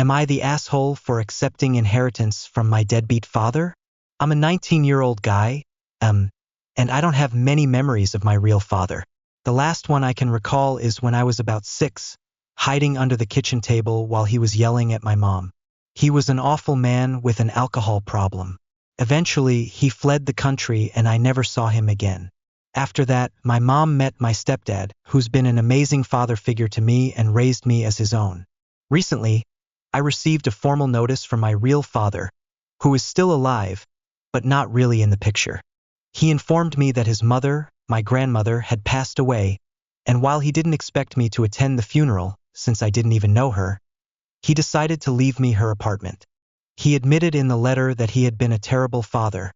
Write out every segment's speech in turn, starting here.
Am I the asshole for accepting inheritance from my deadbeat father? I'm a 19-year-old guy, and I don't have many memories of my real father. The last one I can recall is when I was about 6, hiding under the kitchen table while he was yelling at my mom. He was an awful man with an alcohol problem. Eventually, he fled the country and I never saw him again. After that, my mom met my stepdad, who's been an amazing father figure to me and raised me as his own. Recently, I received a formal notice from my real father, who is still alive, but not really in the picture. He informed me that his mother, my grandmother, had passed away, and while he didn't expect me to attend the funeral, since I didn't even know her, he decided to leave me her apartment. He admitted in the letter that he had been a terrible father,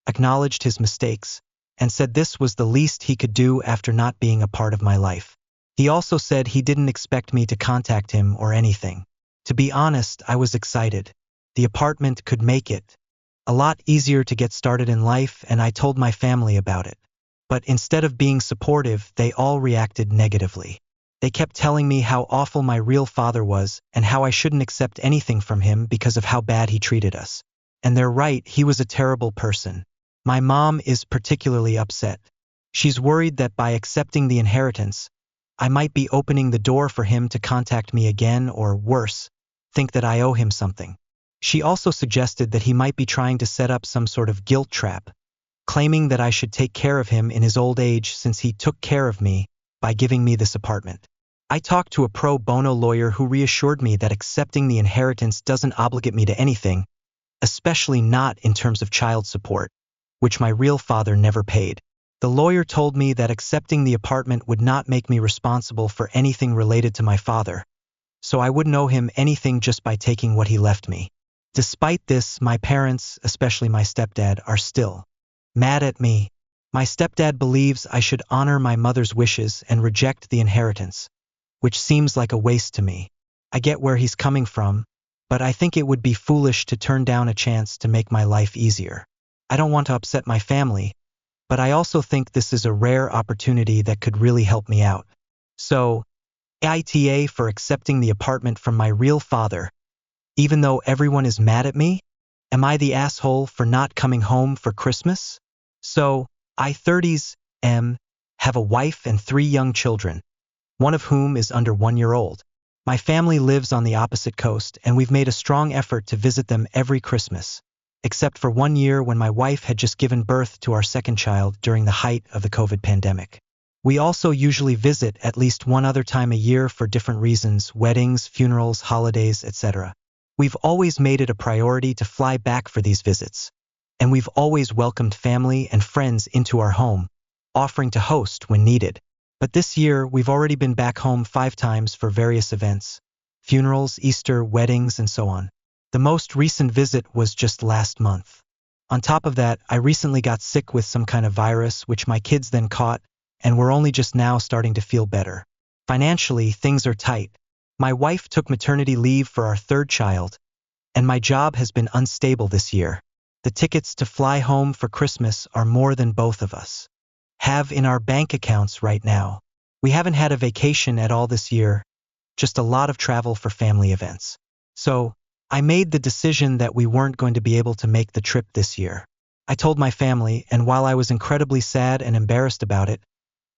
acknowledged his mistakes, and said this was the least he could do after not being a part of my life. He also said he didn't expect me to contact him or anything. To be honest, I was excited. The apartment could make it a lot easier to get started in life, and I told my family about it. But instead of being supportive, they all reacted negatively. They kept telling me how awful my real father was and how I shouldn't accept anything from him because of how bad he treated us. And they're right, he was a terrible person. My mom is particularly upset. She's worried that by accepting the inheritance, I might be opening the door for him to contact me again or, worse, think that I owe him something. She also suggested that he might be trying to set up some sort of guilt trap, claiming that I should take care of him in his old age since he took care of me by giving me this apartment. I talked to a pro bono lawyer who reassured me that accepting the inheritance doesn't obligate me to anything, especially not in terms of child support, which my real father never paid. The lawyer told me that accepting the apartment would not make me responsible for anything related to my father, so I wouldn't owe him anything just by taking what he left me. Despite this, my parents, especially my stepdad, are still mad at me. My stepdad believes I should honor my mother's wishes and reject the inheritance, which seems like a waste to me. I get where he's coming from, but I think it would be foolish to turn down a chance to make my life easier. I don't want to upset my family, but I also think this is a rare opportunity that could really help me out. So, AITA for accepting the apartment from my real father, even though everyone is mad at me? Am I the asshole for not coming home for Christmas? So, I 30s have a wife and 3 young children, one of whom is under 1 year old. My family lives on the opposite coast, and we've made a strong effort to visit them every Christmas, except for 1 year when my wife had just given birth to our second child during the height of the COVID pandemic. We also usually visit at least one other time a year for different reasons: weddings, funerals, holidays, etc. We've always made it a priority to fly back for these visits, and we've always welcomed family and friends into our home, offering to host when needed. But this year, we've already been back home 5 times for various events: funerals, Easter, weddings, and so on. The most recent visit was just last month. On top of that, I recently got sick with some kind of virus, which my kids then caught, and we're only just now starting to feel better. Financially, things are tight. My wife took maternity leave for our 3rd child, and my job has been unstable this year. The tickets to fly home for Christmas are more than both of us have in our bank accounts right now. We haven't had a vacation at all this year, just a lot of travel for family events. So, I made the decision that we weren't going to be able to make the trip this year. I told my family, and while I was incredibly sad and embarrassed about it,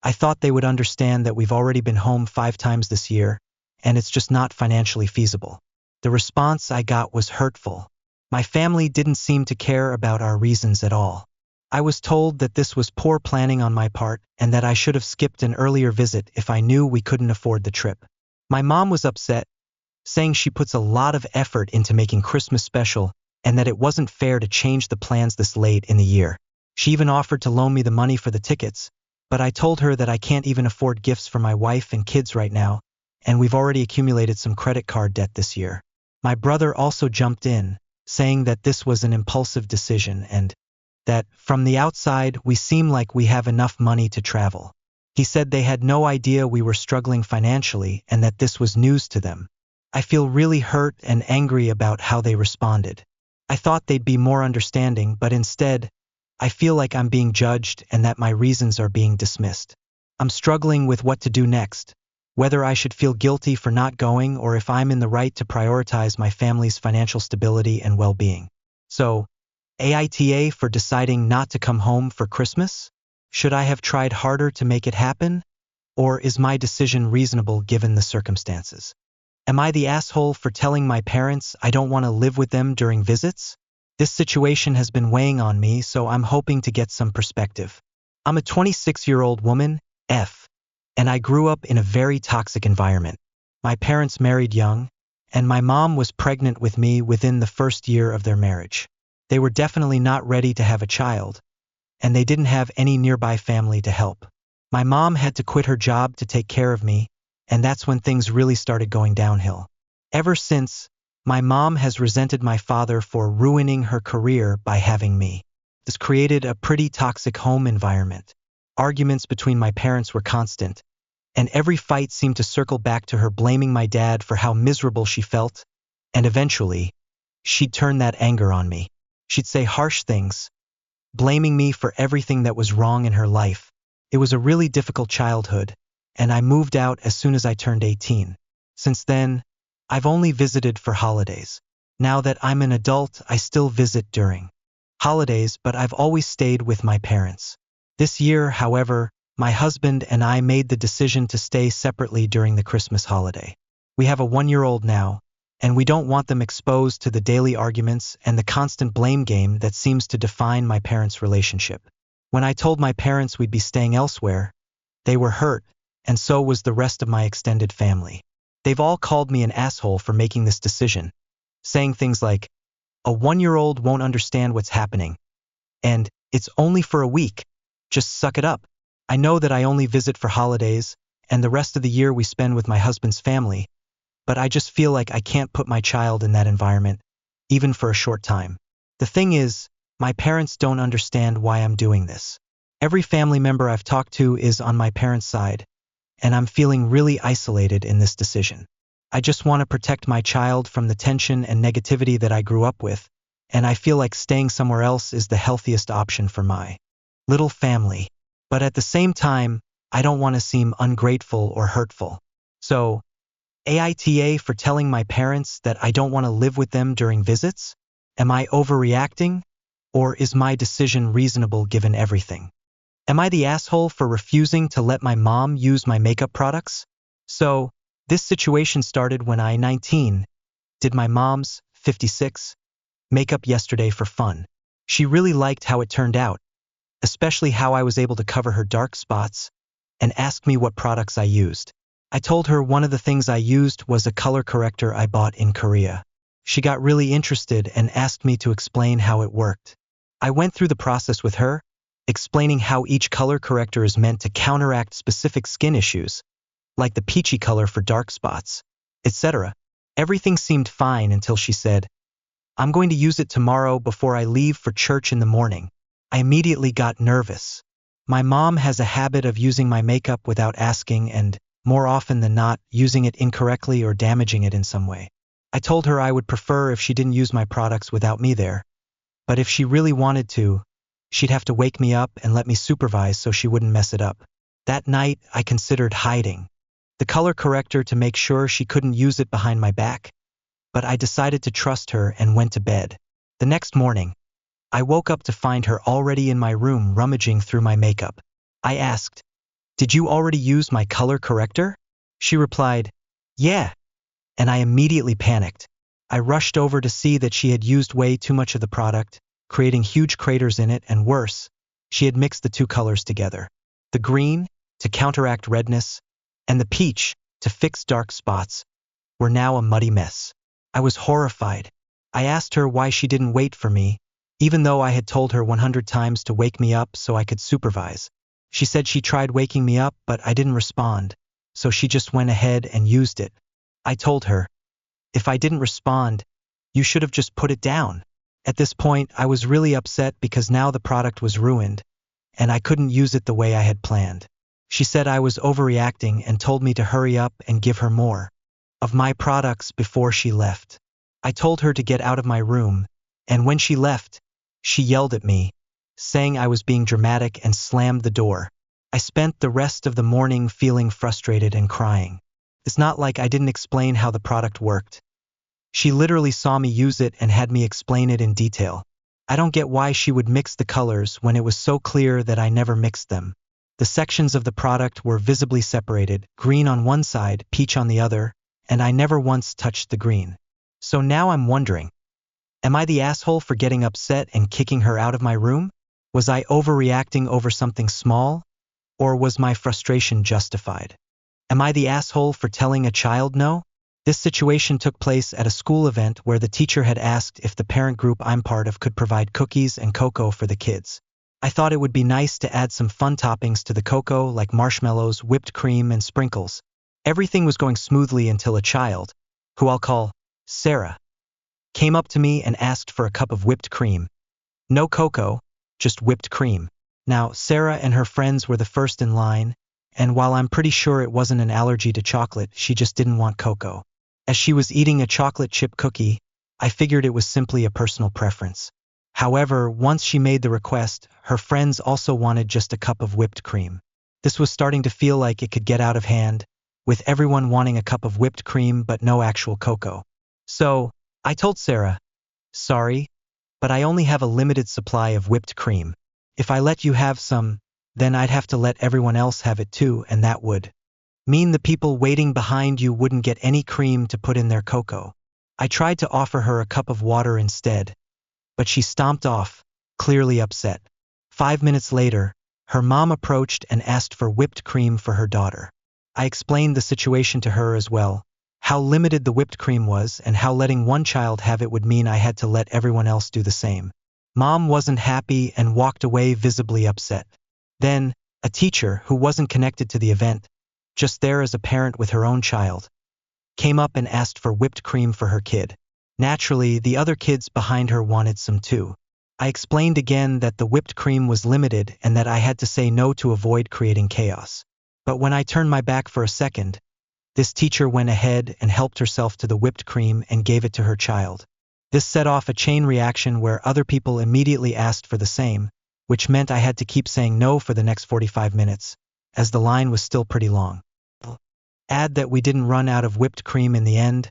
I thought they would understand that we've already been home 5 times this year, and it's just not financially feasible. The response I got was hurtful. My family didn't seem to care about our reasons at all. I was told that this was poor planning on my part and that I should have skipped an earlier visit if I knew we couldn't afford the trip. My mom was upset, saying she puts a lot of effort into making Christmas special and that it wasn't fair to change the plans this late in the year. She even offered to loan me the money for the tickets, but I told her that I can't even afford gifts for my wife and kids right now, and we've already accumulated some credit card debt this year. My brother also jumped in, saying that this was an impulsive decision and that, from the outside, we seem like we have enough money to travel. He said they had no idea we were struggling financially and that this was news to them. I feel really hurt and angry about how they responded. I thought they'd be more understanding, but instead, I feel like I'm being judged and that my reasons are being dismissed. I'm struggling with what to do next, whether I should feel guilty for not going or if I'm in the right to prioritize my family's financial stability and well-being. So, AITA for deciding not to come home for Christmas? Should I have tried harder to make it happen? Or is my decision reasonable given the circumstances? Am I the asshole for telling my parents I don't want to live with them during visits? This situation has been weighing on me, so I'm hoping to get some perspective. I'm a 26-year-old woman, and I grew up in a very toxic environment. My parents married young, and my mom was pregnant with me within the first year of their marriage. They were definitely not ready to have a child, and they didn't have any nearby family to help. My mom had to quit her job to take care of me, and that's when things really started going downhill. Ever since, my mom has resented my father for ruining her career by having me. This created a pretty toxic home environment. Arguments between my parents were constant, and every fight seemed to circle back to her blaming my dad for how miserable she felt, and eventually, she'd turn that anger on me. She'd say harsh things, blaming me for everything that was wrong in her life. It was a really difficult childhood, and I moved out as soon as I turned 18. Since then, I've only visited for holidays. Now that I'm an adult, I still visit during holidays, but I've always stayed with my parents. This year, however, my husband and I made the decision to stay separately during the Christmas holiday. We have a 1-year-old now, and we don't want them exposed to the daily arguments and the constant blame game that seems to define my parents' relationship. When I told my parents we'd be staying elsewhere, they were hurt, and so was the rest of my extended family. They've all called me an asshole for making this decision, saying things like, "A 1-year-old won't understand what's happening," and "It's only for a week. Just suck it up." I know that I only visit for holidays, and the rest of the year we spend with my husband's family, but I just feel like I can't put my child in that environment, even for a short time. The thing is, my parents don't understand why I'm doing this. Every family member I've talked to is on my parents' side, and I'm feeling really isolated in this decision. I just want to protect my child from the tension and negativity that I grew up with, and I feel like staying somewhere else is the healthiest option for my little family. But at the same time, I don't want to seem ungrateful or hurtful. So, AITA for telling my parents that I don't want to live with them during visits? Am I overreacting? Or is my decision reasonable given everything? Am I the asshole for refusing to let my mom use my makeup products? So, this situation started when I, 19, did my mom's, 56, makeup yesterday for fun. She really liked how it turned out, especially how I was able to cover her dark spots, and asked me what products I used. I told her one of the things I used was a color corrector I bought in Korea. She got really interested and asked me to explain how it worked. I went through the process with her, explaining how each color corrector is meant to counteract specific skin issues, like the peachy color for dark spots, etc. Everything seemed fine until she said, "I'm going to use it tomorrow before I leave for church in the morning." I immediately got nervous. My mom has a habit of using my makeup without asking and, more often than not, using it incorrectly or damaging it in some way. I told her I would prefer if she didn't use my products without me there, but if she really wanted to, she'd have to wake me up and let me supervise so she wouldn't mess it up. That night, I considered hiding the color corrector to make sure she couldn't use it behind my back, but I decided to trust her and went to bed. The next morning, I woke up to find her already in my room rummaging through my makeup. I asked, "Did you already use my color corrector?" She replied, "Yeah," and I immediately panicked. I rushed over to see that she had used way too much of the product, creating huge craters in it, and worse, she had mixed the two colors together. The green, to counteract redness, and the peach, to fix dark spots, were now a muddy mess. I was horrified. I asked her why she didn't wait for me, even though I had told her 100 times to wake me up so I could supervise. She said she tried waking me up, but I didn't respond, so she just went ahead and used it. I told her, "If I didn't respond, you should have just put it down." At this point, I was really upset because now the product was ruined, and I couldn't use it the way I had planned. She said I was overreacting and told me to hurry up and give her more of my products before she left. I told her to get out of my room, and when she left, she yelled at me, saying I was being dramatic, and slammed the door. I spent the rest of the morning feeling frustrated and crying. It's not like I didn't explain how the product worked. She literally saw me use it and had me explain it in detail. I don't get why she would mix the colors when it was so clear that I never mixed them. The sections of the product were visibly separated, green on one side, peach on the other, and I never once touched the green. So now I'm wondering, am I the asshole for getting upset and kicking her out of my room? Was I overreacting over something small? Or was my frustration justified? Am I the asshole for telling a child no? This situation took place at a school event where the teacher had asked if the parent group I'm part of could provide cookies and cocoa for the kids. I thought it would be nice to add some fun toppings to the cocoa like marshmallows, whipped cream, and sprinkles. Everything was going smoothly until a child, who I'll call Sarah, came up to me and asked for a cup of whipped cream. No cocoa, just whipped cream. Now, Sarah and her friends were the first in line, and while I'm pretty sure it wasn't an allergy to chocolate, she just didn't want cocoa. As she was eating a chocolate chip cookie, I figured it was simply a personal preference. However, once she made the request, her friends also wanted just a cup of whipped cream. This was starting to feel like it could get out of hand, with everyone wanting a cup of whipped cream but no actual cocoa. So, I told Sarah, "Sorry, but I only have a limited supply of whipped cream. If I let you have some, then I'd have to let everyone else have it too, and that would mean the people waiting behind you wouldn't get any cream to put in their cocoa." I tried to offer her a cup of water instead, but she stomped off, clearly upset. 5 minutes later, her mom approached and asked for whipped cream for her daughter. I explained the situation to her as well, how limited the whipped cream was and how letting one child have it would mean I had to let everyone else do the same. Mom wasn't happy and walked away visibly upset. Then, a teacher who wasn't connected to the event, just there as a parent with her own child, came up and asked for whipped cream for her kid. Naturally, the other kids behind her wanted some too. I explained again that the whipped cream was limited and that I had to say no to avoid creating chaos. But when I turned my back for a second, this teacher went ahead and helped herself to the whipped cream and gave it to her child. This set off a chain reaction where other people immediately asked for the same, which meant I had to keep saying no for the next 45 minutes, as the line was still pretty long. Add that we didn't run out of whipped cream in the end,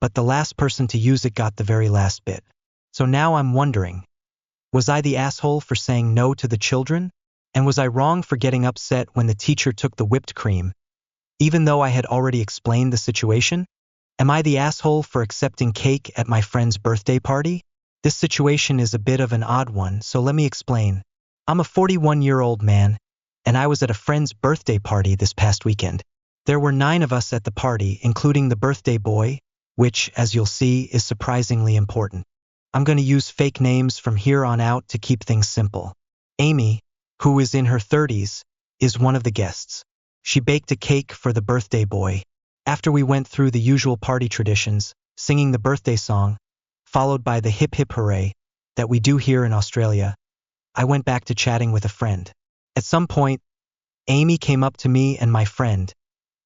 but the last person to use it got the very last bit. So now I'm wondering, was I the asshole for saying no to the children? And was I wrong for getting upset when the teacher took the whipped cream, even though I had already explained the situation? Am I the asshole for accepting cake at my friend's birthday party? This situation is a bit of an odd one, so let me explain. I'm a 41-year-old man, and I was at a friend's birthday party this past weekend. There were 9 of us at the party, including the birthday boy, which, as you'll see, is surprisingly important. I'm going to use fake names from here on out to keep things simple. Amy, who is in her 30s, is one of the guests. She baked a cake for the birthday boy. After we went through the usual party traditions, singing the birthday song, followed by the hip hip hooray that we do here in Australia, I went back to chatting with a friend. At some point, Amy came up to me and my friend,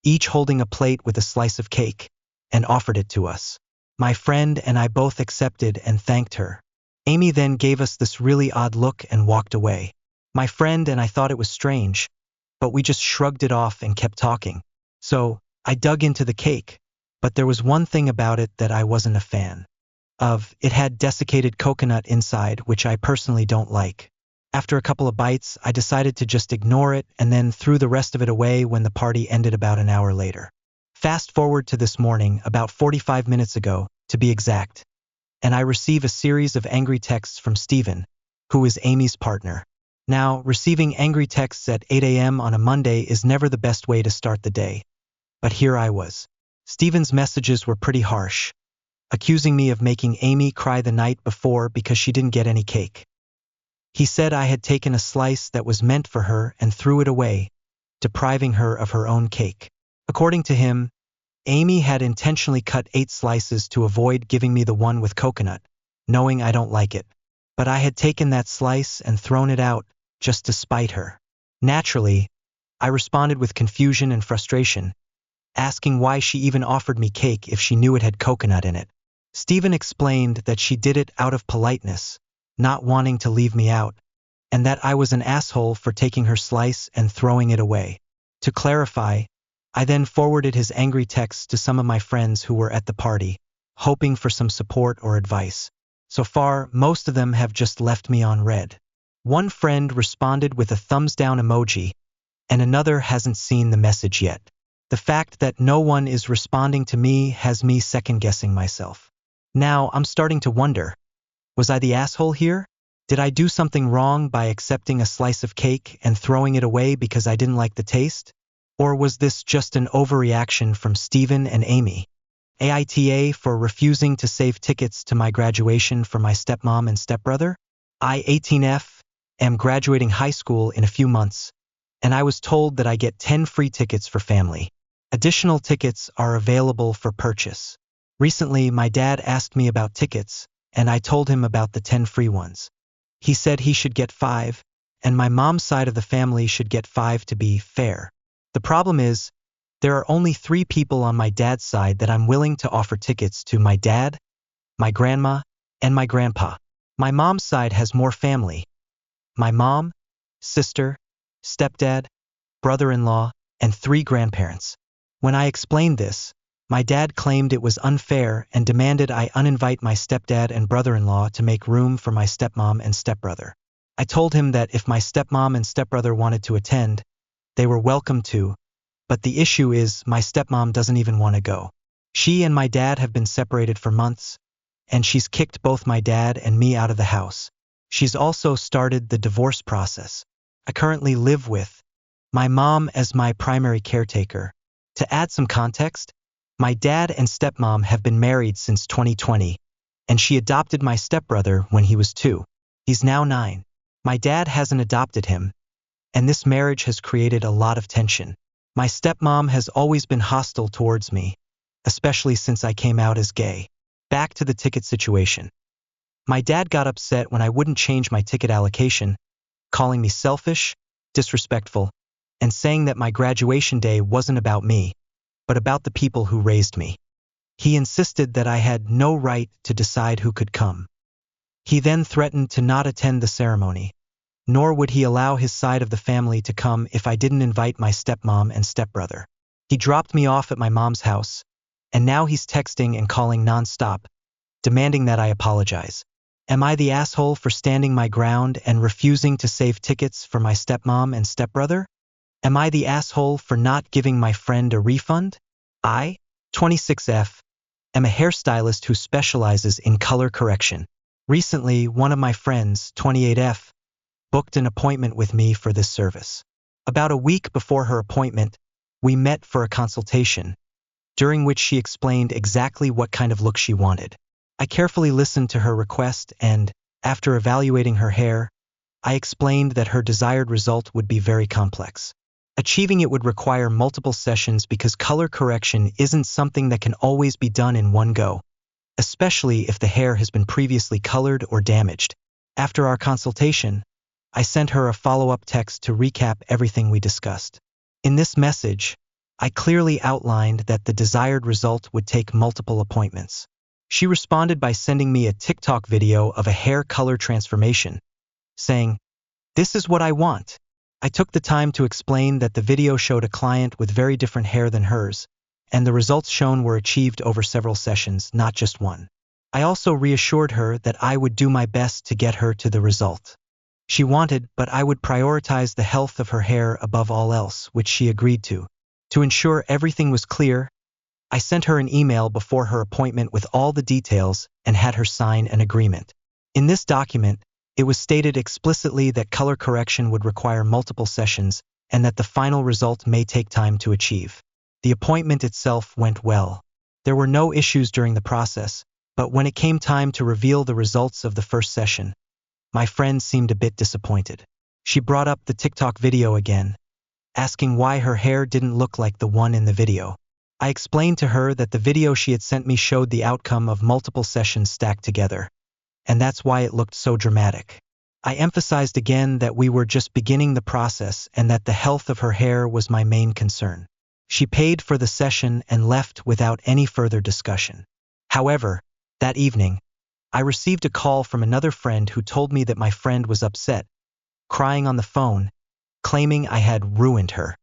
each holding a plate with a slice of cake, and offered it to us. My friend and I both accepted and thanked her. Amy then gave us this really odd look and walked away. My friend and I thought it was strange, but we just shrugged it off and kept talking. So, I dug into the cake, but there was one thing about it that I wasn't a fan of. It had desiccated coconut inside, which I personally don't like. After a couple of bites, I decided to just ignore it and then threw the rest of it away when the party ended about an hour later. Fast forward to this morning, about 45 minutes ago, to be exact, and I receive a series of angry texts from Stephen, who is Amy's partner. Now, receiving angry texts at 8 a.m. on a Monday is never the best way to start the day, but here I was. Stephen's messages were pretty harsh, accusing me of making Amy cry the night before because she didn't get any cake. He said I had taken a slice that was meant for her and threw it away, depriving her of her own cake. According to him, Amy had intentionally cut 8 slices to avoid giving me the one with coconut, knowing I don't like it. But I had taken that slice and thrown it out, just to spite her. Naturally, I responded with confusion and frustration, asking why she even offered me cake if she knew it had coconut in it. Stephen explained that she did it out of politeness, not wanting to leave me out, and that I was an asshole for taking her slice and throwing it away. To clarify, I then forwarded his angry texts to some of my friends who were at the party, hoping for some support or advice. So far, most of them have just left me on read. One friend responded with a thumbs down emoji, and another hasn't seen the message yet. The fact that no one is responding to me has me second-guessing myself. Now, I'm starting to wonder, was I the asshole here? Did I do something wrong by accepting a slice of cake and throwing it away because I didn't like the taste? Or was this just an overreaction from Stephen and Amy? AITA for refusing to save tickets to my graduation for my stepmom and stepbrother? I, 18F, am graduating high school in a few months, and I was told that I get 10 free tickets for family. Additional tickets are available for purchase. Recently, my dad asked me about tickets, and I told him about the 10 free ones. He said he should get 5, and my mom's side of the family should get 5 to be fair. The problem is, there are only 3 people on my dad's side that I'm willing to offer tickets to: my dad, my grandma, and my grandpa. My mom's side has more family: my mom, sister, stepdad, brother-in-law, and 3 grandparents. When I explained this, my dad claimed it was unfair and demanded I uninvite my stepdad and brother-in-law to make room for my stepmom and stepbrother. I told him that if my stepmom and stepbrother wanted to attend, they were welcome to, but the issue is my stepmom doesn't even want to go. She and my dad have been separated for months, and she's kicked both my dad and me out of the house. She's also started the divorce process. I currently live with my mom as my primary caretaker. To add some context, my dad and stepmom have been married since 2020, and she adopted my stepbrother when he was 2. He's now 9. My dad hasn't adopted him, and this marriage has created a lot of tension. My stepmom has always been hostile towards me, especially since I came out as gay. Back to the ticket situation. My dad got upset when I wouldn't change my ticket allocation, calling me selfish, disrespectful, and saying that my graduation day wasn't about me, but about the people who raised me. He insisted that I had no right to decide who could come. He then threatened to not attend the ceremony, nor would he allow his side of the family to come if I didn't invite my stepmom and stepbrother. He dropped me off at my mom's house, and now he's texting and calling nonstop, demanding that I apologize. Am I the asshole for standing my ground and refusing to save tickets for my stepmom and stepbrother? Am I the asshole for not giving my friend a refund? I, 26F, am a hairstylist who specializes in color correction. Recently, one of my friends, 28F, booked an appointment with me for this service. About a week before her appointment, we met for a consultation, during which she explained exactly what kind of look she wanted. I carefully listened to her request and, after evaluating her hair, I explained that her desired result would be very complex. Achieving it would require multiple sessions because color correction isn't something that can always be done in one go, especially if the hair has been previously colored or damaged. After our consultation, I sent her a follow-up text to recap everything we discussed. In this message, I clearly outlined that the desired result would take multiple appointments. She responded by sending me a TikTok video of a hair color transformation, saying, "This is what I want." I took the time to explain that the video showed a client with very different hair than hers, and the results shown were achieved over several sessions, not just one. I also reassured her that I would do my best to get her to the result she wanted, but I would prioritize the health of her hair above all else, which she agreed to. To ensure everything was clear, I sent her an email before her appointment with all the details and had her sign an agreement. In this document, it was stated explicitly that color correction would require multiple sessions and that the final result may take time to achieve. The appointment itself went well. There were no issues during the process, but when it came time to reveal the results of the first session, my friend seemed a bit disappointed. She brought up the TikTok video again, asking why her hair didn't look like the one in the video. I explained to her that the video she had sent me showed the outcome of multiple sessions stacked together, and that's why it looked so dramatic. I emphasized again that we were just beginning the process and that the health of her hair was my main concern. She paid for the session and left without any further discussion. However, that evening, I received a call from another friend who told me that my friend was upset, crying on the phone, claiming I had ruined her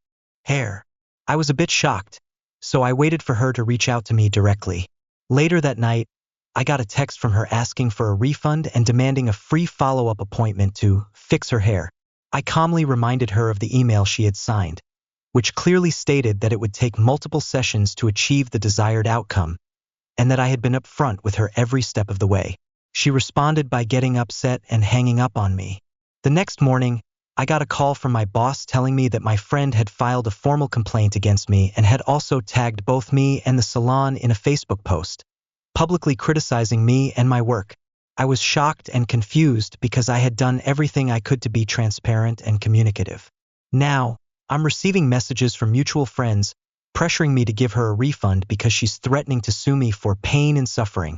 hair. I was a bit shocked, so I waited for her to reach out to me directly. Later that night, I got a text from her asking for a refund and demanding a free follow-up appointment to fix her hair. I calmly reminded her of the email she had signed, which clearly stated that it would take multiple sessions to achieve the desired outcome, and that I had been upfront with her every step of the way. She responded by getting upset and hanging up on me. The next morning, I got a call from my boss telling me that my friend had filed a formal complaint against me and had also tagged both me and the salon in a Facebook post, publicly criticizing me and my work. I was shocked and confused because I had done everything I could to be transparent and communicative. Now, I'm receiving messages from mutual friends pressuring me to give her a refund because she's threatening to sue me for pain and suffering,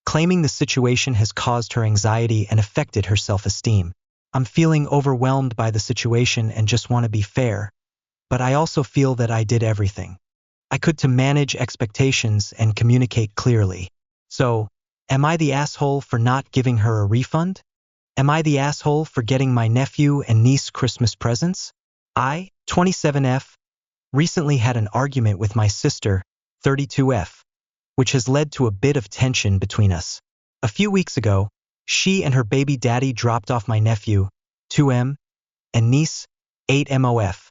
claiming the situation has caused her anxiety and affected her self-esteem. I'm feeling overwhelmed by the situation and just want to be fair, but I also feel that I did everything I could to manage expectations and communicate clearly. So, am I the asshole for not giving her a refund? Am I the asshole for getting my nephew and niece Christmas presents? I, 27F, recently had an argument with my sister, 32F, which has led to a bit of tension between us. A few weeks ago, she and her baby daddy dropped off my nephew, 2M, and niece, 8MOF,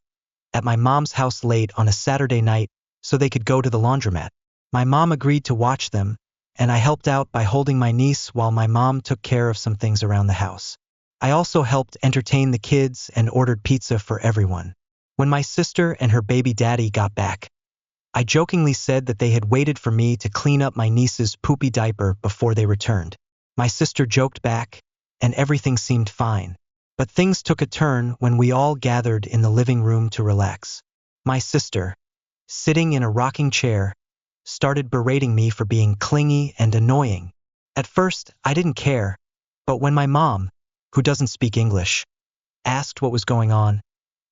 at my mom's house late on a Saturday night so they could go to the laundromat. My mom agreed to watch them, and I helped out by holding my niece while my mom took care of some things around the house. I also helped entertain the kids and ordered pizza for everyone. When my sister and her baby daddy got back, I jokingly said that they had waited for me to clean up my niece's poopy diaper before they returned. My sister joked back, and everything seemed fine. But things took a turn when we all gathered in the living room to relax. My sister, sitting in a rocking chair, started berating me for being clingy and annoying. At first, I didn't care, but when my mom, who doesn't speak English, asked what was going on,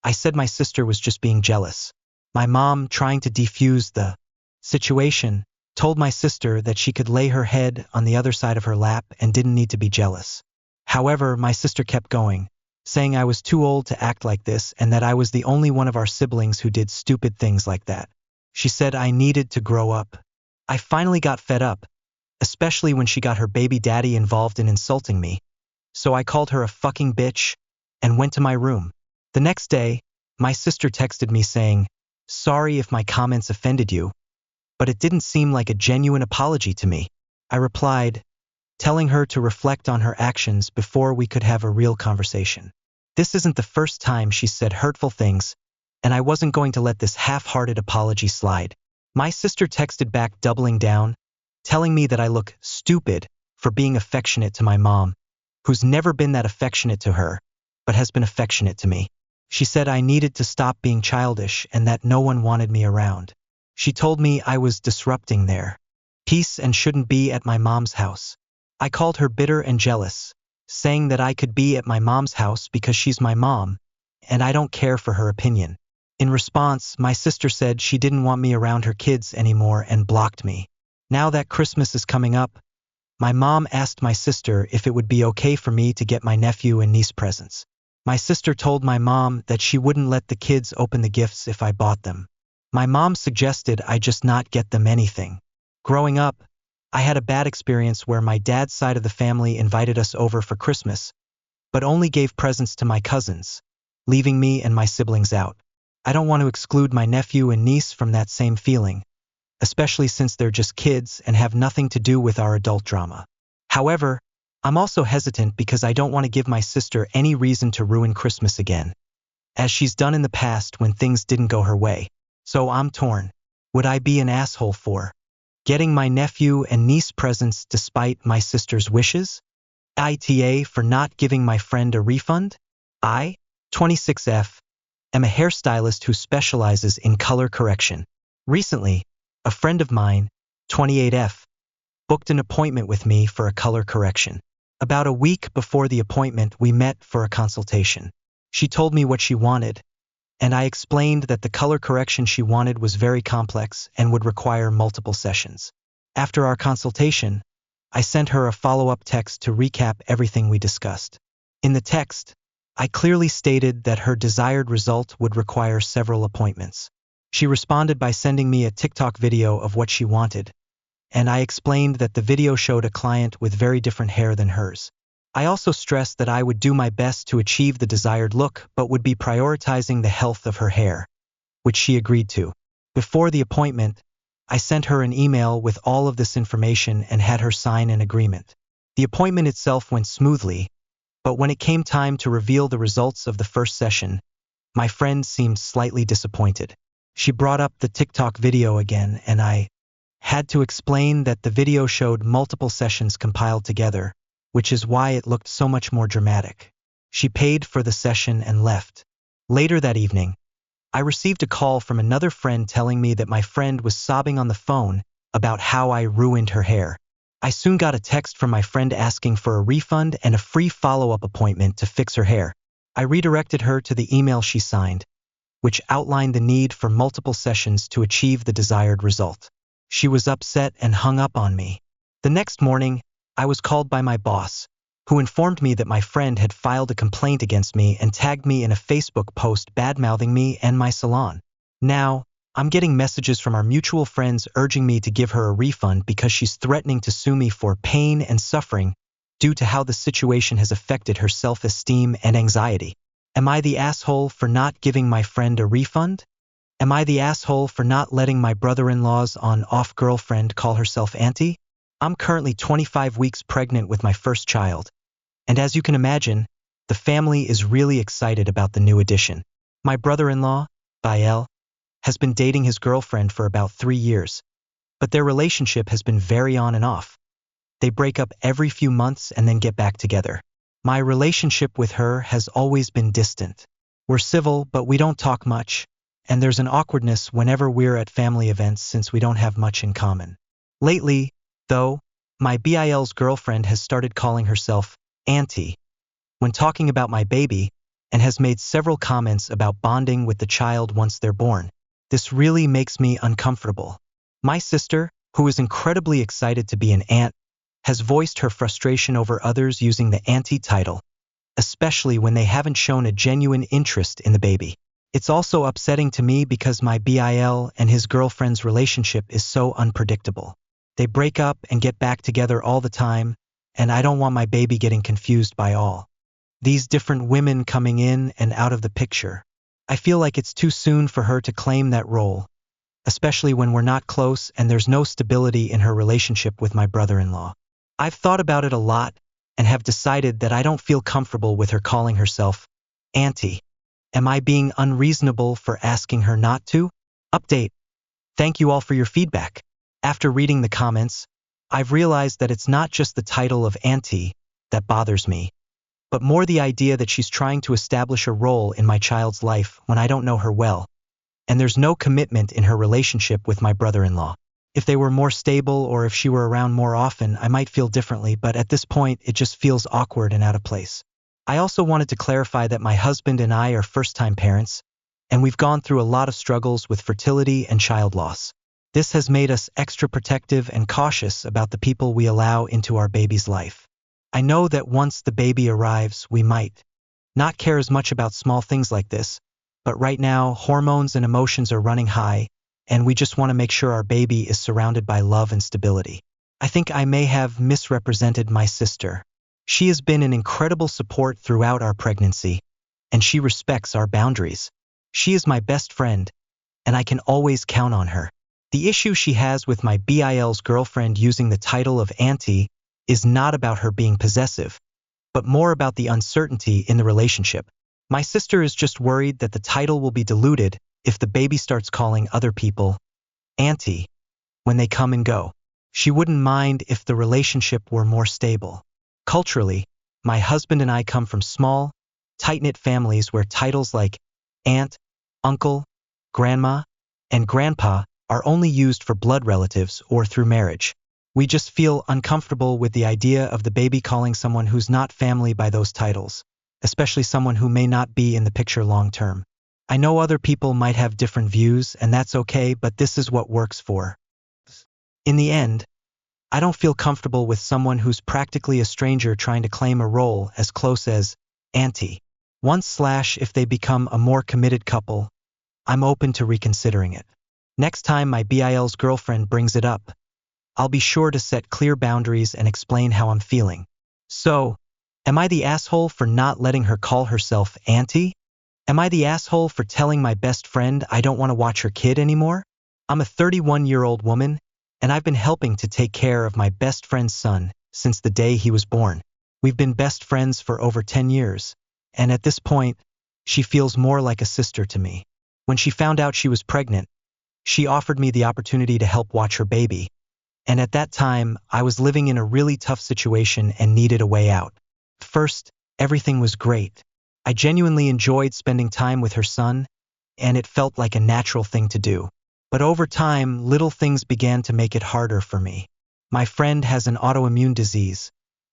I said my sister was just being jealous. My mom, trying to defuse the situation, told my sister that she could lay her head on the other side of her lap and didn't need to be jealous. However, my sister kept going, saying I was too old to act like this and that I was the only one of our siblings who did stupid things like that. She said I needed to grow up. I finally got fed up, especially when she got her baby daddy involved in insulting me. So I called her a fucking bitch and went to my room. The next day, my sister texted me saying, "Sorry if my comments offended you," but it didn't seem like a genuine apology to me. I replied, telling her to reflect on her actions before we could have a real conversation. This isn't the first time she said hurtful things, and I wasn't going to let this half-hearted apology slide. My sister texted back doubling down, telling me that I look stupid for being affectionate to my mom, who's never been that affectionate to her, but has been affectionate to me. She said I needed to stop being childish and that no one wanted me around. She told me I was disrupting their peace and shouldn't be at my mom's house. I called her bitter and jealous, saying that I could be at my mom's house because she's my mom, and I don't care for her opinion. In response, my sister said she didn't want me around her kids anymore and blocked me. Now that Christmas is coming up, my mom asked my sister if it would be okay for me to get my nephew and niece presents. My sister told my mom that she wouldn't let the kids open the gifts if I bought them. My mom suggested I just not get them anything. Growing up, I had a bad experience where my dad's side of the family invited us over for Christmas, but only gave presents to my cousins, leaving me and my siblings out. I don't want to exclude my nephew and niece from that same feeling, especially since they're just kids and have nothing to do with our adult drama. However, I'm also hesitant because I don't want to give my sister any reason to ruin Christmas again, as she's done in the past when things didn't go her way. So I'm torn. Would I be an asshole for getting my nephew and niece presents despite my sister's wishes? AITA for not giving my friend a refund? I, 26F, am a hairstylist who specializes in color correction. Recently, a friend of mine, 28F, booked an appointment with me for a color correction. About a week before the appointment, we met for a consultation. She told me what she wanted, and I explained that the color correction she wanted was very complex and would require multiple sessions. After our consultation, I sent her a follow-up text to recap everything we discussed. In the text, I clearly stated that her desired result would require several appointments. She responded by sending me a TikTok video of what she wanted, and I explained that the video showed a client with very different hair than hers. I also stressed that I would do my best to achieve the desired look but would be prioritizing the health of her hair, which she agreed to. Before the appointment, I sent her an email with all of this information and had her sign an agreement. The appointment itself went smoothly, but when it came time to reveal the results of the first session, my friend seemed slightly disappointed. She brought up the TikTok video again, and I had to explain that the video showed multiple sessions compiled together, which is why it looked so much more dramatic. She paid for the session and left. Later that evening, I received a call from another friend telling me that my friend was sobbing on the phone about how I ruined her hair. I soon got a text from my friend asking for a refund and a free follow-up appointment to fix her hair. I redirected her to the email she signed, which outlined the need for multiple sessions to achieve the desired result. She was upset and hung up on me. The next morning, I was called by my boss, who informed me that my friend had filed a complaint against me and tagged me in a Facebook post bad-mouthing me and my salon. Now, I'm getting messages from our mutual friends urging me to give her a refund because she's threatening to sue me for pain and suffering due to how the situation has affected her self-esteem and anxiety. Am I the asshole for not giving my friend a refund? Am I the asshole for not letting my brother-in-law's on-off girlfriend call herself auntie? I'm currently 25 weeks pregnant with my first child, and as you can imagine, the family is really excited about the new addition. My brother-in-law, Bael, has been dating his girlfriend for about 3 years, but their relationship has been very on and off. They break up every few months and then get back together. My relationship with her has always been distant. We're civil, but we don't talk much, and there's an awkwardness whenever we're at family events since we don't have much in common. Lately, though, my BIL's girlfriend has started calling herself auntie when talking about my baby and has made several comments about bonding with the child once they're born. This really makes me uncomfortable. My sister, who is incredibly excited to be an aunt, has voiced her frustration over others using the auntie title, especially when they haven't shown a genuine interest in the baby. It's also upsetting to me because my BIL and his girlfriend's relationship is so unpredictable. They break up and get back together all the time, and I don't want my baby getting confused by all these different women coming in and out of the picture. I feel like it's too soon for her to claim that role, especially when we're not close and there's no stability in her relationship with my brother-in-law. I've thought about it a lot and have decided that I don't feel comfortable with her calling herself auntie. Am I being unreasonable for asking her not to? Update. Thank you all for your feedback. After reading the comments, I've realized that it's not just the title of auntie that bothers me, but more the idea that she's trying to establish a role in my child's life when I don't know her well, and there's no commitment in her relationship with my brother-in-law. If they were more stable or if she were around more often, I might feel differently, but at this point, it just feels awkward and out of place. I also wanted to clarify that my husband and I are first-time parents, and we've gone through a lot of struggles with fertility and child loss. This has made us extra protective and cautious about the people we allow into our baby's life. I know that once the baby arrives, we might not care as much about small things like this, but right now, hormones and emotions are running high, and we just want to make sure our baby is surrounded by love and stability. I think I may have misrepresented my sister. She has been an incredible support throughout our pregnancy, and she respects our boundaries. She is my best friend, and I can always count on her. The issue she has with my BIL's girlfriend using the title of auntie is not about her being possessive, but more about the uncertainty in the relationship. My sister is just worried that the title will be diluted if the baby starts calling other people auntie when they come and go. She wouldn't mind if the relationship were more stable. Culturally, my husband and I come from small, tight-knit families where titles like aunt, uncle, grandma, and grandpa are only used for blood relatives or through marriage. We just feel uncomfortable with the idea of the baby calling someone who's not family by those titles, especially someone who may not be in the picture long term. I know other people might have different views, and that's okay, but this is what works for us. In the end, I don't feel comfortable with someone who's practically a stranger trying to claim a role as close as auntie. If they become a more committed couple, I'm open to reconsidering it. Next time my BIL's girlfriend brings it up, I'll be sure to set clear boundaries and explain how I'm feeling. So, am I the asshole for not letting her call herself auntie? Am I the asshole for telling my best friend I don't want to watch her kid anymore? I'm a 31-year-old woman, and I've been helping to take care of my best friend's son since the day he was born. We've been best friends for over 10 years, and at this point, she feels more like a sister to me. When she found out she was pregnant, she offered me the opportunity to help watch her baby, and at that time, I was living in a really tough situation and needed a way out. First, everything was great. I genuinely enjoyed spending time with her son, and it felt like a natural thing to do. But over time, little things began to make it harder for me. My friend has an autoimmune disease,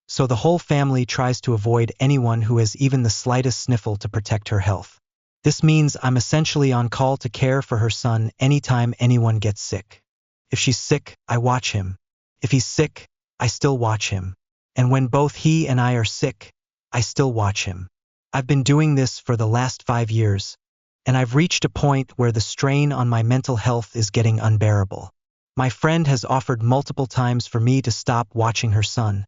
so the whole family tries to avoid anyone who has even the slightest sniffle to protect her health. This means I'm essentially on call to care for her son anytime anyone gets sick. If she's sick, I watch him. If he's sick, I still watch him. And when both he and I are sick, I still watch him. I've been doing this for the last 5 years, and I've reached a point where the strain on my mental health is getting unbearable. My friend has offered multiple times for me to stop watching her son,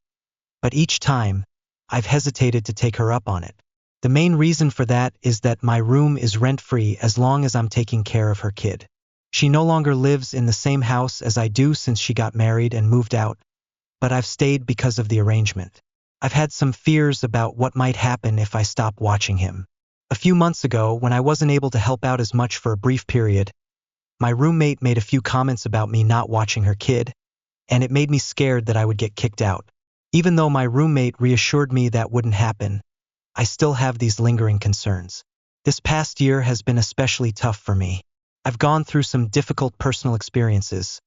but each time, I've hesitated to take her up on it. The main reason for that is that my room is rent-free as long as I'm taking care of her kid. She no longer lives in the same house as I do since she got married and moved out, but I've stayed because of the arrangement. I've had some fears about what might happen if I stop watching him. A few months ago, when I wasn't able to help out as much for a brief period, my roommate made a few comments about me not watching her kid, and it made me scared that I would get kicked out. Even though my roommate reassured me that wouldn't happen, I still have these lingering concerns. This past year has been especially tough for me. I've gone through some difficult personal experiences,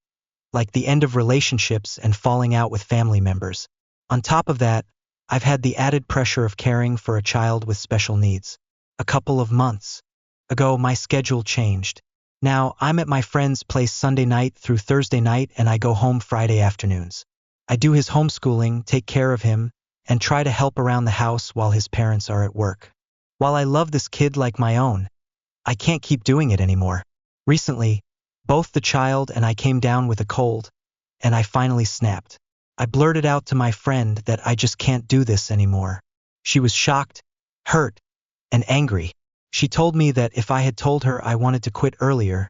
like the end of relationships and falling out with family members. On top of that, I've had the added pressure of caring for a child with special needs. A couple of months ago, my schedule changed. Now, I'm at my friend's place Sunday night through Thursday night, and I go home Friday afternoons. I do his homeschooling, take care of him, and try to help around the house while his parents are at work. While I love this kid like my own, I can't keep doing it anymore. Recently, both the child and I came down with a cold, and I finally snapped. I blurted out to my friend that I just can't do this anymore. She was shocked, hurt, and angry. She told me that if I had told her I wanted to quit earlier,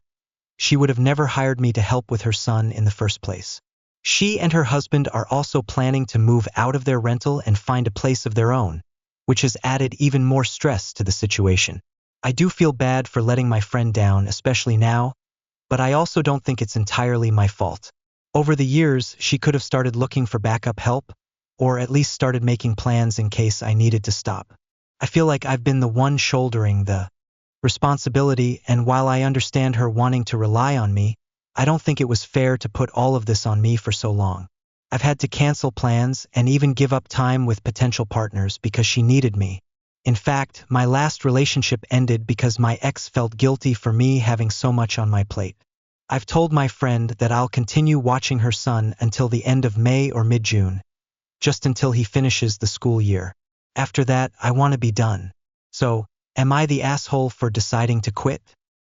she would have never hired me to help with her son in the first place. She and her husband are also planning to move out of their rental and find a place of their own, which has added even more stress to the situation. I do feel bad for letting my friend down, especially now, but I also don't think it's entirely my fault. Over the years, she could have started looking for backup help, or at least started making plans in case I needed to stop. I feel like I've been the one shouldering the responsibility, and while I understand her wanting to rely on me, I don't think it was fair to put all of this on me for so long. I've had to cancel plans and even give up time with potential partners because she needed me. In fact, my last relationship ended because my ex felt guilty for me having so much on my plate. I've told my friend that I'll continue watching her son until the end of May or mid-June, just until he finishes the school year. After that, I want to be done. So, am I the asshole for deciding to quit?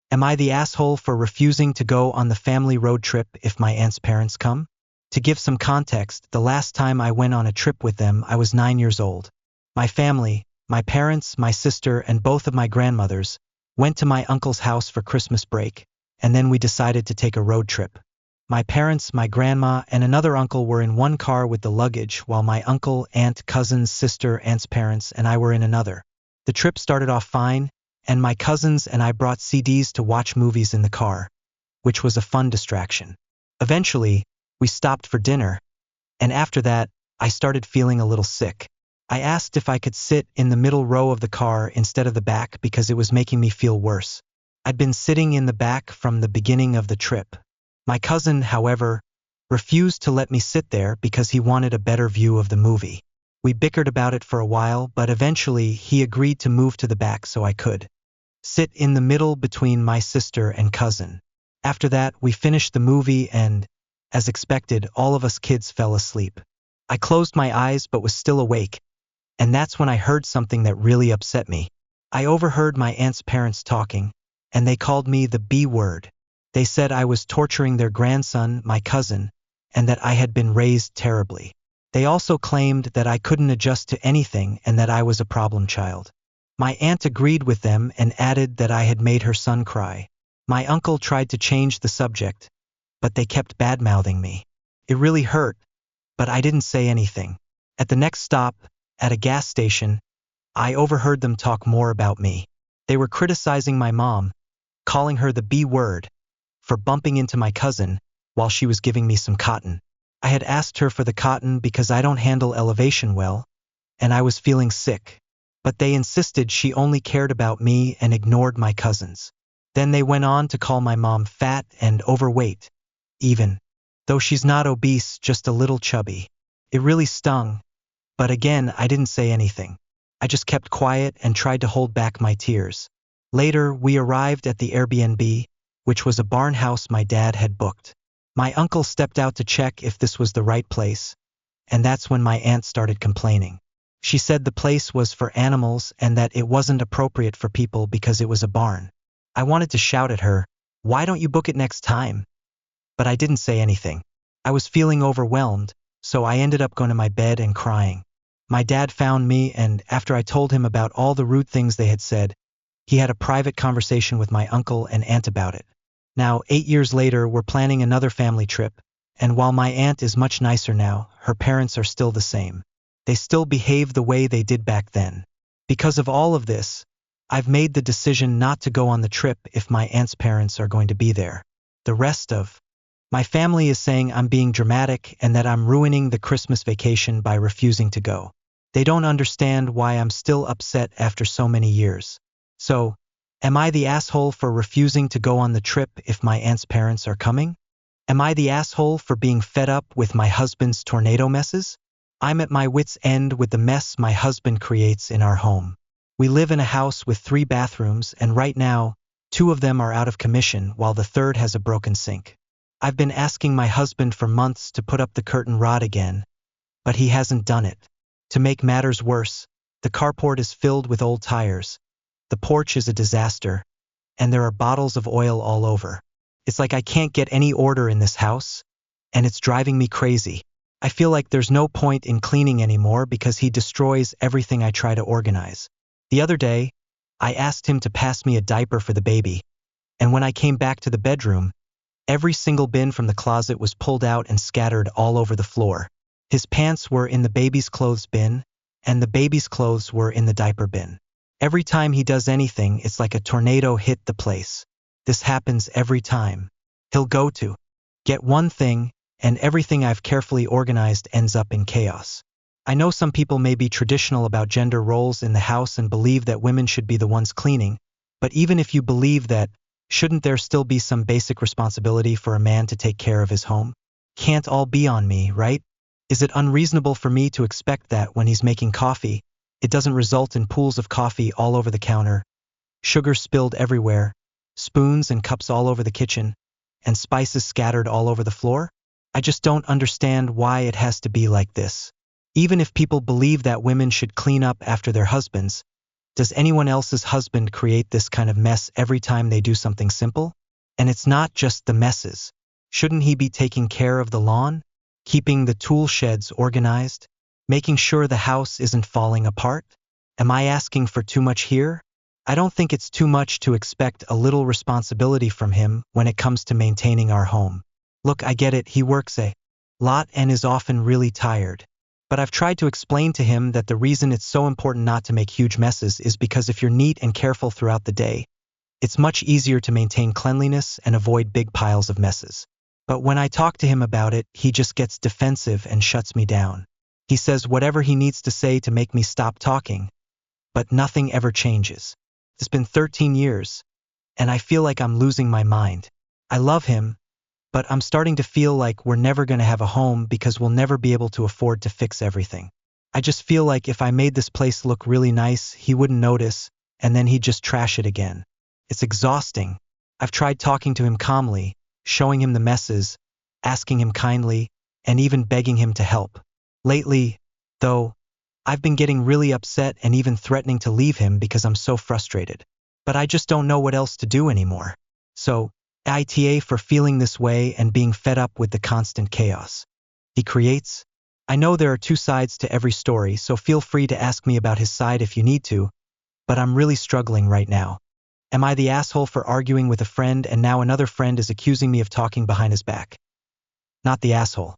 Am I the asshole for refusing to go on the family road trip if my aunt's parents come? To give some context, the last time I went on a trip with them, I was 9 years old. My family, my parents, my sister, and both of my grandmothers, went to my uncle's house for Christmas break, and then we decided to take a road trip. My parents, my grandma, and another uncle were in one car with the luggage, while my uncle, aunt, cousins, sister, aunt's parents, and I were in another. The trip started off fine, and my cousins and I brought CDs to watch movies in the car, which was a fun distraction. Eventually, we stopped for dinner, and after that, I started feeling a little sick. I asked if I could sit in the middle row of the car instead of the back because it was making me feel worse. I'd been sitting in the back from the beginning of the trip. My cousin, however, refused to let me sit there because he wanted a better view of the movie. We bickered about it for a while, but eventually he agreed to move to the back so I could sit in the middle between my sister and cousin. After that, we finished the movie and, as expected, all of us kids fell asleep. I closed my eyes but was still awake, and that's when I heard something that really upset me. I overheard my aunt's parents talking, and they called me the B word. They said I was torturing their grandson, my cousin, and that I had been raised terribly. They also claimed that I couldn't adjust to anything and that I was a problem child. My aunt agreed with them and added that I had made her son cry. My uncle tried to change the subject, but they kept bad-mouthing me. It really hurt, but I didn't say anything. At the next stop, at a gas station, I overheard them talk more about me. They were criticizing my mom, calling her the B word, for bumping into my cousin while she was giving me some cotton. I had asked her for the cotton because I don't handle elevation well, and I was feeling sick. But they insisted she only cared about me and ignored my cousins. Then they went on to call my mom fat and overweight, even though she's not obese, just a little chubby. It really stung, but again, I didn't say anything. I just kept quiet and tried to hold back my tears. Later, we arrived at the Airbnb, which was a barn house my dad had booked. My uncle stepped out to check if this was the right place, and that's when my aunt started complaining. She said the place was for animals and that it wasn't appropriate for people because it was a barn. I wanted to shout at her, "Why don't you book it next time?" But I didn't say anything. I was feeling overwhelmed, so I ended up going to my bed and crying. My dad found me, and after I told him about all the rude things they had said, he had a private conversation with my uncle and aunt about it. Now, 8 years later, we're planning another family trip, and while my aunt is much nicer now, her parents are still the same. They still behave the way they did back then. Because of all of this, I've made the decision not to go on the trip if my aunt's parents are going to be there. The rest of my family is saying I'm being dramatic and that I'm ruining the Christmas vacation by refusing to go. They don't understand why I'm still upset after so many years. So, am I the asshole for refusing to go on the trip if my aunt's parents are coming? Am I the asshole for being fed up with my husband's tornado messes? I'm at my wit's end with the mess my husband creates in our home. We live in a house with 3 bathrooms, and right now, 2 of them are out of commission while the third has a broken sink. I've been asking my husband for months to put up the curtain rod again, but he hasn't done it. To make matters worse, the carport is filled with old tires, the porch is a disaster, and there are bottles of oil all over. It's like I can't get any order in this house, and it's driving me crazy. I feel like there's no point in cleaning anymore because he destroys everything I try to organize. The other day, I asked him to pass me a diaper for the baby, and when I came back to the bedroom, every single bin from the closet was pulled out and scattered all over the floor. His pants were in the baby's clothes bin, and the baby's clothes were in the diaper bin. Every time he does anything, it's like a tornado hit the place. This happens every time. He'll go to get one thing, and everything I've carefully organized ends up in chaos. I know some people may be traditional about gender roles in the house and believe that women should be the ones cleaning, but even if you believe that, shouldn't there still be some basic responsibility for a man to take care of his home? Can't all be on me, right? Is it unreasonable for me to expect that when he's making coffee, it doesn't result in pools of coffee all over the counter, sugar spilled everywhere, spoons and cups all over the kitchen, and spices scattered all over the floor? I just don't understand why it has to be like this. Even if people believe that women should clean up after their husbands, does anyone else's husband create this kind of mess every time they do something simple? And it's not just the messes. Shouldn't he be taking care of the lawn, keeping the tool sheds organized, making sure the house isn't falling apart? Am I asking for too much here? I don't think it's too much to expect a little responsibility from him when it comes to maintaining our home. Look, I get it, he works a lot and is often really tired. But I've tried to explain to him that the reason it's so important not to make huge messes is because if you're neat and careful throughout the day, it's much easier to maintain cleanliness and avoid big piles of messes. But when I talk to him about it, he just gets defensive and shuts me down. He says whatever he needs to say to make me stop talking, but nothing ever changes. It's been 13 years, and I feel like I'm losing my mind. I love him, but I'm starting to feel like we're never going to have a home because we'll never be able to afford to fix everything. I just feel like if I made this place look really nice, he wouldn't notice, and then he'd just trash it again. It's exhausting. I've tried talking to him calmly, showing him the messes, asking him kindly, and even begging him to help. Lately, though, I've been getting really upset and even threatening to leave him because I'm so frustrated. but I just don't know what else to do anymore. So, AITA for feeling this way and being fed up with the constant chaos he creates. I know there are two sides to every story, so feel free to ask me about his side if you need to, but I'm really struggling right now. Am I the asshole for arguing with a friend and now another friend is accusing me of talking behind his back? Not the asshole.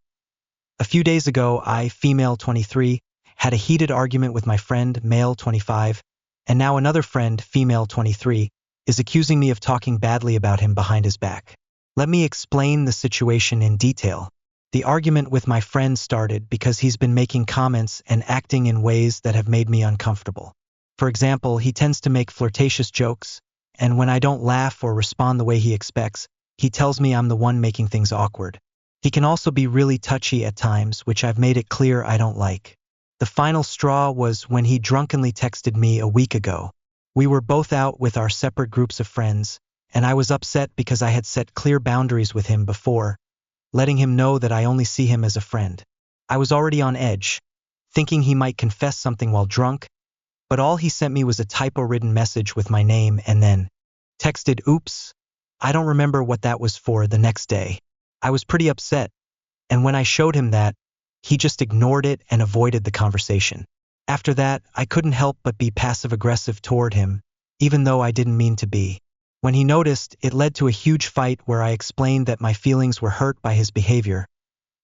A few days ago, I, female 23, had a heated argument with my friend, male 25, and now another friend, female 23, is accusing me of talking badly about him behind his back. Let me explain the situation in detail. The argument with my friend started because he's been making comments and acting in ways that have made me uncomfortable. For example, he tends to make flirtatious jokes, and when I don't laugh or respond the way he expects, he tells me I'm the one making things awkward. He can also be really touchy at times, which I've made it clear I don't like. The final straw was when he drunkenly texted me a week ago. We were both out with our separate groups of friends, and I was upset because I had set clear boundaries with him before, letting him know that I only see him as a friend. I was already on edge, thinking he might confess something while drunk, but all he sent me was a typo-ridden message with my name and then texted, "Oops." I don't remember what that was for the next day. I was pretty upset, and when I showed him that, he just ignored it and avoided the conversation. After that, I couldn't help but be passive-aggressive toward him, even though I didn't mean to be. When he noticed, it led to a huge fight where I explained that my feelings were hurt by his behavior,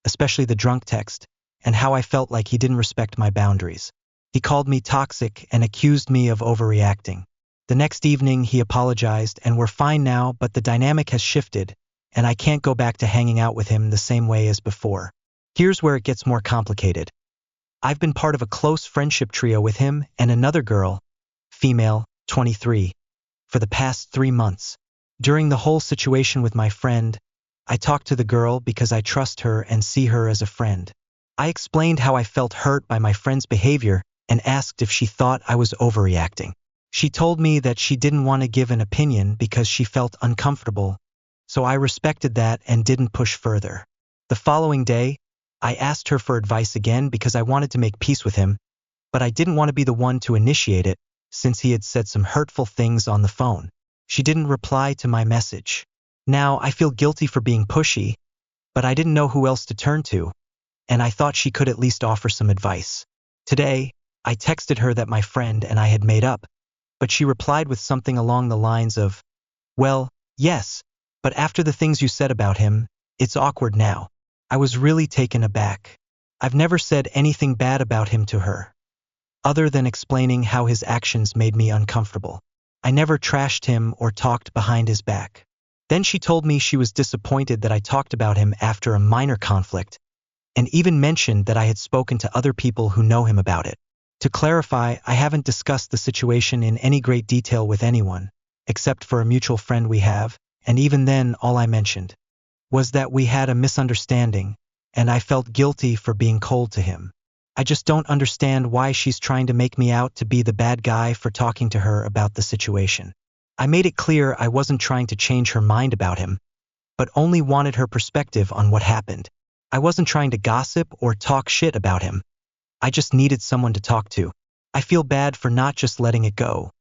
especially the drunk text, and how I felt like he didn't respect my boundaries. He called me toxic and accused me of overreacting. The next evening, he apologized and we're fine now, but the dynamic has shifted, and I can't go back to hanging out with him the same way as before. Here's where it gets more complicated. I've been part of a close friendship trio with him and another girl, female, 23, for the past 3 months. During the whole situation with my friend, I talked to the girl because I trust her and see her as a friend. I explained how I felt hurt by my friend's behavior and asked if she thought I was overreacting. She told me that she didn't want to give an opinion because she felt uncomfortable, so I respected that and didn't push further. The following day, I asked her for advice again because I wanted to make peace with him, but I didn't want to be the one to initiate it since he had said some hurtful things on the phone. She didn't reply to my message. Now I feel guilty for being pushy, but I didn't know who else to turn to, and I thought she could at least offer some advice. Today, I texted her that my friend and I had made up, but she replied with something along the lines of, "Well, yes, but after the things you said about him, it's awkward now." I was really taken aback. I've never said anything bad about him to her, other than explaining how his actions made me uncomfortable. I never trashed him or talked behind his back. Then she told me she was disappointed that I talked about him after a minor conflict, and even mentioned that I had spoken to other people who know him about it. To clarify, I haven't discussed the situation in any great detail with anyone, except for a mutual friend we have, and even then all I mentioned was that we had a misunderstanding, and I felt guilty for being cold to him. I just don't understand why she's trying to make me out to be the bad guy for talking to her about the situation. I made it clear I wasn't trying to change her mind about him, but only wanted her perspective on what happened. I wasn't trying to gossip or talk shit about him. I just needed someone to talk to. I feel bad for not just letting it go,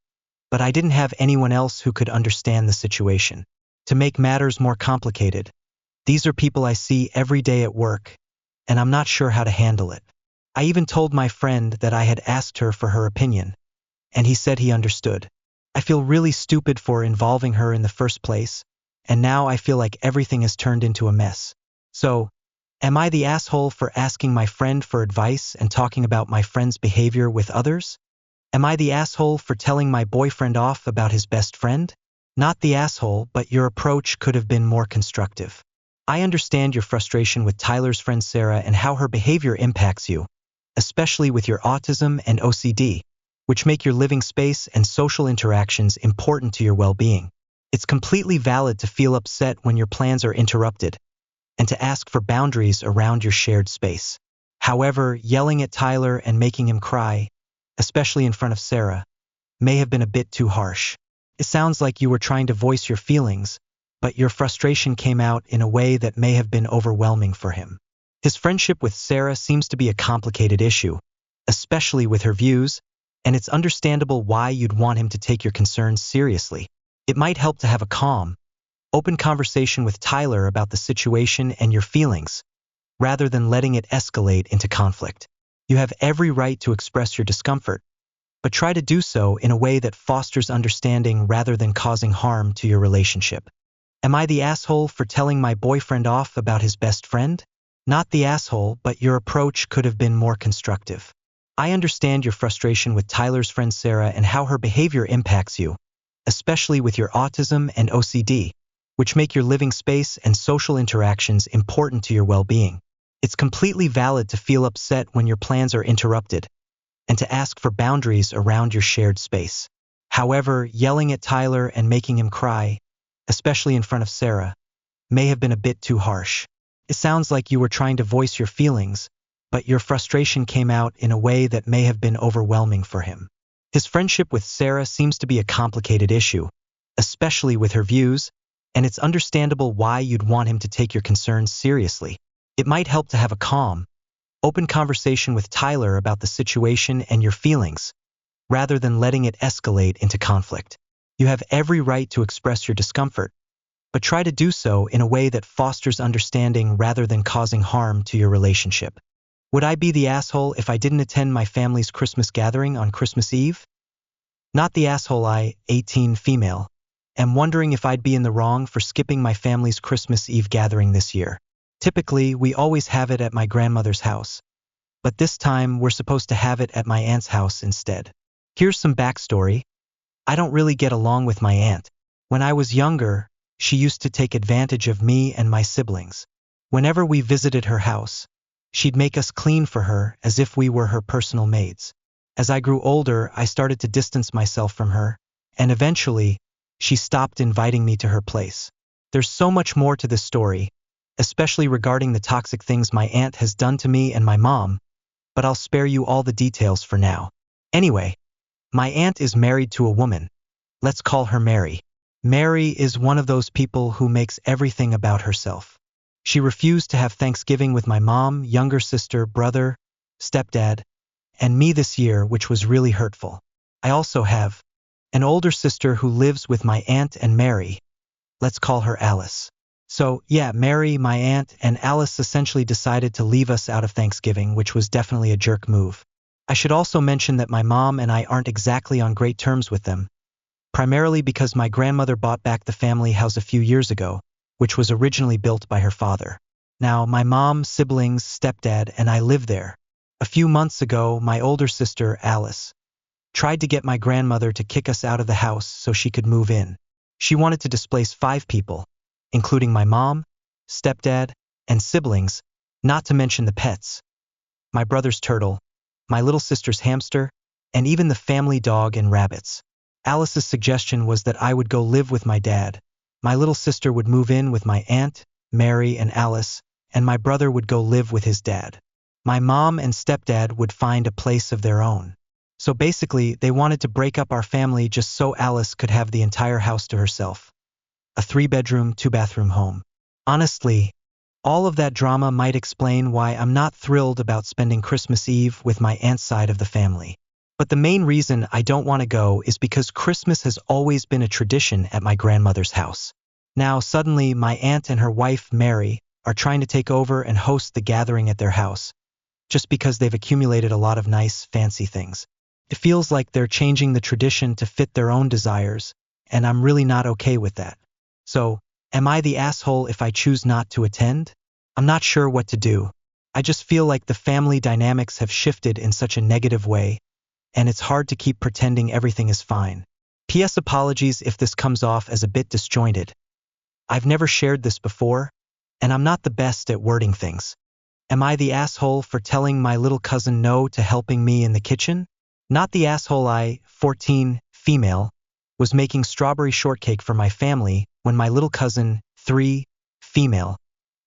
but I didn't have anyone else who could understand the situation. To make matters more complicated, these are people I see every day at work, and I'm not sure how to handle it. I even told my friend that I had asked her for her opinion, and he said he understood. I feel really stupid for involving her in the first place, and now I feel like everything has turned into a mess. So, am I the asshole for asking my friend for advice and talking about my friend's behavior with others? Am I the asshole for telling my boyfriend off about his best friend? Not the asshole, but your approach could have been more constructive. I understand your frustration with Tyler's friend Sarah and how her behavior impacts you, especially with your autism and OCD, which make your living space and social interactions important to your well-being. It's completely valid to feel upset when your plans are interrupted, and to ask for boundaries around your shared space. However, yelling at Tyler and making him cry, especially in front of Sarah, may have been a bit too harsh. It sounds like you were trying to voice your feelings, but your frustration came out in a way that may have been overwhelming for him. His friendship with Sarah seems to be a complicated issue, especially with her views, and it's understandable why you'd want him to take your concerns seriously. It might help to have a calm, open conversation with Tyler about the situation and your feelings, rather than letting it escalate into conflict. You have every right to express your discomfort, but try to do so in a way that fosters understanding rather than causing harm to your relationship. Am I the asshole for telling my boyfriend off about his best friend? Not the asshole, but your approach could have been more constructive. I understand your frustration with Tyler's friend Sarah and how her behavior impacts you, especially with your autism and OCD, which make your living space and social interactions important to your well-being. It's completely valid to feel upset when your plans are interrupted, and to ask for boundaries around your shared space. However, yelling at Tyler and making him cry, especially in front of Sarah, may have been a bit too harsh. It sounds like you were trying to voice your feelings, but your frustration came out in a way that may have been overwhelming for him. His friendship with Sarah seems to be a complicated issue, especially with her views, and it's understandable why you'd want him to take your concerns seriously. It might help to have a calm, open conversation with Tyler about the situation and your feelings, rather than letting it escalate into conflict. You have every right to express your discomfort, but try to do so in a way that fosters understanding rather than causing harm to your relationship. Would I be the asshole if I didn't attend my family's Christmas gathering on Christmas Eve? Not the asshole. I, 18 female, am wondering if I'd be in the wrong for skipping my family's Christmas Eve gathering this year. Typically, we always have it at my grandmother's house, but this time we're supposed to have it at my aunt's house instead. Here's some backstory. I don't really get along with my aunt. When I was younger, she used to take advantage of me and my siblings. Whenever we visited her house, she'd make us clean for her as if we were her personal maids. As I grew older, I started to distance myself from her, and eventually, she stopped inviting me to her place. There's so much more to this story, especially regarding the toxic things my aunt has done to me and my mom, but I'll spare you all the details for now. Anyway, my aunt is married to a woman. Let's call her Mary. Mary is one of those people who makes everything about herself. She refused to have Thanksgiving with my mom, younger sister, brother, stepdad, and me this year, which was really hurtful. I also have an older sister who lives with my aunt and Mary. Let's call her Alice. So, yeah, Mary, my aunt, and Alice essentially decided to leave us out of Thanksgiving, which was definitely a jerk move. I should also mention that my mom and I aren't exactly on great terms with them, primarily because my grandmother bought back the family house a few years ago, which was originally built by her father. Now, my mom, siblings, stepdad, and I live there. A few months ago, my older sister, Alice, tried to get my grandmother to kick us out of the house so she could move in. She wanted to displace 5 people, including my mom, stepdad, and siblings, not to mention the pets. My brother's turtle, my little sister's hamster, and even the family dog and rabbits. Alice's suggestion was that I would go live with my dad. My little sister would move in with my aunt, Mary, and Alice, and my brother would go live with his dad. My mom and stepdad would find a place of their own. So basically, they wanted to break up our family just so Alice could have the entire house to herself. A 3-bedroom, 2-bathroom home. Honestly, all of that drama might explain why I'm not thrilled about spending Christmas Eve with my aunt's side of the family. But the main reason I don't want to go is because Christmas has always been a tradition at my grandmother's house. Now, suddenly, my aunt and her wife, Mary, are trying to take over and host the gathering at their house, just because they've accumulated a lot of nice, fancy things. It feels like they're changing the tradition to fit their own desires, and I'm really not okay with that. So, am I the asshole if I choose not to attend? I'm not sure what to do. I just feel like the family dynamics have shifted in such a negative way, and it's hard to keep pretending everything is fine. P.S. Apologies if this comes off as a bit disjointed. I've never shared this before, and I'm not the best at wording things. Am I the asshole for telling my little cousin no to helping me in the kitchen? Not the asshole. I, 14, female, was making strawberry shortcake for my family when my little cousin, 3, female,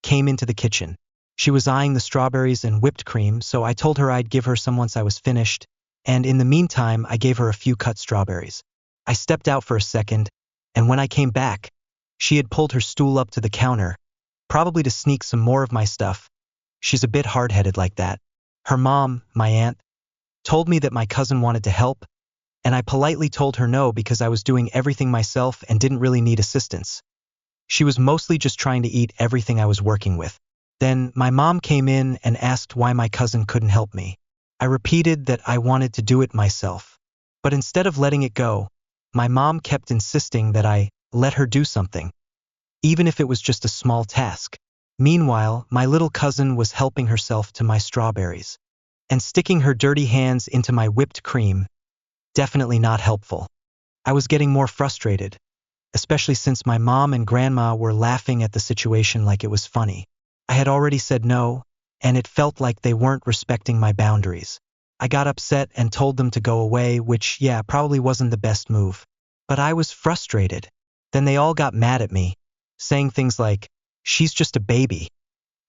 came into the kitchen. She was eyeing the strawberries and whipped cream, so I told her I'd give her some once I was finished, and in the meantime I gave her a few cut strawberries. I stepped out for a second, and when I came back, she had pulled her stool up to the counter, probably to sneak some more of my stuff. She's a bit hard-headed like that. Her mom, my aunt, told me that my cousin wanted to help, and I politely told her no because I was doing everything myself and didn't really need assistance. She was mostly just trying to eat everything I was working with. Then my mom came in and asked why my cousin couldn't help me. I repeated that I wanted to do it myself. But instead of letting it go, my mom kept insisting that I let her do something, even if it was just a small task. Meanwhile, my little cousin was helping herself to my strawberries and sticking her dirty hands into my whipped cream. Definitely not helpful. I was getting more frustrated, especially since my mom and grandma were laughing at the situation like it was funny. I had already said no, and it felt like they weren't respecting my boundaries. I got upset and told them to go away, which, yeah, probably wasn't the best move. But I was frustrated. Then they all got mad at me, saying things like, "She's just a baby,"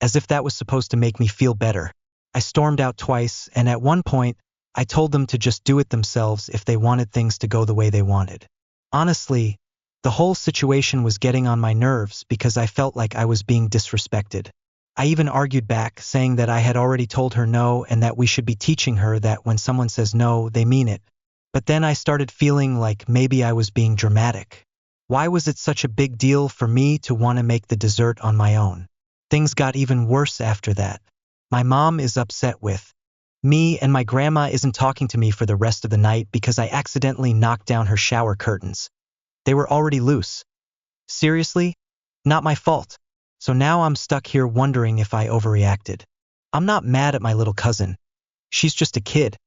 as if that was supposed to make me feel better. I stormed out twice, and at one point, I told them to just do it themselves if they wanted things to go the way they wanted. Honestly, the whole situation was getting on my nerves because I felt like I was being disrespected. I even argued back, saying that I had already told her no and that we should be teaching her that when someone says no, they mean it. But then I started feeling like maybe I was being dramatic. Why was it such a big deal for me to want to make the dessert on my own? Things got even worse after that. My mom is upset with me, and my grandma isn't talking to me for the rest of the night because I accidentally knocked down her shower curtains. They were already loose. Seriously? Not my fault. So now I'm stuck here wondering if I overreacted. I'm not mad at my little cousin. She's just a kid.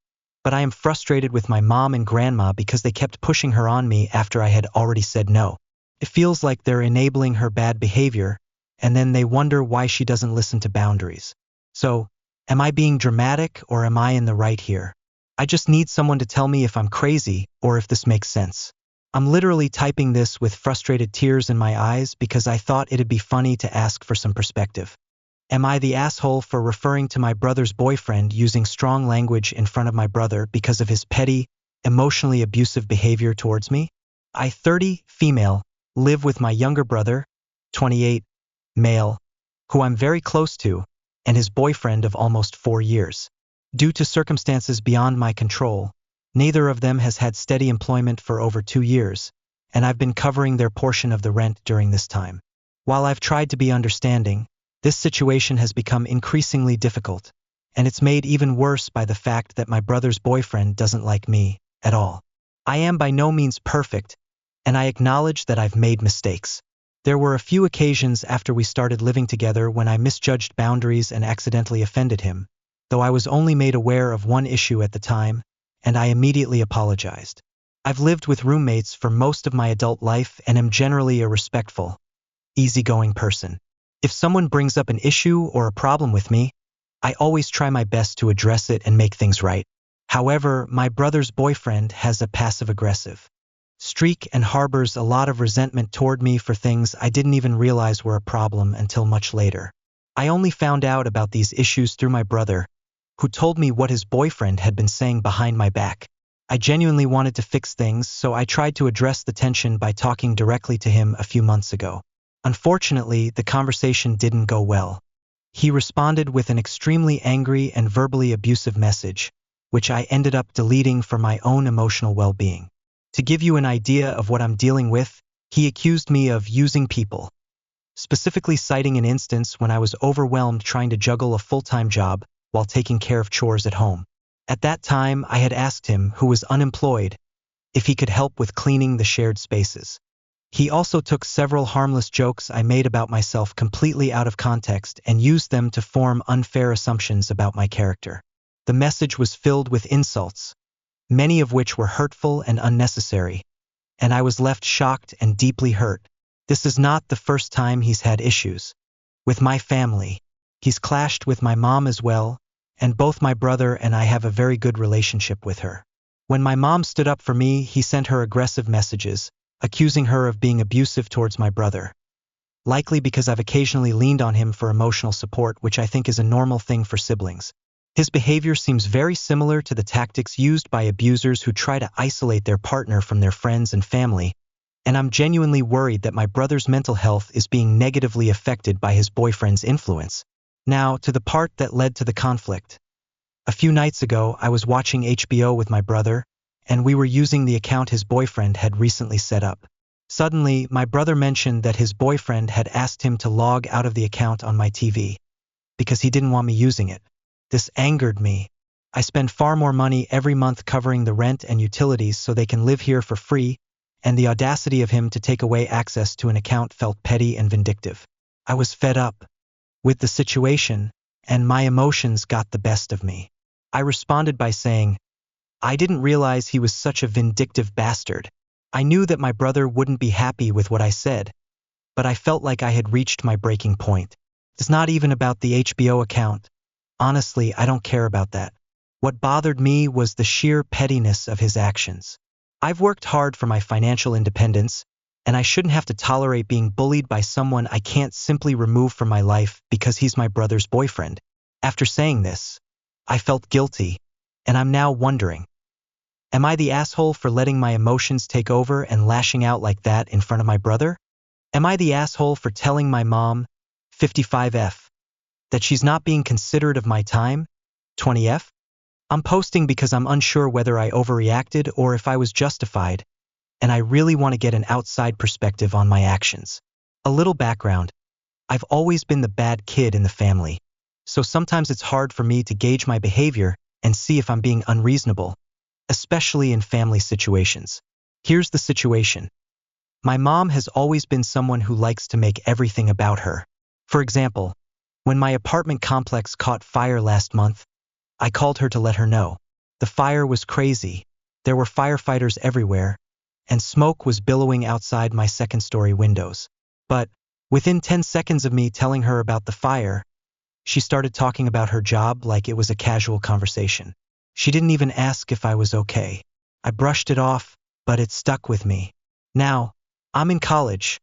But I am frustrated with my mom and grandma because they kept pushing her on me after I had already said no. It feels like they're enabling her bad behavior, and then they wonder why she doesn't listen to boundaries. So, am I being dramatic or am I in the right here? I just need someone to tell me if I'm crazy or if this makes sense. I'm literally typing this with frustrated tears in my eyes because I thought it'd be funny to ask for some perspective. Am I the asshole for referring to my brother's boyfriend using strong language in front of my brother because of his petty, emotionally abusive behavior towards me? I, 30, female, live with my younger brother, 28, male, who I'm very close to, and his boyfriend of almost 4 years. Due to circumstances beyond my control, neither of them has had steady employment for over 2 years, and I've been covering their portion of the rent during this time. While I've tried to be understanding, this situation has become increasingly difficult, and it's made even worse by the fact that my brother's boyfriend doesn't like me at all. I am by no means perfect, and I acknowledge that I've made mistakes. There were a few occasions after we started living together when I misjudged boundaries and accidentally offended him, though I was only made aware of one issue at the time, and I immediately apologized. I've lived with roommates for most of my adult life and am generally a respectful, easygoing person. If someone brings up an issue or a problem with me, I always try my best to address it and make things right. However, my brother's boyfriend has a passive-aggressive streak and harbors a lot of resentment toward me for things I didn't even realize were a problem until much later. I only found out about these issues through my brother, who told me what his boyfriend had been saying behind my back. I genuinely wanted to fix things, so I tried to address the tension by talking directly to him a few months ago. Unfortunately, the conversation didn't go well. He responded with an extremely angry and verbally abusive message, which I ended up deleting for my own emotional well-being. To give you an idea of what I'm dealing with, he accused me of using people, specifically citing an instance when I was overwhelmed trying to juggle a full-time job while taking care of chores at home. At that time, I had asked him, who was unemployed, if he could help with cleaning the shared spaces. He also took several harmless jokes I made about myself completely out of context and used them to form unfair assumptions about my character. The message was filled with insults, many of which were hurtful and unnecessary, and I was left shocked and deeply hurt. This is not the first time he's had issues with my family. He's clashed with my mom as well, and both my brother and I have a very good relationship with her. When my mom stood up for me, he sent her aggressive messages, accusing her of being abusive towards my brother. Likely because I've occasionally leaned on him for emotional support, which I think is a normal thing for siblings. His behavior seems very similar to the tactics used by abusers who try to isolate their partner from their friends and family, and I'm genuinely worried that my brother's mental health is being negatively affected by his boyfriend's influence. Now, to the part that led to the conflict. A few nights ago, I was watching HBO with my brother, and we were using the account his boyfriend had recently set up. Suddenly, my brother mentioned that his boyfriend had asked him to log out of the account on my TV because he didn't want me using it. This angered me. I spend far more money every month covering the rent and utilities so they can live here for free, and the audacity of him to take away access to an account felt petty and vindictive. I was fed up with the situation, and my emotions got the best of me. I responded by saying, I didn't realize he was such a vindictive bastard. I knew that my brother wouldn't be happy with what I said, but I felt like I had reached my breaking point. It's not even about the HBO account. Honestly, I don't care about that. What bothered me was the sheer pettiness of his actions. I've worked hard for my financial independence, and I shouldn't have to tolerate being bullied by someone I can't simply remove from my life because he's my brother's boyfriend. After saying this, I felt guilty, and I'm now wondering, am I the asshole for letting my emotions take over and lashing out like that in front of my brother? Am I the asshole for telling my mom, 55F, that she's not being considerate of my time, 20F? I'm posting because I'm unsure whether I overreacted or if I was justified, and I really want to get an outside perspective on my actions. A little background. I've always been the bad kid in the family, so sometimes it's hard for me to gauge my behavior and see if I'm being unreasonable, especially in family situations. Here's the situation. My mom has always been someone who likes to make everything about her. For example, when my apartment complex caught fire last month, I called her to let her know. The fire was crazy. There were firefighters everywhere, and smoke was billowing outside my second-story windows. But within 10 seconds of me telling her about the fire, she started talking about her job like it was a casual conversation. She didn't even ask if I was okay. I brushed it off, but it stuck with me. Now, I'm in college,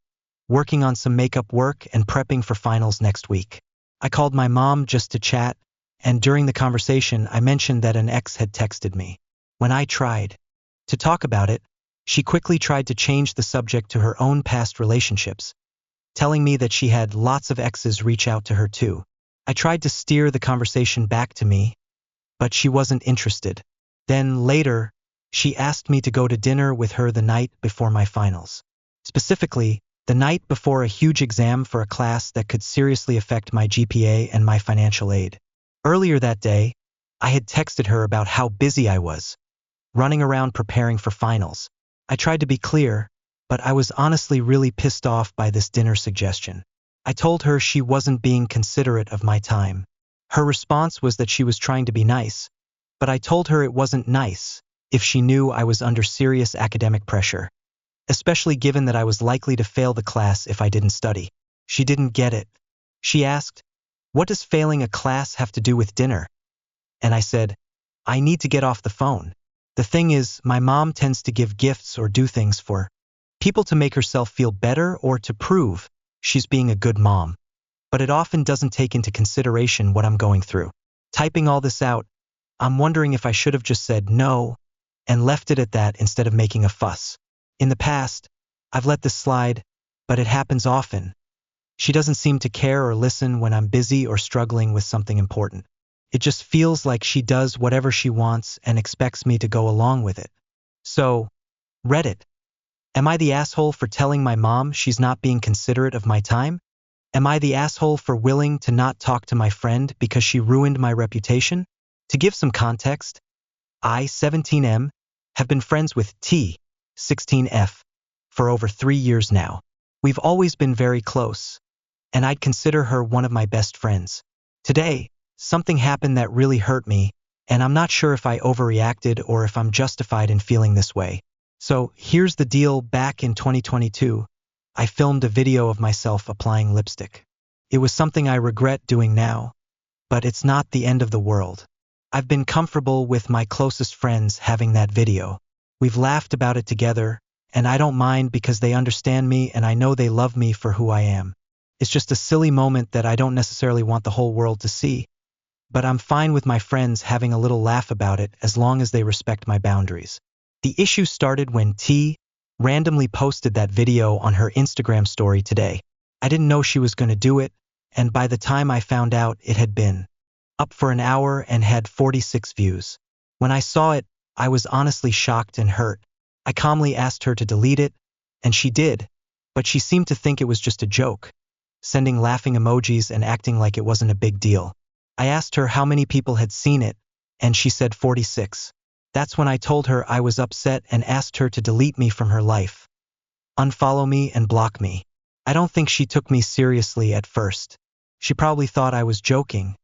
working on some makeup work and prepping for finals next week. I called my mom just to chat, and during the conversation, I mentioned that an ex had texted me. When I tried to talk about it, she quickly tried to change the subject to her own past relationships, telling me that she had lots of exes reach out to her too. I tried to steer the conversation back to me, but she wasn't interested. Then later, she asked me to go to dinner with her the night before my finals. Specifically, the night before a huge exam for a class that could seriously affect my GPA and my financial aid. Earlier that day, I had texted her about how busy I was, running around preparing for finals. I tried to be clear, but I was honestly really pissed off by this dinner suggestion. I told her she wasn't being considerate of my time. Her response was that she was trying to be nice, but I told her it wasn't nice if she knew I was under serious academic pressure, especially given that I was likely to fail the class if I didn't study. She didn't get it. She asked, "What does failing a class have to do with dinner?" And I said, "I need to get off the phone. The thing is, my mom tends to give gifts or do things for people to make herself feel better or to prove she's being a good mom. But it often doesn't take into consideration what I'm going through." Typing all this out, I'm wondering if I should have just said no and left it at that instead of making a fuss. In the past, I've let this slide, but it happens often. She doesn't seem to care or listen when I'm busy or struggling with something important. It just feels like she does whatever she wants and expects me to go along with it. So, Reddit. Am I the asshole for telling my mom she's not being considerate of my time? Am I the asshole for willing to not talk to my friend because she ruined my reputation? To give some context, I, 17M, have been friends with T, 16F, for over 3 years now. We've always been very close, and I'd consider her one of my best friends. Today, something happened that really hurt me, and I'm not sure if I overreacted or if I'm justified in feeling this way. So here's the deal. Back in 2022, I filmed a video of myself applying lipstick. It was something I regret doing now, but it's not the end of the world. I've been comfortable with my closest friends having that video. We've laughed about it together, and I don't mind because they understand me and I know they love me for who I am. It's just a silly moment that I don't necessarily want the whole world to see, but I'm fine with my friends having a little laugh about it as long as they respect my boundaries. The issue started when T randomly posted that video on her Instagram story today. I didn't know she was going to do it, and by the time I found out, it had been up for an hour and had 46 views. When I saw it, I was honestly shocked and hurt. I calmly asked her to delete it, and she did, but she seemed to think it was just a joke, sending laughing emojis and acting like it wasn't a big deal. I asked her how many people had seen it, and she said 46. That's when I told her I was upset and asked her to delete me from her life, unfollow me and block me. I don't think she took me seriously at first. She probably thought I was joking,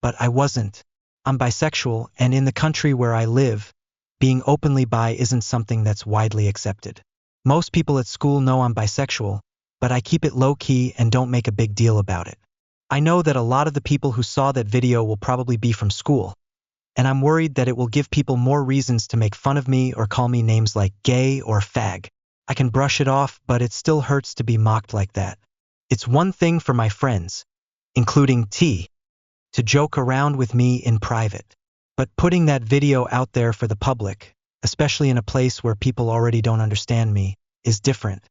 but I wasn't. I'm bisexual, and in the country where I live, being openly bi isn't something that's widely accepted. Most people at school know I'm bisexual, but I keep it low-key and don't make a big deal about it. I know that a lot of the people who saw that video will probably be from school, and I'm worried that it will give people more reasons to make fun of me or call me names like gay or fag. I can brush it off, but it still hurts to be mocked like that. It's one thing for my friends, including T, to joke around with me in private. But putting that video out there for the public, especially in a place where people already don't understand me, is different.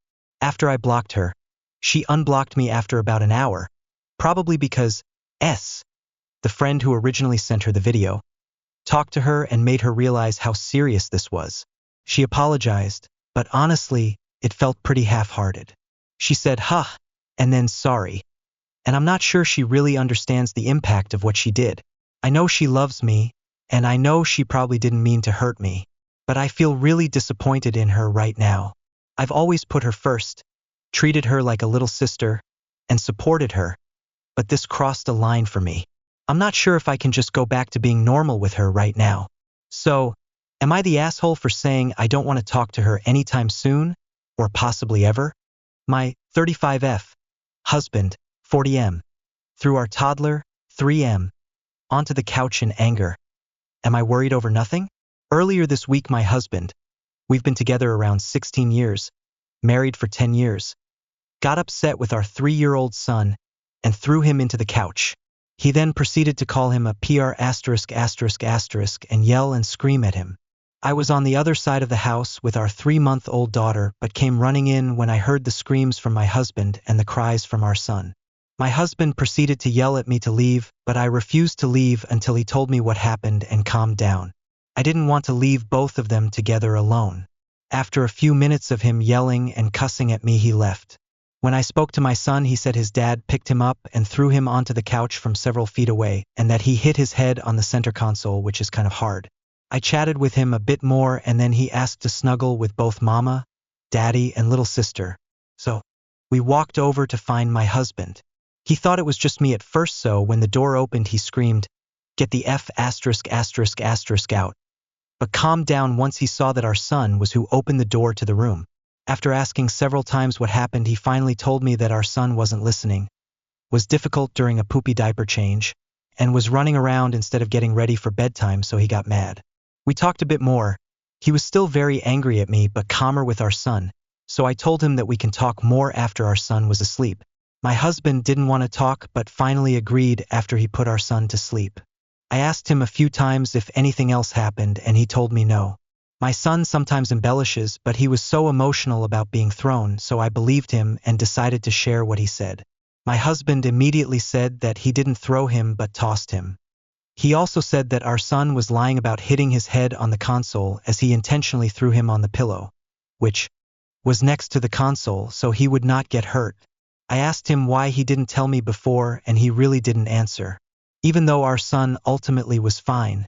After I blocked her, she unblocked me after about an hour, probably because the friend who originally sent her the video, talked to her and made her realize how serious this was. She apologized, but honestly, it felt pretty half-hearted. She said, huh, and then sorry. And I'm not sure she really understands the impact of what she did. I know she loves me, and I know she probably didn't mean to hurt me, but I feel really disappointed in her right now. I've always put her first, treated her like a little sister, and supported her, but this crossed a line for me. I'm not sure if I can just go back to being normal with her right now. So, am I the asshole for saying I don't want to talk to her anytime soon, or possibly ever? My 35F husband, 40M, threw our toddler, 3M, onto the couch in anger. Am I worried over nothing? Earlier this week, my husband, we've been together around 16 years, married for 10 years, got upset with our 3-year-old son and threw him into the couch. He then proceeded to call him a PR**** and yell and scream at him. I was on the other side of the house with our 3-month-old daughter, but came running in when I heard the screams from my husband and the cries from our son. My husband proceeded to yell at me to leave, but I refused to leave until he told me what happened and calmed down. I didn't want to leave both of them together alone. After a few minutes of him yelling and cussing at me, he left. When I spoke to my son, he said his dad picked him up and threw him onto the couch from several feet away, and that he hit his head on the center console, which is kind of hard. I chatted with him a bit more, and then he asked to snuggle with both mama, daddy, and little sister. So, we walked over to find my husband. He thought it was just me at first, so when the door opened, he screamed, "Get the F*** out," but calmed down once he saw that our son was who opened the door to the room. After asking several times what happened, he finally told me that our son wasn't listening, was difficult during a poopy diaper change, and was running around instead of getting ready for bedtime, so he got mad. We talked a bit more. He was still very angry at me, but calmer with our son, so I told him that we can talk more after our son was asleep. My husband didn't want to talk, but finally agreed after he put our son to sleep. I asked him a few times if anything else happened, and he told me no. My son sometimes embellishes, but he was so emotional about being thrown, so I believed him and decided to share what he said. My husband immediately said that he didn't throw him but tossed him. He also said that our son was lying about hitting his head on the console, as he intentionally threw him on the pillow, which was next to the console, so he would not get hurt. I asked him why he didn't tell me before, and he really didn't answer. Even though our son ultimately was fine,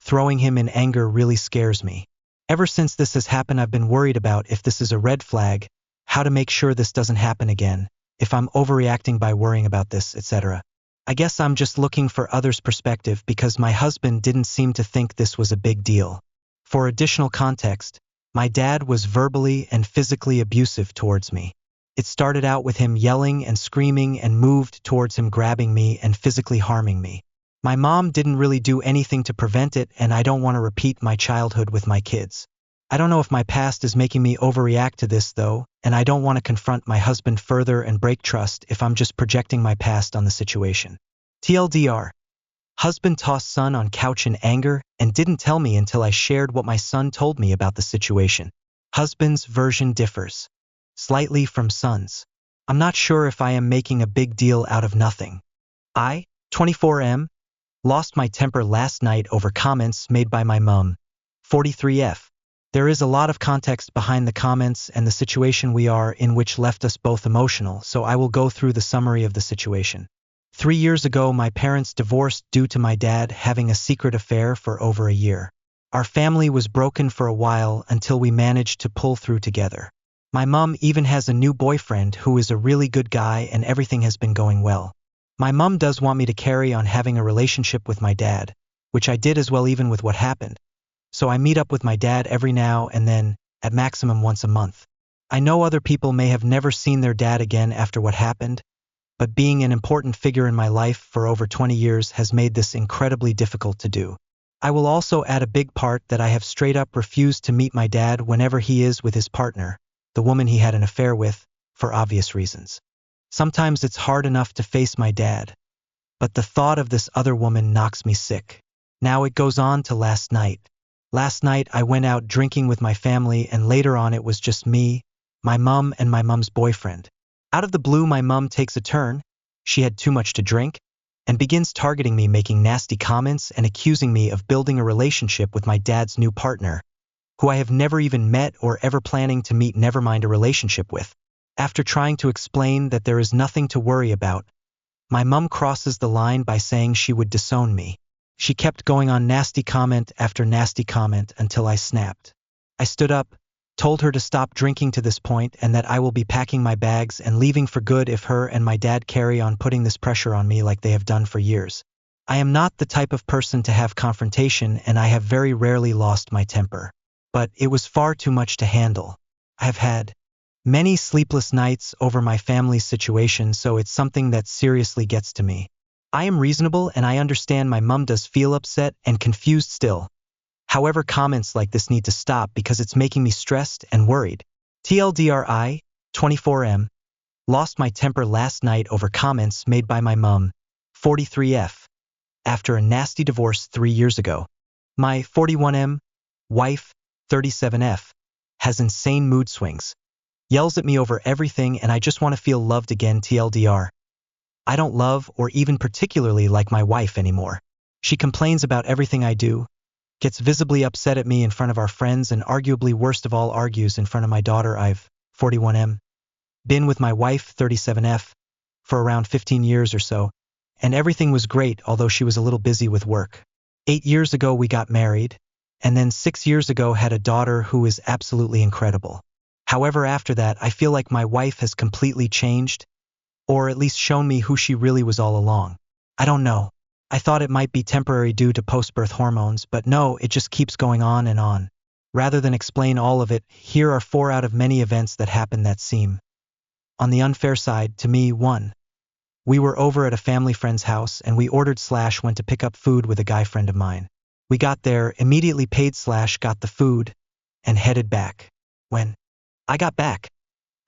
throwing him in anger really scares me. Ever since this has happened, I've been worried about if this is a red flag, how to make sure this doesn't happen again, if I'm overreacting by worrying about this, etc. I guess I'm just looking for others' perspective because my husband didn't seem to think this was a big deal. For additional context, my dad was verbally and physically abusive towards me. It started out with him yelling and screaming and moved towards him grabbing me and physically harming me. My mom didn't really do anything to prevent it, and I don't want to repeat my childhood with my kids. I don't know if my past is making me overreact to this though, and I don't want to confront my husband further and break trust if I'm just projecting my past on the situation. TLDR. Husband tossed son on couch in anger and didn't tell me until I shared what my son told me about the situation. Husband's version differs slightly from son's. I'm not sure if I am making a big deal out of nothing. I, 24M, Lost my temper last night over comments made by my mum. 43F. There is a lot of context behind the comments and the situation we are in which left us both emotional, so I will go through the summary of the situation. 3 years ago, my parents divorced due to my dad having a secret affair for over a year. Our family was broken for a while until we managed to pull through together. My mum even has a new boyfriend who is a really good guy and everything has been going well. My mum does want me to carry on having a relationship with my dad, which I did as well even with what happened. So I meet up with my dad every now and then, at maximum once a month. I know other people may have never seen their dad again after what happened, but being an important figure in my life for over 20 years has made this incredibly difficult to do. I will also add a big part that I have straight up refused to meet my dad whenever he is with his partner, the woman he had an affair with, for obvious reasons. Sometimes it's hard enough to face my dad, but the thought of this other woman knocks me sick. Now it goes on to last night. Last night I went out drinking with my family and later on it was just me, my mum and my mum's boyfriend. Out of the blue my mum takes a turn, she had too much to drink, and begins targeting me, making nasty comments and accusing me of building a relationship with my dad's new partner, who I have never even met or ever planning to meet, never mind a relationship with. After trying to explain that there is nothing to worry about, my mum crosses the line by saying she would disown me. She kept going on nasty comment after nasty comment until I snapped. I stood up, told her to stop drinking to this point and that I will be packing my bags and leaving for good if her and my dad carry on putting this pressure on me like they have done for years. I am not the type of person to have confrontation and I have very rarely lost my temper. But it was far too much to handle. I have had many sleepless nights over my family's situation, so it's something that seriously gets to me. I am reasonable and I understand my mum does feel upset and confused still. However, comments like this need to stop because it's making me stressed and worried. TLDRI, 24M, lost my temper last night over comments made by my mum, 43F, after a nasty divorce 3 years ago. My 41M wife, 37F, has insane mood swings, yells at me over everything and I just want to feel loved again. TLDR. I don't love or even particularly like my wife anymore. She complains about everything I do, gets visibly upset at me in front of our friends and arguably worst of all argues in front of my daughter. I've, 41M, been with my wife, 37F, for around 15 years or so, and everything was great although she was a little busy with work. 8 years ago we got married, and then 6 years ago had a daughter who is absolutely incredible. However, after that I feel like my wife has completely changed, or at least shown me who she really was all along. I don't know. I thought it might be temporary due to post-birth hormones, but no, it just keeps going on and on. Rather than explain all of it, here are 4 out of many events that happened that seem on the unfair side to me. 1. We were over at a family friend's house and we ordered/went to pick up food with a guy friend of mine. We got there, immediately paid/got the food, and headed back. When I got back,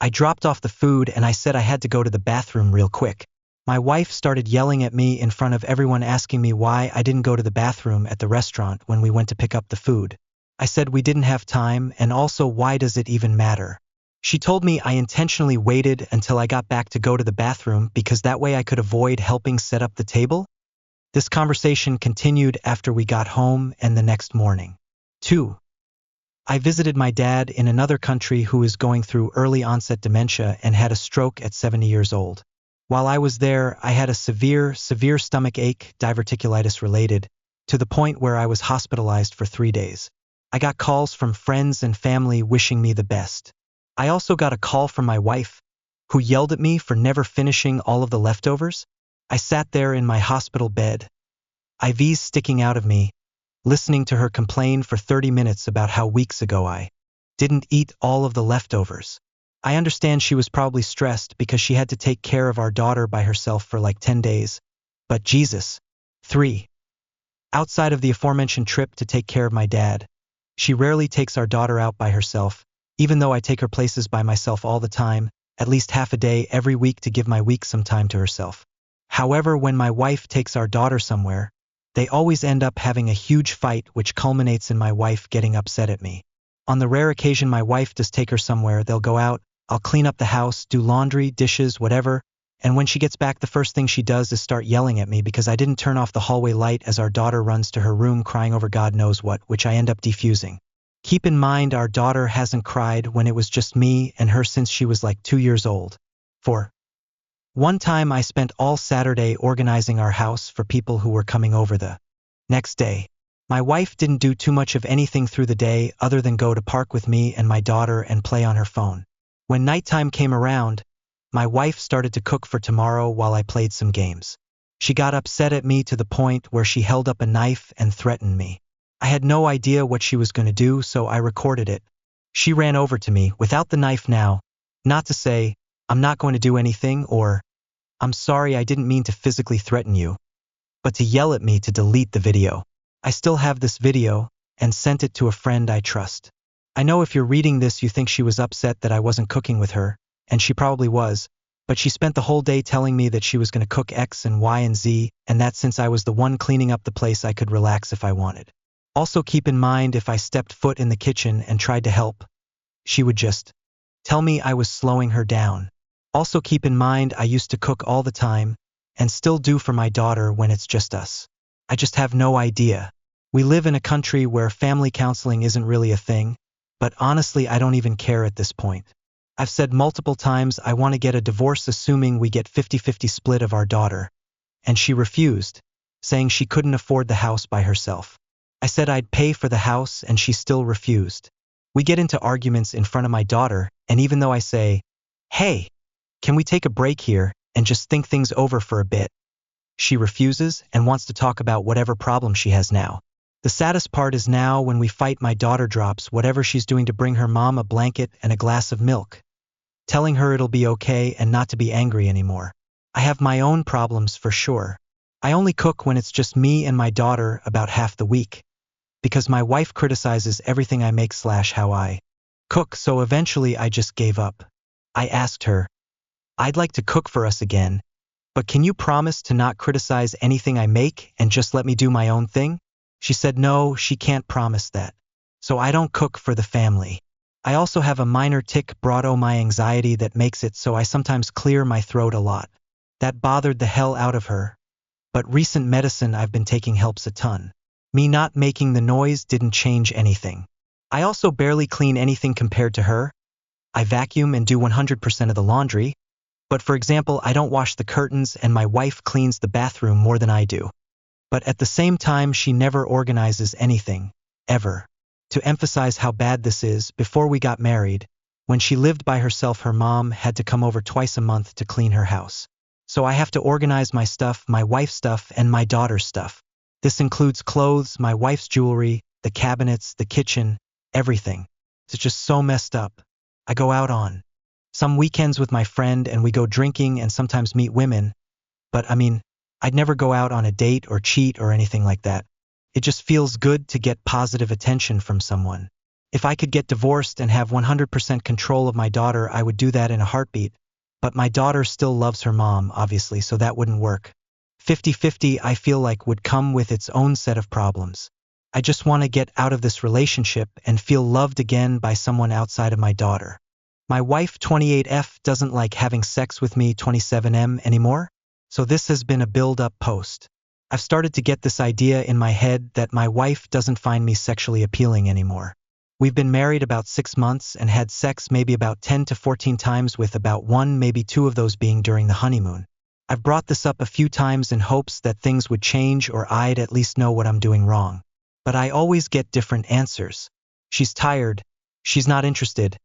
I dropped off the food and I said I had to go to the bathroom real quick. My wife started yelling at me in front of everyone, asking me why I didn't go to the bathroom at the restaurant when we went to pick up the food. I said we didn't have time and also why does it even matter? She told me I intentionally waited until I got back to go to the bathroom because that way I could avoid helping set up the table. This conversation continued after we got home and the next morning. 2. I visited my dad in another country who is going through early onset dementia and had a stroke at 70 years old. While I was there, I had a severe stomach ache, diverticulitis related, to the point where I was hospitalized for 3 days. I got calls from friends and family wishing me the best. I also got a call from my wife, who yelled at me for never finishing all of the leftovers. I sat there in my hospital bed, IVs sticking out of me, listening to her complain for 30 minutes about how weeks ago I didn't eat all of the leftovers. I understand she was probably stressed because she had to take care of our daughter by herself for like 10 days. But Jesus. 3. Outside of the aforementioned trip to take care of my dad, she rarely takes our daughter out by herself, even though I take her places by myself all the time, at least half a day every week to give my week some time to herself. However, when my wife takes our daughter somewhere, they always end up having a huge fight which culminates in my wife getting upset at me. On the rare occasion my wife does take her somewhere, they'll go out, I'll clean up the house, do laundry, dishes, whatever, And when she gets back, the first thing she does is start yelling at me because I didn't turn off the hallway light as our daughter runs to her room crying over God knows what, which I end up defusing. Keep in mind our daughter hasn't cried when it was just me and her since she was like 2 years old. 4. One time I spent all Saturday organizing our house for people who were coming over the next day. My wife didn't do too much of anything through the day other than go to park with me and my daughter and play on her phone. When nighttime came around, my wife started to cook for tomorrow while I played some games. She got upset at me to the point where she held up a knife and threatened me. I had no idea what she was going to do, so I recorded it. She ran over to me without the knife now, not to say, "I'm not going to do anything," or "I'm sorry, I didn't mean to physically threaten you," but to yell at me to delete the video. I still have this video and sent it to a friend I trust. I know if you're reading this you think she was upset that I wasn't cooking with her, and she probably was, but she spent the whole day telling me that she was going to cook X and Y and Z, and that since I was the one cleaning up the place I could relax if I wanted. Also keep in mind if I stepped foot in the kitchen and tried to help, she would just tell me I was slowing her down. Also keep in mind I used to cook all the time, and still do for my daughter when it's just us. I just have no idea. We live in a country where family counseling isn't really a thing, but honestly I don't even care at this point. I've said multiple times I want to get a divorce assuming we get 50-50 split of our daughter, and she refused, saying she couldn't afford the house by herself. I said I'd pay for the house and she still refused. We get into arguments in front of my daughter, and even though I say, "Hey, can we take a break here and just think things over for a bit?" she refuses and wants to talk about whatever problem she has now. The saddest part is now when we fight my daughter drops whatever she's doing to bring her mom a blanket and a glass of milk, telling her it'll be okay and not to be angry anymore. I have my own problems for sure. I only cook when it's just me and my daughter about half the week, because my wife criticizes everything I make / how I cook, so eventually I just gave up. I asked her, "I'd like to cook for us again, but can you promise to not criticize anything I make and just let me do my own thing?" She said no, she can't promise that. So I don't cook for the family. I also have a minor tic brought my anxiety that makes it so I sometimes clear my throat a lot. That bothered the hell out of her, but recent medicine I've been taking helps a ton. Me not making the noise didn't change anything. I also barely clean anything compared to her. I vacuum and do 100% of the laundry, but for example I don't wash the curtains and my wife cleans the bathroom more than I do. But at the same time she never organizes anything, ever. To emphasize how bad this is, before we got married, when she lived by herself her mom had to come over twice a month to clean her house. So I have to organize my stuff, my wife's stuff, and my daughter's stuff. This includes clothes, my wife's jewelry, the cabinets, the kitchen, everything. It's just so messed up. I go out on some weekends with my friend and we go drinking and sometimes meet women, but I mean, I'd never go out on a date or cheat or anything like that. It just feels good to get positive attention from someone. If I could get divorced and have 100% control of my daughter, I would do that in a heartbeat, but my daughter still loves her mom, obviously, so that wouldn't work. 50-50 I feel like would come with its own set of problems. I just want to get out of this relationship and feel loved again by someone outside of my daughter. My wife 28F doesn't like having sex with me 27M anymore, so this has been a build-up post. I've started to get this idea in my head that my wife doesn't find me sexually appealing anymore. We've been married about 6 months and had sex maybe about 10 to 14 times, with about 1, maybe 2 of those being during the honeymoon. I've brought this up a few times in hopes that things would change or I'd at least know what I'm doing wrong. But I always get different answers. She's tired. She's not interested.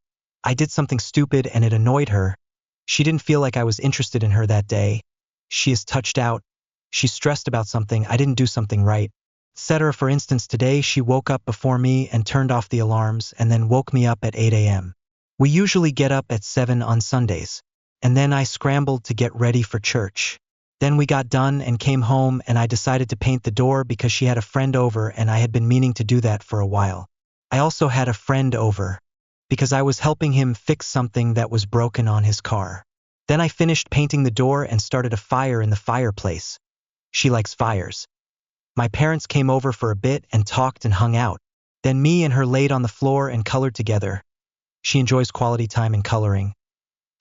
I did something stupid and it annoyed her. She didn't feel like I was interested in her that day. She is touched out. She's stressed about something. I didn't do something right, etc. For instance, today she woke up before me and turned off the alarms and then woke me up at 8 a.m. We usually get up at 7 on Sundays. And then I scrambled to get ready for church. Then we got done and came home and I decided to paint the door because she had a friend over and I had been meaning to do that for a while. I also had a friend over because I was helping him fix something that was broken on his car. Then I finished painting the door and started a fire in the fireplace. She likes fires. My parents came over for a bit and talked and hung out. Then me and her laid on the floor and colored together. She enjoys quality time in coloring.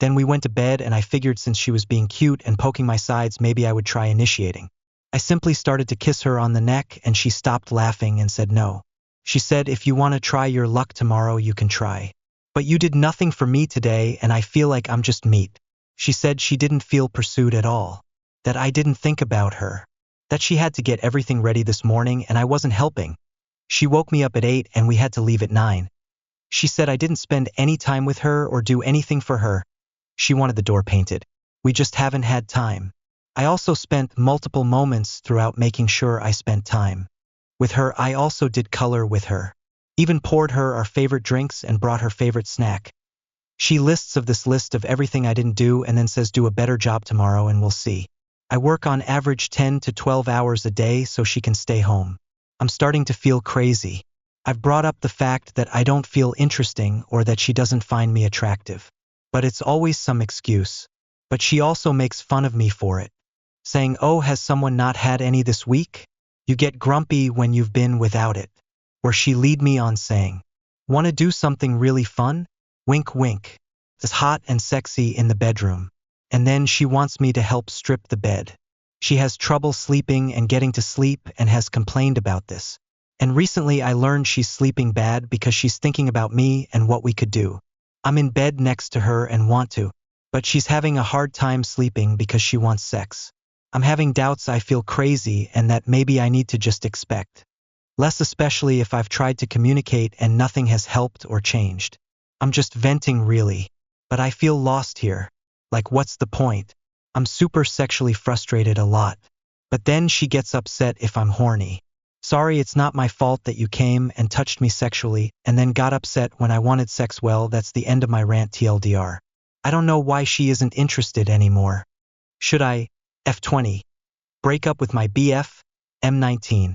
Then we went to bed and I figured since she was being cute and poking my sides maybe I would try initiating. I simply started to kiss her on the neck and she stopped laughing and said no. She said, if you want to try your luck tomorrow you can try. But you did nothing for me today and I feel like I'm just meat. She said she didn't feel pursued at all. That I didn't think about her. That she had to get everything ready this morning and I wasn't helping. She woke me up at 8 and we had to leave at 9. She said I didn't spend any time with her or do anything for her. She wanted the door painted. We just haven't had time. I also spent multiple moments throughout making sure I spent time with her. I also did color with her. Even poured her our favorite drinks and brought her favorite snack. She lists of this list of everything I didn't do and then says do a better job tomorrow and we'll see. I work on average 10 to 12 hours a day so she can stay home. I'm starting to feel crazy. I've brought up the fact that I don't feel interesting or that she doesn't find me attractive. But it's always some excuse. But she also makes fun of me for it. Saying, oh, has someone not had any this week? You get grumpy when you've been without it. Or she lead me on saying, wanna do something really fun? Wink wink. It's hot and sexy in the bedroom. And then she wants me to help strip the bed. She has trouble sleeping and getting to sleep and has complained about this. And recently I learned she's sleeping bad because she's thinking about me and what we could do. I'm in bed next to her and want to, but she's having a hard time sleeping because she wants sex. I'm having doubts I feel crazy and that maybe I need to just expect less, especially if I've tried to communicate and nothing has helped or changed. I'm just venting really, but I feel lost here. Like what's the point? I'm super sexually frustrated a lot. But then she gets upset if I'm horny. Sorry, it's not my fault that you came and touched me sexually and then got upset when I wanted sex. Well, that's the end of my rant TLDR. I don't know why she isn't interested anymore. Should I, F20, break up with my BF, M19?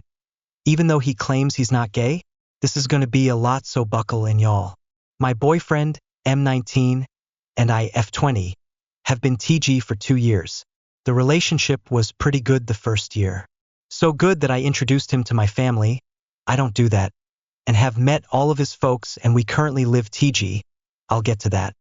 Even though he claims he's not gay? This is gonna be a lot, so buckle in y'all. My boyfriend, M19, and I, F20, have been TG for 2 years. The relationship was pretty good the first year. So good that I introduced him to my family, I don't do that, and have met all of his folks and we currently live TG, I'll get to that.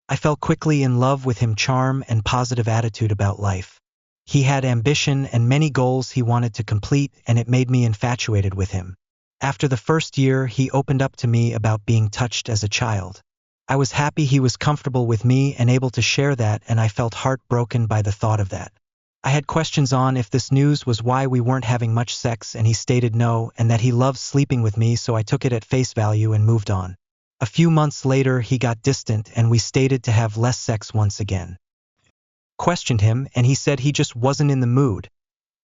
I fell quickly in love with him, charm and positive attitude about life. He had ambition and many goals he wanted to complete and it made me infatuated with him. After the first year he opened up to me about being touched as a child. I was happy he was comfortable with me and able to share that and I felt heartbroken by the thought of that. I had questions on if this news was why we weren't having much sex and he stated no and that he loves sleeping with me, so I took it at face value and moved on. A few months later he got distant and we stated to have less sex once again. Questioned him and he said he just wasn't in the mood.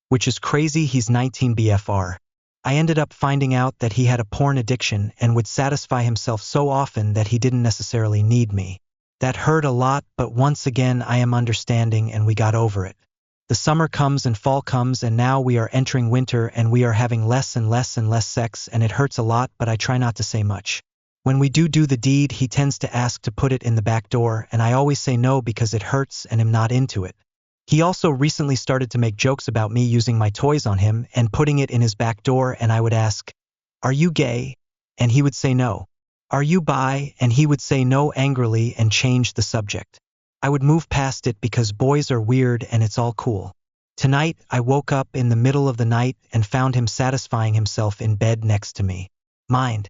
Which is crazy, he's 19 BFR. I ended up finding out that he had a porn addiction and would satisfy himself so often that he didn't necessarily need me. That hurt a lot, but once again I am understanding and we got over it. The summer comes and fall comes and now we are entering winter and we are having less and less and less sex and it hurts a lot, but I try not to say much. When we do the deed he tends to ask to put it in the back door and I always say no because it hurts and am not into it. He also recently started to make jokes about me using my toys on him and putting it in his back door and I would ask, "Are you gay?" And he would say no. "Are you bi?" And he would say no angrily and change the subject. I would move past it because boys are weird and it's all cool. Tonight, I woke up in the middle of the night and found him satisfying himself in bed next to me. Mind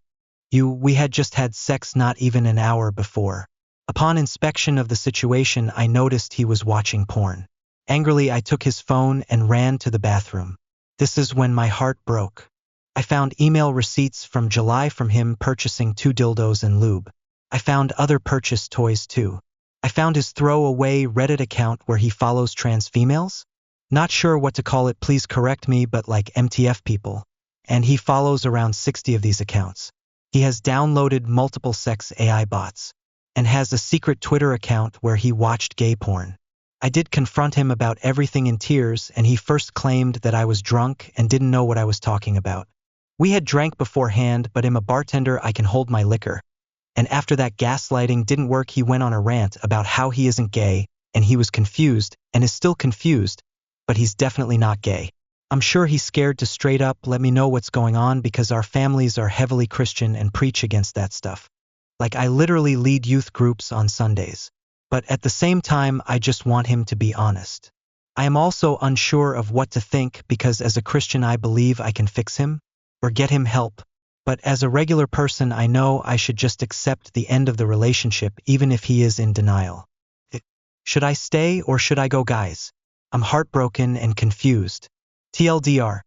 you, we had just had sex not even an hour before. Upon inspection of the situation, I noticed he was watching porn. Angrily, I took his phone and ran to the bathroom. This is when my heart broke. I found email receipts from July from him purchasing 2 dildos and lube. I found other purchased toys too. I found his throwaway Reddit account where he follows trans females. Not sure what to call it, please correct me, but like MTF people. And he follows around 60 of these accounts. He has downloaded multiple sex AI bots and has a secret Twitter account where he watched gay porn. I did confront him about everything in tears and he first claimed that I was drunk and didn't know what I was talking about. We had drank beforehand, but I'm a bartender, I can hold my liquor. And after that gaslighting didn't work, he went on a rant about how he isn't gay, and he was confused, and is still confused, but he's definitely not gay. I'm sure he's scared to straight up let me know what's going on because our families are heavily Christian and preach against that stuff. Like I literally lead youth groups on Sundays. But at the same time, I just want him to be honest. I am also unsure of what to think because as a Christian I believe I can fix him or get him help. But as a regular person I know I should just accept the end of the relationship even if he is in denial. Should I stay or should I go, guys? I'm heartbroken and confused. TLDR.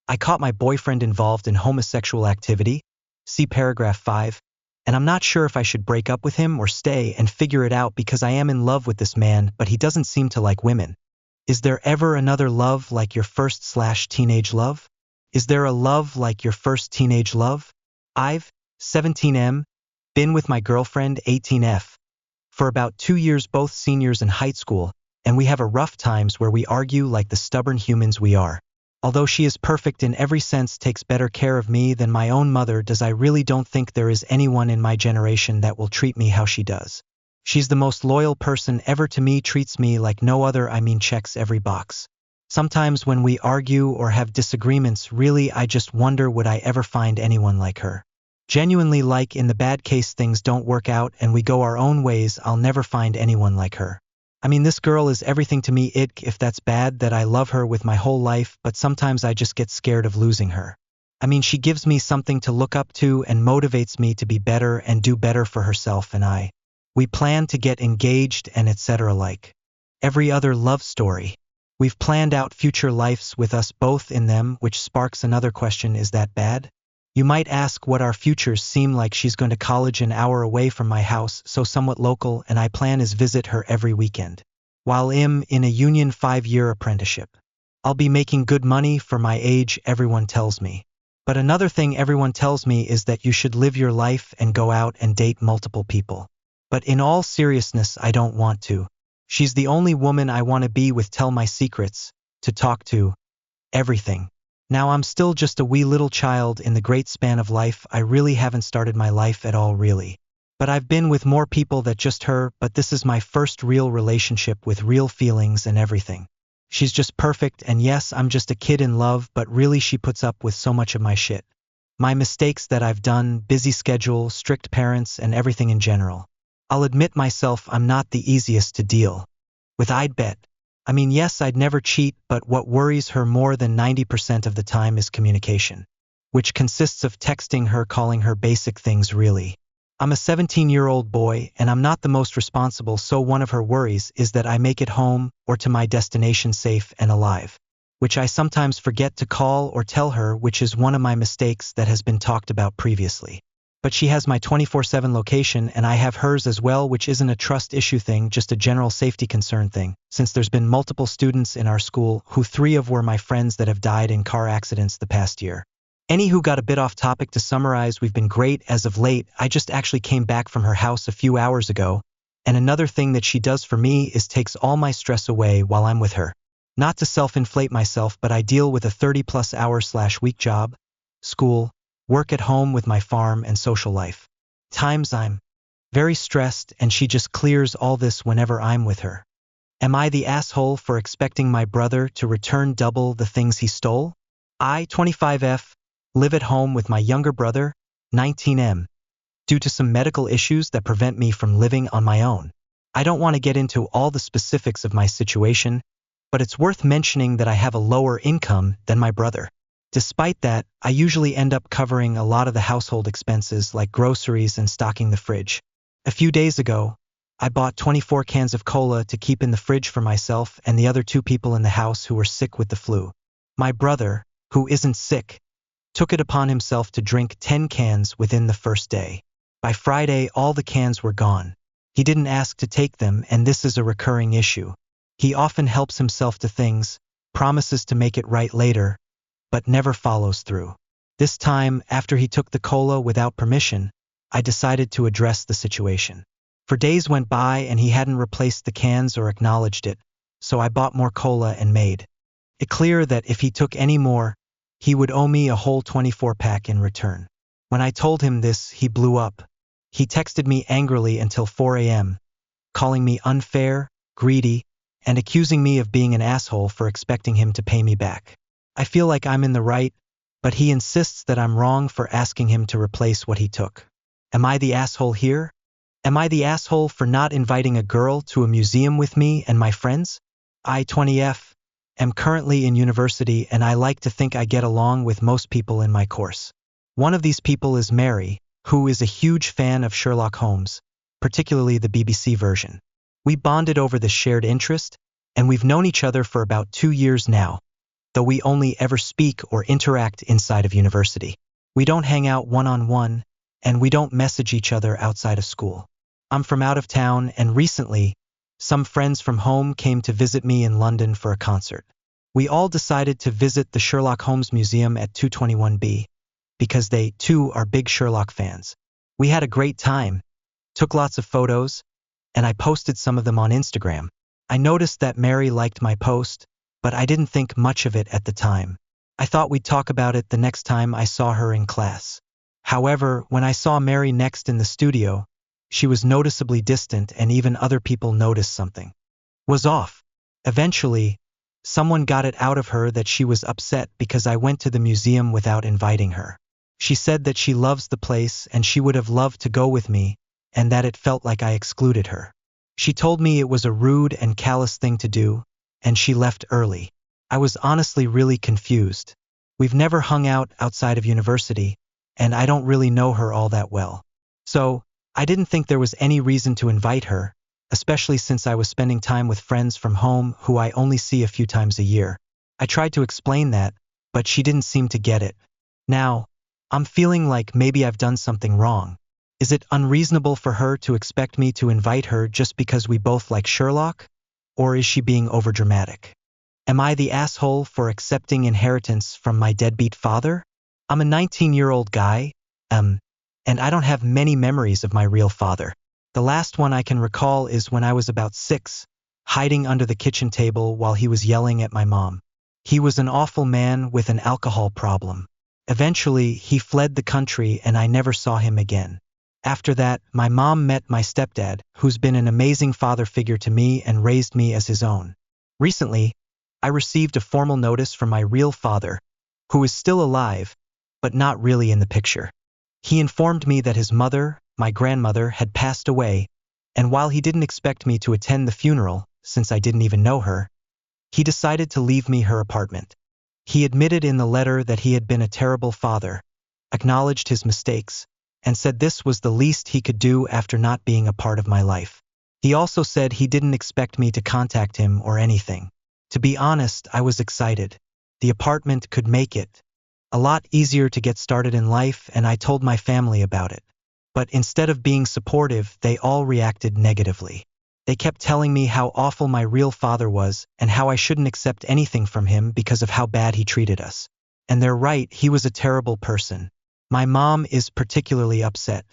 I caught my boyfriend involved in homosexual activity. See paragraph 5. And I'm not sure if I should break up with him or stay and figure it out because I am in love with this man, but he doesn't seem to like women. Is there ever another love like your first/teenage love? Is there a love like your first teenage love? I've, 17M, been with my girlfriend, 18F, for about 2 years, both seniors in high school, and we have a rough times where we argue like the stubborn humans we are. Although she is perfect in every sense, takes better care of me than my own mother does, I really don't think there is anyone in my generation that will treat me how she does. She's the most loyal person ever to me, treats me like no other, I mean checks every box. Sometimes when we argue or have disagreements, really I just wonder would I ever find anyone like her. Genuinely, like in the bad case things don't work out and we go our own ways, I'll never find anyone like her. I mean, this girl is everything to me. If that's bad that I love her with my whole life, but sometimes I just get scared of losing her. I mean, she gives me something to look up to and motivates me to be better and do better for herself and I. We plan to get engaged and etc. like every other love story. We've planned out future lives with us both in them, which sparks another question, is that bad? You might ask what our futures seem like. She's going to college an hour away from my house, so somewhat local, and I plan is visit her every weekend. While I'm in a union 5-year apprenticeship. I'll be making good money for my age, everyone tells me. But another thing everyone tells me is that you should live your life and go out and date multiple people. But in all seriousness, I don't want to. She's the only woman I want to be with, tell my secrets, to talk to, everything. Now I'm still just a wee little child in the great span of life. I really haven't started my life at all, really. But I've been with more people than just her, but this is my first real relationship with real feelings and everything. She's just perfect, and yes, I'm just a kid in love, but really she puts up with so much of my shit. My mistakes that I've done, busy schedule, strict parents, and everything in general. I'll admit myself I'm not the easiest to deal with, I'd bet. I mean, yes, I'd never cheat, but what worries her more than 90% of the time is communication, which consists of texting her, calling her, basic things really. I'm a 17-year-old boy, and I'm not the most responsible, so one of her worries is that I make it home or to my destination safe and alive, which I sometimes forget to call or tell her, which is one of my mistakes that has been talked about previously. But she has my 24/7 location and I have hers as well, which isn't a trust issue thing, just a general safety concern thing, since there's been multiple students in our school who 3 of were my friends that have died in car accidents the past year. Anywho, got a bit off topic. To summarize, we've been great as of late. I just actually came back from her house a few hours ago, and another thing that she does for me is takes all my stress away while I'm with her. Not to self-inflate myself, but I deal with a 30+ hour/week job, school, work at home with my farm and social life. Times I'm very stressed and she just clears all this whenever I'm with her. Am I the asshole for expecting my brother to return double the things he stole? I, 25F, live at home with my younger brother, 19M, due to some medical issues that prevent me from living on my own. I don't want to get into all the specifics of my situation, but it's worth mentioning that I have a lower income than my brother. Despite that, I usually end up covering a lot of the household expenses like groceries and stocking the fridge. A few days ago, I bought 24 cans of cola to keep in the fridge for myself and the other 2 people in the house who were sick with the flu. My brother, who isn't sick, took it upon himself to drink 10 cans within the first day. By Friday, all the cans were gone. He didn't ask to take them, and this is a recurring issue. He often helps himself to things, promises to make it right later, but never follows through. This time, after he took the cola without permission, I decided to address the situation. For days went by and he hadn't replaced the cans or acknowledged it, so I bought more cola and made it clear that if he took any more, he would owe me a whole 24-pack in return. When I told him this, he blew up. He texted me angrily until 4 a.m., calling me unfair, greedy, and accusing me of being an asshole for expecting him to pay me back. I feel like I'm in the right, but he insists that I'm wrong for asking him to replace what he took. Am I the asshole here? Am I the asshole for not inviting a girl to a museum with me and my friends? I, 20F, am currently in university and I like to think I get along with most people in my course. One of these people is Mary, who is a huge fan of Sherlock Holmes, particularly the BBC version. We bonded over this shared interest, and we've known each other for about 2 years now, though we only ever speak or interact inside of university. We don't hang out one-on-one, and we don't message each other outside of school. I'm from out of town, and recently, some friends from home came to visit me in London for a concert. We all decided to visit the Sherlock Holmes Museum at 221B, because they, too, are big Sherlock fans. We had a great time, took lots of photos, and I posted some of them on Instagram. I noticed that Mary liked my post, but I didn't think much of it at the time. I thought we'd talk about it the next time I saw her in class. However, when I saw Mary next in the studio, she was noticeably distant and even other people noticed something was off. Eventually, someone got it out of her that she was upset because I went to the museum without inviting her. She said that she loves the place and she would have loved to go with me, and that it felt like I excluded her. She told me it was a rude and callous thing to do, and she left early. I was honestly really confused. We've never hung out outside of university, and I don't really know her all that well. So, I didn't think there was any reason to invite her, especially since I was spending time with friends from home who I only see a few times a year. I tried to explain that, but she didn't seem to get it. Now, I'm feeling like maybe I've done something wrong. Is it unreasonable for her to expect me to invite her just because we both like Sherlock? Or is she being overdramatic? Am I the asshole for accepting inheritance from my deadbeat father? I'm a 19-year-old guy, and I don't have many memories of my real father. The last one I can recall is when I was about 6, hiding under the kitchen table while he was yelling at my mom. He was an awful man with an alcohol problem. Eventually, he fled the country and I never saw him again. After that, my mom met my stepdad, who's been an amazing father figure to me and raised me as his own. Recently, I received a formal notice from my real father, who is still alive, but not really in the picture. He informed me that his mother, my grandmother, had passed away, and while he didn't expect me to attend the funeral, since I didn't even know her, he decided to leave me her apartment. He admitted in the letter that he had been a terrible father, acknowledged his mistakes, and said this was the least he could do after not being a part of my life. He also said he didn't expect me to contact him or anything. To be honest, I was excited. The apartment could make it a lot easier to get started in life, and I told my family about it. But instead of being supportive, they all reacted negatively. They kept telling me how awful my real father was and how I shouldn't accept anything from him because of how bad he treated us. And they're right, he was a terrible person. My mom is particularly upset.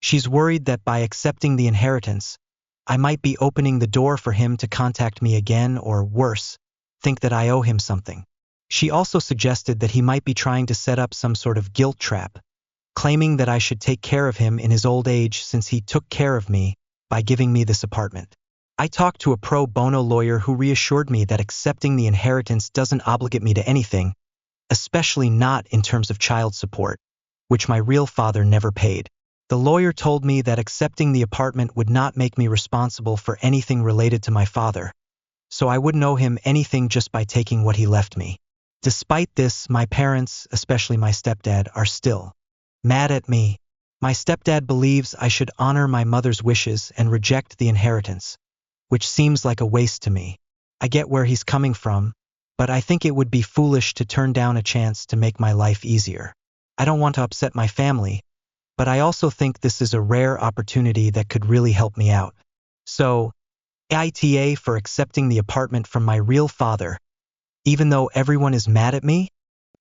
She's worried that by accepting the inheritance, I might be opening the door for him to contact me again or, worse, think that I owe him something. She also suggested that he might be trying to set up some sort of guilt trap, claiming that I should take care of him in his old age since he took care of me by giving me this apartment. I talked to a pro bono lawyer who reassured me that accepting the inheritance doesn't obligate me to anything, especially not in terms of child support, which my real father never paid. The lawyer told me that accepting the apartment would not make me responsible for anything related to my father, so I wouldn't owe him anything just by taking what he left me. Despite this, my parents, especially my stepdad, are still mad at me. My stepdad believes I should honor my mother's wishes and reject the inheritance, which seems like a waste to me. I get where he's coming from, but I think it would be foolish to turn down a chance to make my life easier. I don't want to upset my family, but I also think this is a rare opportunity that could really help me out. So, AITA for accepting the apartment from my real father, even though everyone is mad at me?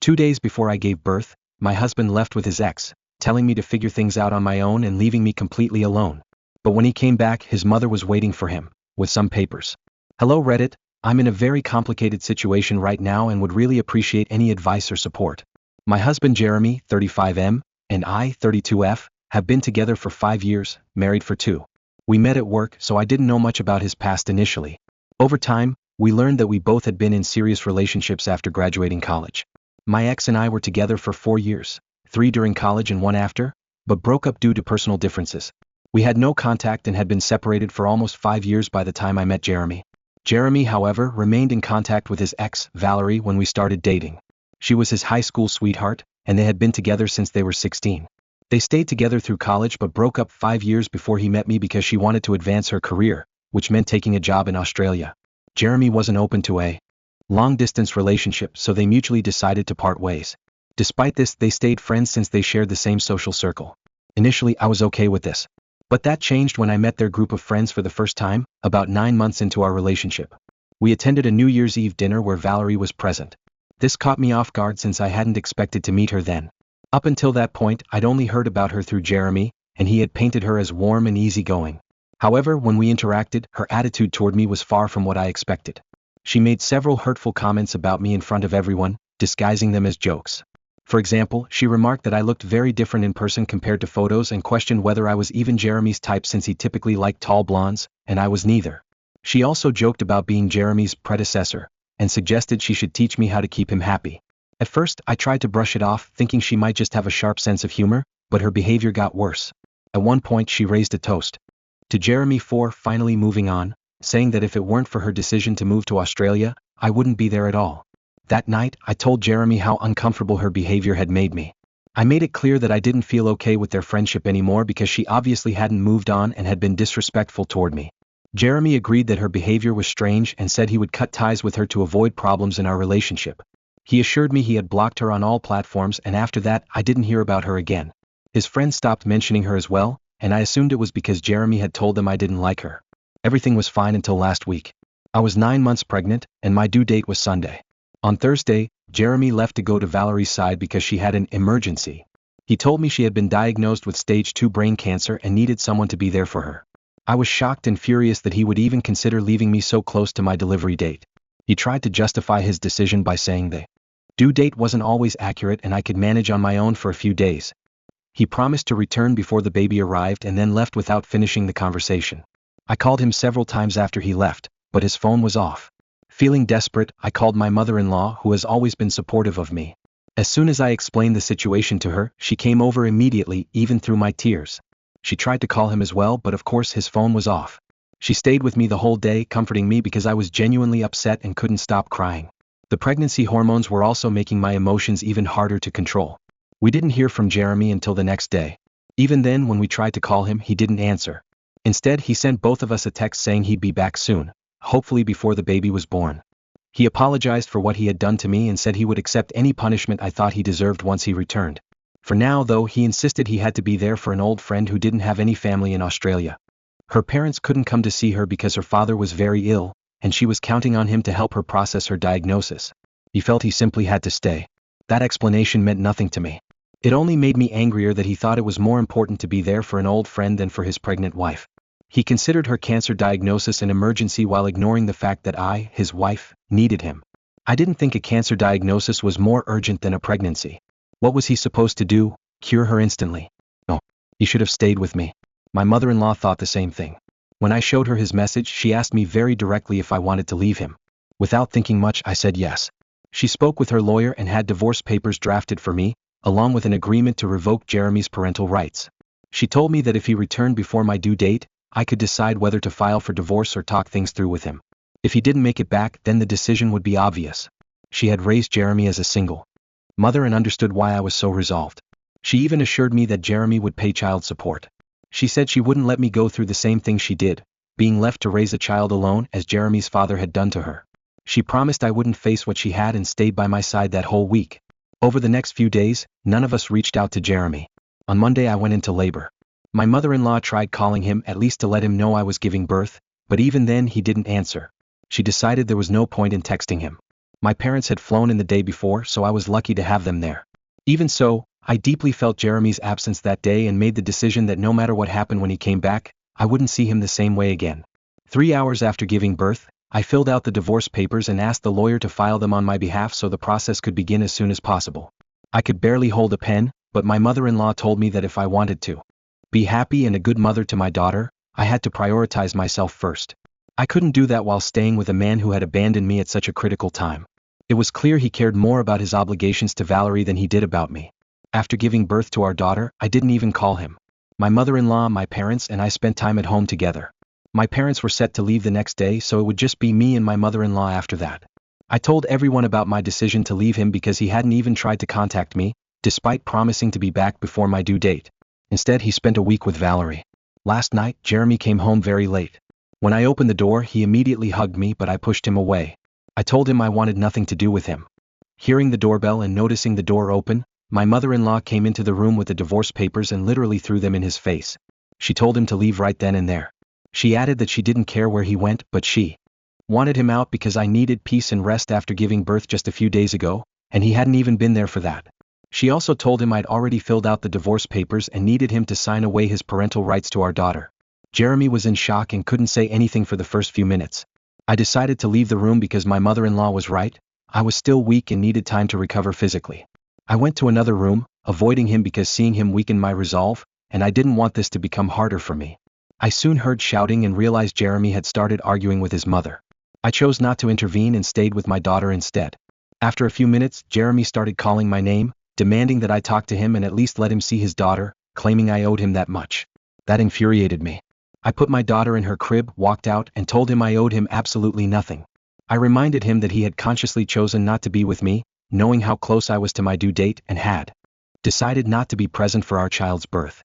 2 days before I gave birth, my husband left with his ex, telling me to figure things out on my own and leaving me completely alone. But when he came back, his mother was waiting for him, with some papers. Hello Reddit, I'm in a very complicated situation right now and would really appreciate any advice or support. My husband Jeremy, 35M, and I, 32F, have been together for 5 years, married for 2. We met at work, so I didn't know much about his past initially. Over time, we learned that we both had been in serious relationships after graduating college. My ex and I were together for 4 years, 3 during college and 1 after, but broke up due to personal differences. We had no contact and had been separated for almost 5 years by the time I met Jeremy. Jeremy, however, remained in contact with his ex, Valerie, when we started dating. She was his high school sweetheart, and they had been together since they were 16. They stayed together through college but broke up 5 years before he met me because she wanted to advance her career, which meant taking a job in Australia. Jeremy wasn't open to a long-distance relationship, so they mutually decided to part ways. Despite this, they stayed friends since they shared the same social circle. Initially, I was okay with this. But that changed when I met their group of friends for the first time, about 9 months into our relationship. We attended a New Year's Eve dinner where Valerie was present. This caught me off guard since I hadn't expected to meet her then. Up until that point, I'd only heard about her through Jeremy, and he had painted her as warm and easygoing. However, when we interacted, her attitude toward me was far from what I expected. She made several hurtful comments about me in front of everyone, disguising them as jokes. For example, she remarked that I looked very different in person compared to photos and questioned whether I was even Jeremy's type since he typically liked tall blondes, and I was neither. She also joked about being Jeremy's predecessor, and suggested she should teach me how to keep him happy. At first, I tried to brush it off, thinking she might just have a sharp sense of humor, but her behavior got worse. At one point, she raised a toast to Jeremy for finally moving on, saying that if it weren't for her decision to move to Australia, I wouldn't be there at all. That night, I told Jeremy how uncomfortable her behavior had made me. I made it clear that I didn't feel okay with their friendship anymore because she obviously hadn't moved on and had been disrespectful toward me. Jeremy agreed that her behavior was strange and said he would cut ties with her to avoid problems in our relationship. He assured me he had blocked her on all platforms, and after that, I didn't hear about her again. His friends stopped mentioning her as well, and I assumed it was because Jeremy had told them I didn't like her. Everything was fine until last week. I was 9 months pregnant, and my due date was Sunday. On Thursday, Jeremy left to go to Valerie's side because she had an emergency. He told me she had been diagnosed with stage 2 brain cancer and needed someone to be there for her. I was shocked and furious that he would even consider leaving me so close to my delivery date. He tried to justify his decision by saying the due date wasn't always accurate and I could manage on my own for a few days. He promised to return before the baby arrived and then left without finishing the conversation. I called him several times after he left, but his phone was off. Feeling desperate, I called my mother-in-law, who has always been supportive of me. As soon as I explained the situation to her, she came over immediately, even through my tears. She tried to call him as well, but of course his phone was off. She stayed with me the whole day, comforting me because I was genuinely upset and couldn't stop crying. The pregnancy hormones were also making my emotions even harder to control. We didn't hear from Jeremy until the next day. Even then, when we tried to call him, he didn't answer. Instead, he sent both of us a text saying he'd be back soon, hopefully before the baby was born. He apologized for what he had done to me and said he would accept any punishment I thought he deserved once he returned. For now, though, he insisted he had to be there for an old friend who didn't have any family in Australia. Her parents couldn't come to see her because her father was very ill, and she was counting on him to help her process her diagnosis. He felt he simply had to stay. That explanation meant nothing to me. It only made me angrier that he thought it was more important to be there for an old friend than for his pregnant wife. He considered her cancer diagnosis an emergency while ignoring the fact that I, his wife, needed him. I didn't think a cancer diagnosis was more urgent than a pregnancy. What was he supposed to do? Cure her instantly? No. He should have stayed with me. My mother-in-law thought the same thing. When I showed her his message, she asked me very directly if I wanted to leave him. Without thinking much, I said yes. She spoke with her lawyer and had divorce papers drafted for me, along with an agreement to revoke Jeremy's parental rights. She told me that if he returned before my due date, I could decide whether to file for divorce or talk things through with him. If he didn't make it back, then the decision would be obvious. She had raised Jeremy as a single mother and understood why I was so resolved. She even assured me that Jeremy would pay child support. She said she wouldn't let me go through the same thing she did, being left to raise a child alone as Jeremy's father had done to her. She promised I wouldn't face what she had and stayed by my side that whole week. Over the next few days, none of us reached out to Jeremy. On Monday I went into labor. My mother-in-law tried calling him at least to let him know I was giving birth, but even then he didn't answer. She decided there was no point in texting him. My parents had flown in the day before, so I was lucky to have them there. Even so, I deeply felt Jeremy's absence that day and made the decision that no matter what happened when he came back, I wouldn't see him the same way again. 3 hours after giving birth, I filled out the divorce papers and asked the lawyer to file them on my behalf so the process could begin as soon as possible. I could barely hold a pen, but my mother-in-law told me that if I wanted to be happy and a good mother to my daughter, I had to prioritize myself first. I couldn't do that while staying with a man who had abandoned me at such a critical time. It was clear he cared more about his obligations to Valerie than he did about me. After giving birth to our daughter, I didn't even call him. My mother-in-law, my parents, and I spent time at home together. My parents were set to leave the next day, so it would just be me and my mother-in-law after that. I told everyone about my decision to leave him because he hadn't even tried to contact me, despite promising to be back before my due date. Instead, he spent a week with Valerie. Last night, Jeremy came home very late. When I opened the door, he immediately hugged me, but I pushed him away. I told him I wanted nothing to do with him. Hearing the doorbell and noticing the door open, my mother-in-law came into the room with the divorce papers and literally threw them in his face. She told him to leave right then and there. She added that she didn't care where he went, but she wanted him out because I needed peace and rest after giving birth just a few days ago, and he hadn't even been there for that. She also told him I'd already filled out the divorce papers and needed him to sign away his parental rights to our daughter. Jeremy was in shock and couldn't say anything for the first few minutes. I decided to leave the room because my mother-in-law was right. I was still weak and needed time to recover physically. I went to another room, avoiding him because seeing him weakened my resolve, and I didn't want this to become harder for me. I soon heard shouting and realized Jeremy had started arguing with his mother. I chose not to intervene and stayed with my daughter instead. After a few minutes, Jeremy started calling my name, demanding that I talk to him and at least let him see his daughter, claiming I owed him that much. That infuriated me. I put my daughter in her crib, walked out, and told him I owed him absolutely nothing. I reminded him that he had consciously chosen not to be with me, knowing how close I was to my due date, and had decided not to be present for our child's birth.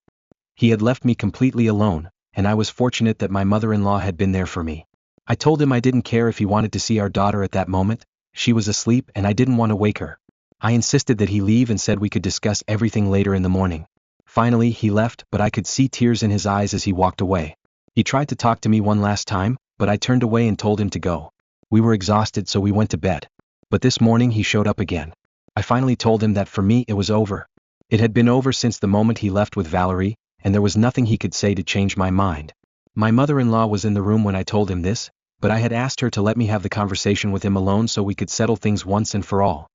He had left me completely alone, and I was fortunate that my mother-in-law had been there for me. I told him I didn't care if he wanted to see our daughter at that moment. She was asleep and I didn't want to wake her. I insisted that he leave and said we could discuss everything later in the morning. Finally, he left, but I could see tears in his eyes as he walked away. He tried to talk to me one last time, but I turned away and told him to go. We were exhausted, so we went to bed. But this morning he showed up again. I finally told him that for me it was over. It had been over since the moment he left with Valerie, and there was nothing he could say to change my mind. My mother-in-law was in the room when I told him this, but I had asked her to let me have the conversation with him alone so we could settle things once and for all.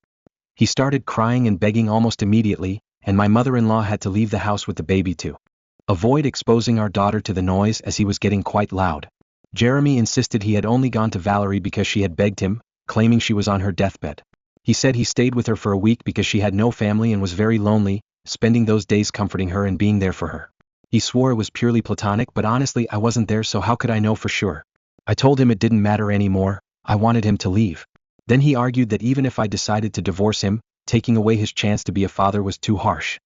He started crying and begging almost immediately, and my mother-in-law had to leave the house with the baby to avoid exposing our daughter to the noise as he was getting quite loud. Jeremy insisted he had only gone to Valerie because she had begged him, claiming she was on her deathbed. He said he stayed with her for a week because she had no family and was very lonely, spending those days comforting her and being there for her. He swore it was purely platonic, but honestly I wasn't there, so how could I know for sure? I told him it didn't matter anymore. I wanted him to leave. Then he argued that even if I decided to divorce him, taking away his chance to be a father was too harsh.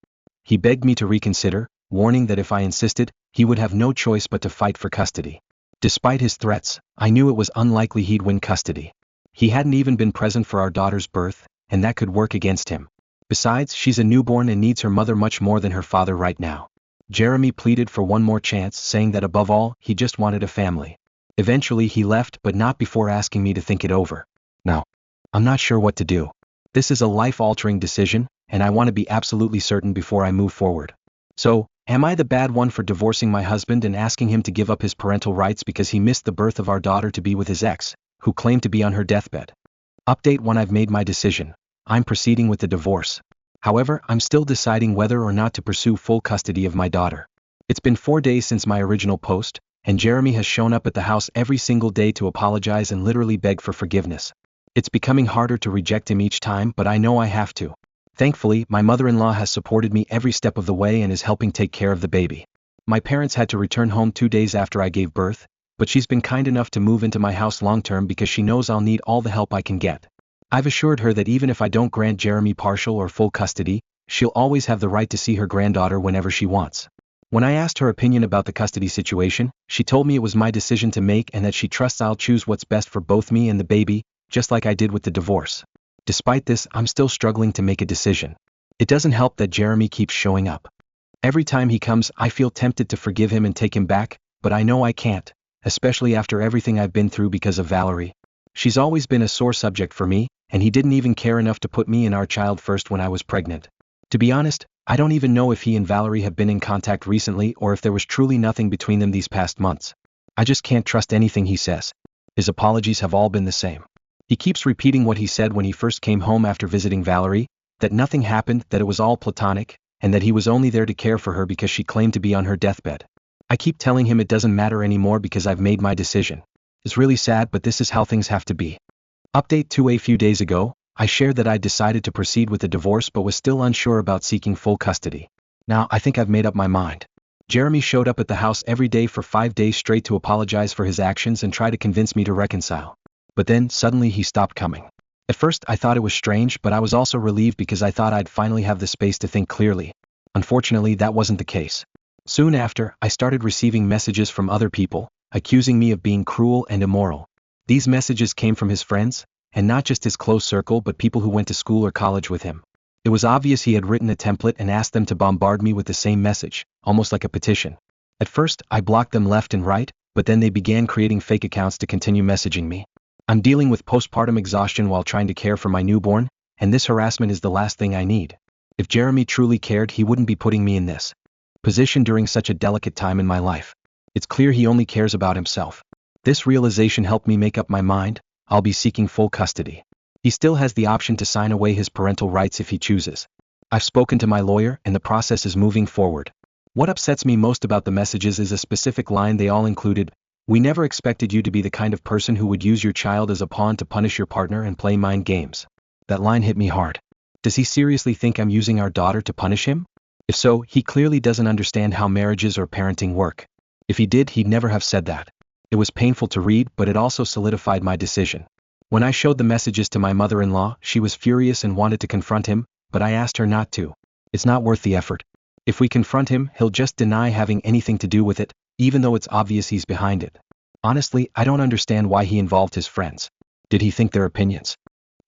He begged me to reconsider, warning that if I insisted, he would have no choice but to fight for custody. Despite his threats, I knew it was unlikely he'd win custody. He hadn't even been present for our daughter's birth, and that could work against him. Besides, she's a newborn and needs her mother much more than her father right now. Jeremy pleaded for one more chance, saying that above all, he just wanted a family. Eventually he left, but not before asking me to think it over. Now, I'm not sure what to do. This is a life-altering decision, and I want to be absolutely certain before I move forward. So, am I the bad one for divorcing my husband and asking him to give up his parental rights because he missed the birth of our daughter to be with his ex, who claimed to be on her deathbed? Update: when I've made my decision, I'm proceeding with the divorce. However, I'm still deciding whether or not to pursue full custody of my daughter. It's been 4 days since my original post, and Jeremy has shown up at the house every single day to apologize and literally beg for forgiveness. It's becoming harder to reject him each time, but I know I have to. Thankfully, my mother-in-law has supported me every step of the way and is helping take care of the baby. My parents had to return home 2 days after I gave birth, but she's been kind enough to move into my house long-term because she knows I'll need all the help I can get. I've assured her that even if I don't grant Jeremy partial or full custody, she'll always have the right to see her granddaughter whenever she wants. When I asked her opinion about the custody situation, she told me it was my decision to make and that she trusts I'll choose what's best for both me and the baby, just like I did with the divorce. Despite this, I'm still struggling to make a decision. It doesn't help that Jeremy keeps showing up. Every time he comes, I feel tempted to forgive him and take him back, but I know I can't, especially after everything I've been through because of Valerie. She's always been a sore subject for me, and he didn't even care enough to put me and our child first when I was pregnant. To be honest, I don't even know if he and Valerie have been in contact recently or if there was truly nothing between them these past months. I just can't trust anything he says. His apologies have all been the same. He keeps repeating what he said when he first came home after visiting Valerie, that nothing happened, that it was all platonic, and that he was only there to care for her because she claimed to be on her deathbed. I keep telling him it doesn't matter anymore because I've made my decision. It's really sad, but this is how things have to be. Update: 2 a few days ago, I shared that I'd decided to proceed with the divorce but was still unsure about seeking full custody. Now, I think I've made up my mind. Jeremy showed up at the house every day for 5 days straight to apologize for his actions and try to convince me to reconcile. But then, suddenly he stopped coming. At first I thought it was strange, but I was also relieved because I thought I'd finally have the space to think clearly. Unfortunately, that wasn't the case. Soon after, I started receiving messages from other people, accusing me of being cruel and immoral. These messages came from his friends, and not just his close circle but people who went to school or college with him. It was obvious he had written a template and asked them to bombard me with the same message, almost like a petition. At first, I blocked them left and right, but then they began creating fake accounts to continue messaging me. I'm dealing with postpartum exhaustion while trying to care for my newborn, and this harassment is the last thing I need. If Jeremy truly cared, he wouldn't be putting me in this position during such a delicate time in my life. It's clear he only cares about himself. This realization helped me make up my mind. I'll be seeking full custody. He still has the option to sign away his parental rights if he chooses. I've spoken to my lawyer and the process is moving forward. What upsets me most about the messages is a specific line they all included: "We never expected you to be the kind of person who would use your child as a pawn to punish your partner and play mind games." That line hit me hard. Does he seriously think I'm using our daughter to punish him? If so, he clearly doesn't understand how marriages or parenting work. If he did, he'd never have said that. It was painful to read, but it also solidified my decision. When I showed the messages to my mother-in-law, she was furious and wanted to confront him, but I asked her not to. It's not worth the effort. If we confront him, he'll just deny having anything to do with it, even though it's obvious he's behind it. Honestly, I don't understand why he involved his friends. Did he think their opinions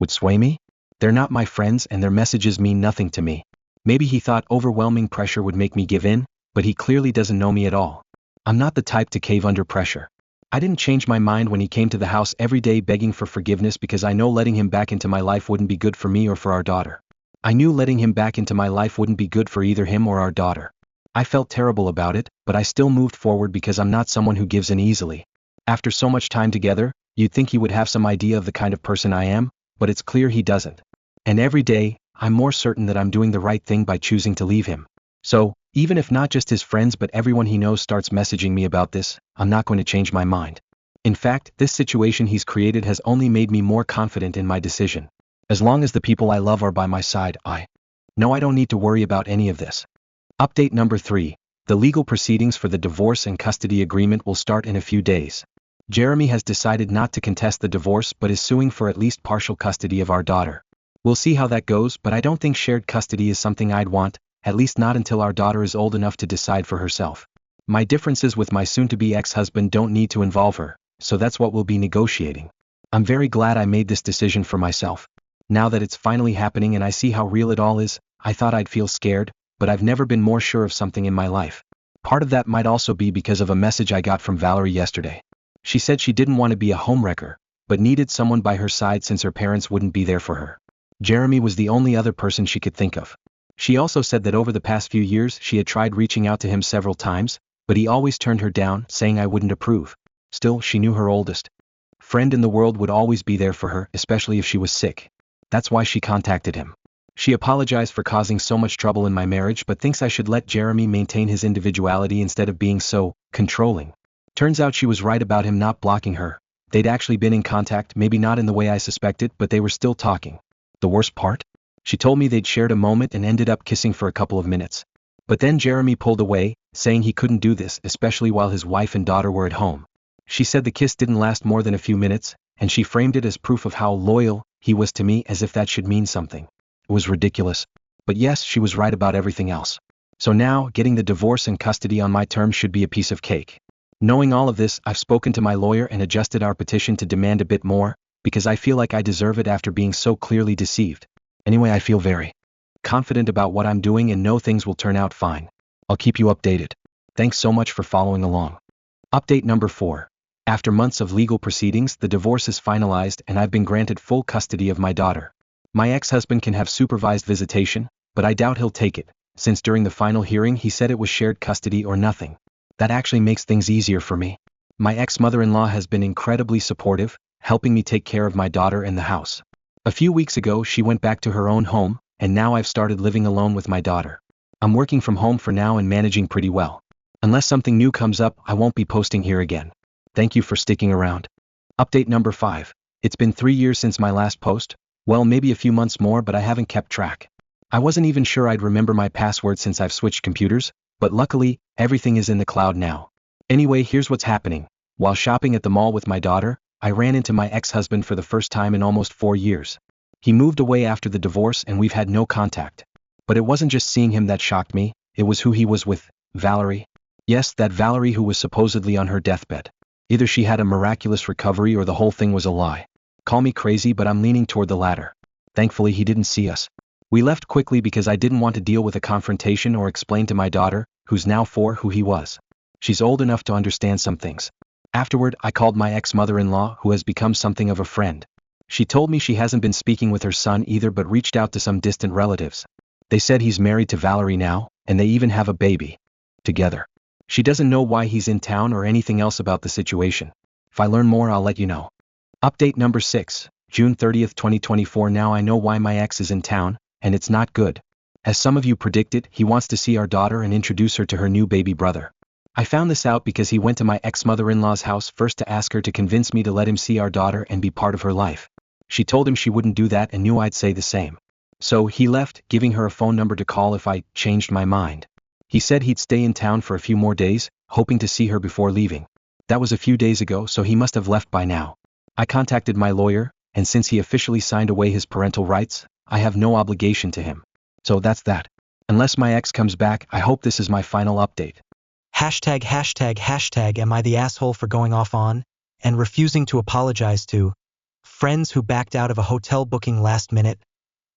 would sway me? They're not my friends and their messages mean nothing to me. Maybe he thought overwhelming pressure would make me give in, but he clearly doesn't know me at all. I'm not the type to cave under pressure. I didn't change my mind when he came to the house every day begging for forgiveness because I know letting him back into my life wouldn't be good for me or for our daughter. I knew letting him back into my life wouldn't be good for either him or our daughter. I felt terrible about it, but I still moved forward because I'm not someone who gives in easily. After so much time together, you'd think he would have some idea of the kind of person I am, but it's clear he doesn't. And every day, I'm more certain that I'm doing the right thing by choosing to leave him. So, even if not just his friends but everyone he knows starts messaging me about this, I'm not going to change my mind. In fact, this situation he's created has only made me more confident in my decision. As long as the people I love are by my side, I know I don't need to worry about any of this. Update number 3. The legal proceedings for the divorce and custody agreement will start in a few days. Jeremy has decided not to contest the divorce but is suing for at least partial custody of our daughter. We'll see how that goes, but I don't think shared custody is something I'd want, at least not until our daughter is old enough to decide for herself. My differences with my soon-to-be ex-husband don't need to involve her, so that's what we'll be negotiating. I'm very glad I made this decision for myself. Now that it's finally happening and I see how real it all is, I thought I'd feel scared, but I've never been more sure of something in my life. Part of that might also be because of a message I got from Valerie yesterday. She said she didn't want to be a homewrecker, but needed someone by her side since her parents wouldn't be there for her. Jeremy was the only other person she could think of. She also said that over the past few years she had tried reaching out to him several times, but he always turned her down, saying I wouldn't approve. Still, she knew her oldest friend in the world would always be there for her, especially if she was sick. That's why she contacted him. She apologized for causing so much trouble in my marriage but thinks I should let Jeremy maintain his individuality instead of being so controlling. Turns out she was right about him not blocking her. They'd actually been in contact, maybe not in the way I suspected, but they were still talking. The worst part? She told me they'd shared a moment and ended up kissing for a couple of minutes. But then Jeremy pulled away, saying he couldn't do this, especially while his wife and daughter were at home. She said the kiss didn't last more than a few minutes, and she framed it as proof of how loyal he was to me, as if that should mean something. It was ridiculous. But yes, she was right about everything else. So now, getting the divorce and custody on my terms should be a piece of cake. Knowing all of this, I've spoken to my lawyer and adjusted our petition to demand a bit more, because I feel like I deserve it after being so clearly deceived. Anyway, I feel very confident about what I'm doing and know things will turn out fine. I'll keep you updated. Thanks so much for following along. Update number 4. After months of legal proceedings, the divorce is finalized and I've been granted full custody of my daughter. My ex-husband can have supervised visitation, but I doubt he'll take it, since during the final hearing he said it was shared custody or nothing. That actually makes things easier for me. My ex-mother-in-law has been incredibly supportive, helping me take care of my daughter and the house. A few weeks ago she went back to her own home, and now I've started living alone with my daughter. I'm working from home for now and managing pretty well. Unless something new comes up, I won't be posting here again. Thank you for sticking around. Update number 5. It's been 3 years since my last post. Well, maybe a few months more, but I haven't kept track. I wasn't even sure I'd remember my password since I've switched computers, But luckily, everything is in the cloud now. Anyway, here's what's happening. While shopping at the mall with my daughter, I ran into my ex-husband for the first time in almost 4 years. He moved away after the divorce and we've had no contact. But it wasn't just seeing him that shocked me, it was who he was with, Valerie. Yes, that Valerie who was supposedly on her deathbed. Either she had a miraculous recovery or the whole thing was a lie. Call me crazy, but I'm leaning toward the latter. Thankfully, he didn't see us. We left quickly because I didn't want to deal with a confrontation or explain to my daughter, who's now 4, who he was. She's old enough to understand some things. Afterward, I called my ex-mother-in-law, who has become something of a friend. She told me she hasn't been speaking with her son either but reached out to some distant relatives. They said he's married to Valerie now, and they even have a baby. Together. She doesn't know why he's in town or anything else about the situation. If I learn more, I'll let you know. Update number 6, June 30th, 2024. Now I know why my ex is in town, and it's not good. As some of you predicted, he wants to see our daughter and introduce her to her new baby brother. I found this out because he went to my ex-mother-in-law's house first to ask her to convince me to let him see our daughter and be part of her life. She told him she wouldn't do that and knew I'd say the same. So he left, giving her a phone number to call if I changed my mind. He said he'd stay in town for a few more days, hoping to see her before leaving. That was a few days ago, so he must have left by now. I contacted my lawyer, and since he officially signed away his parental rights, I have no obligation to him. So that's that. Unless my ex comes back, I hope this is my final update. ####, am I the asshole for going off on and refusing to apologize to friends who backed out of a hotel booking last minute,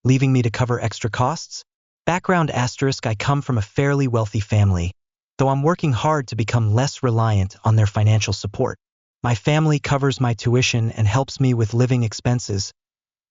leaving me to cover extra costs? Background *, I come from a fairly wealthy family, though I'm working hard to become less reliant on their financial support. My family covers my tuition and helps me with living expenses,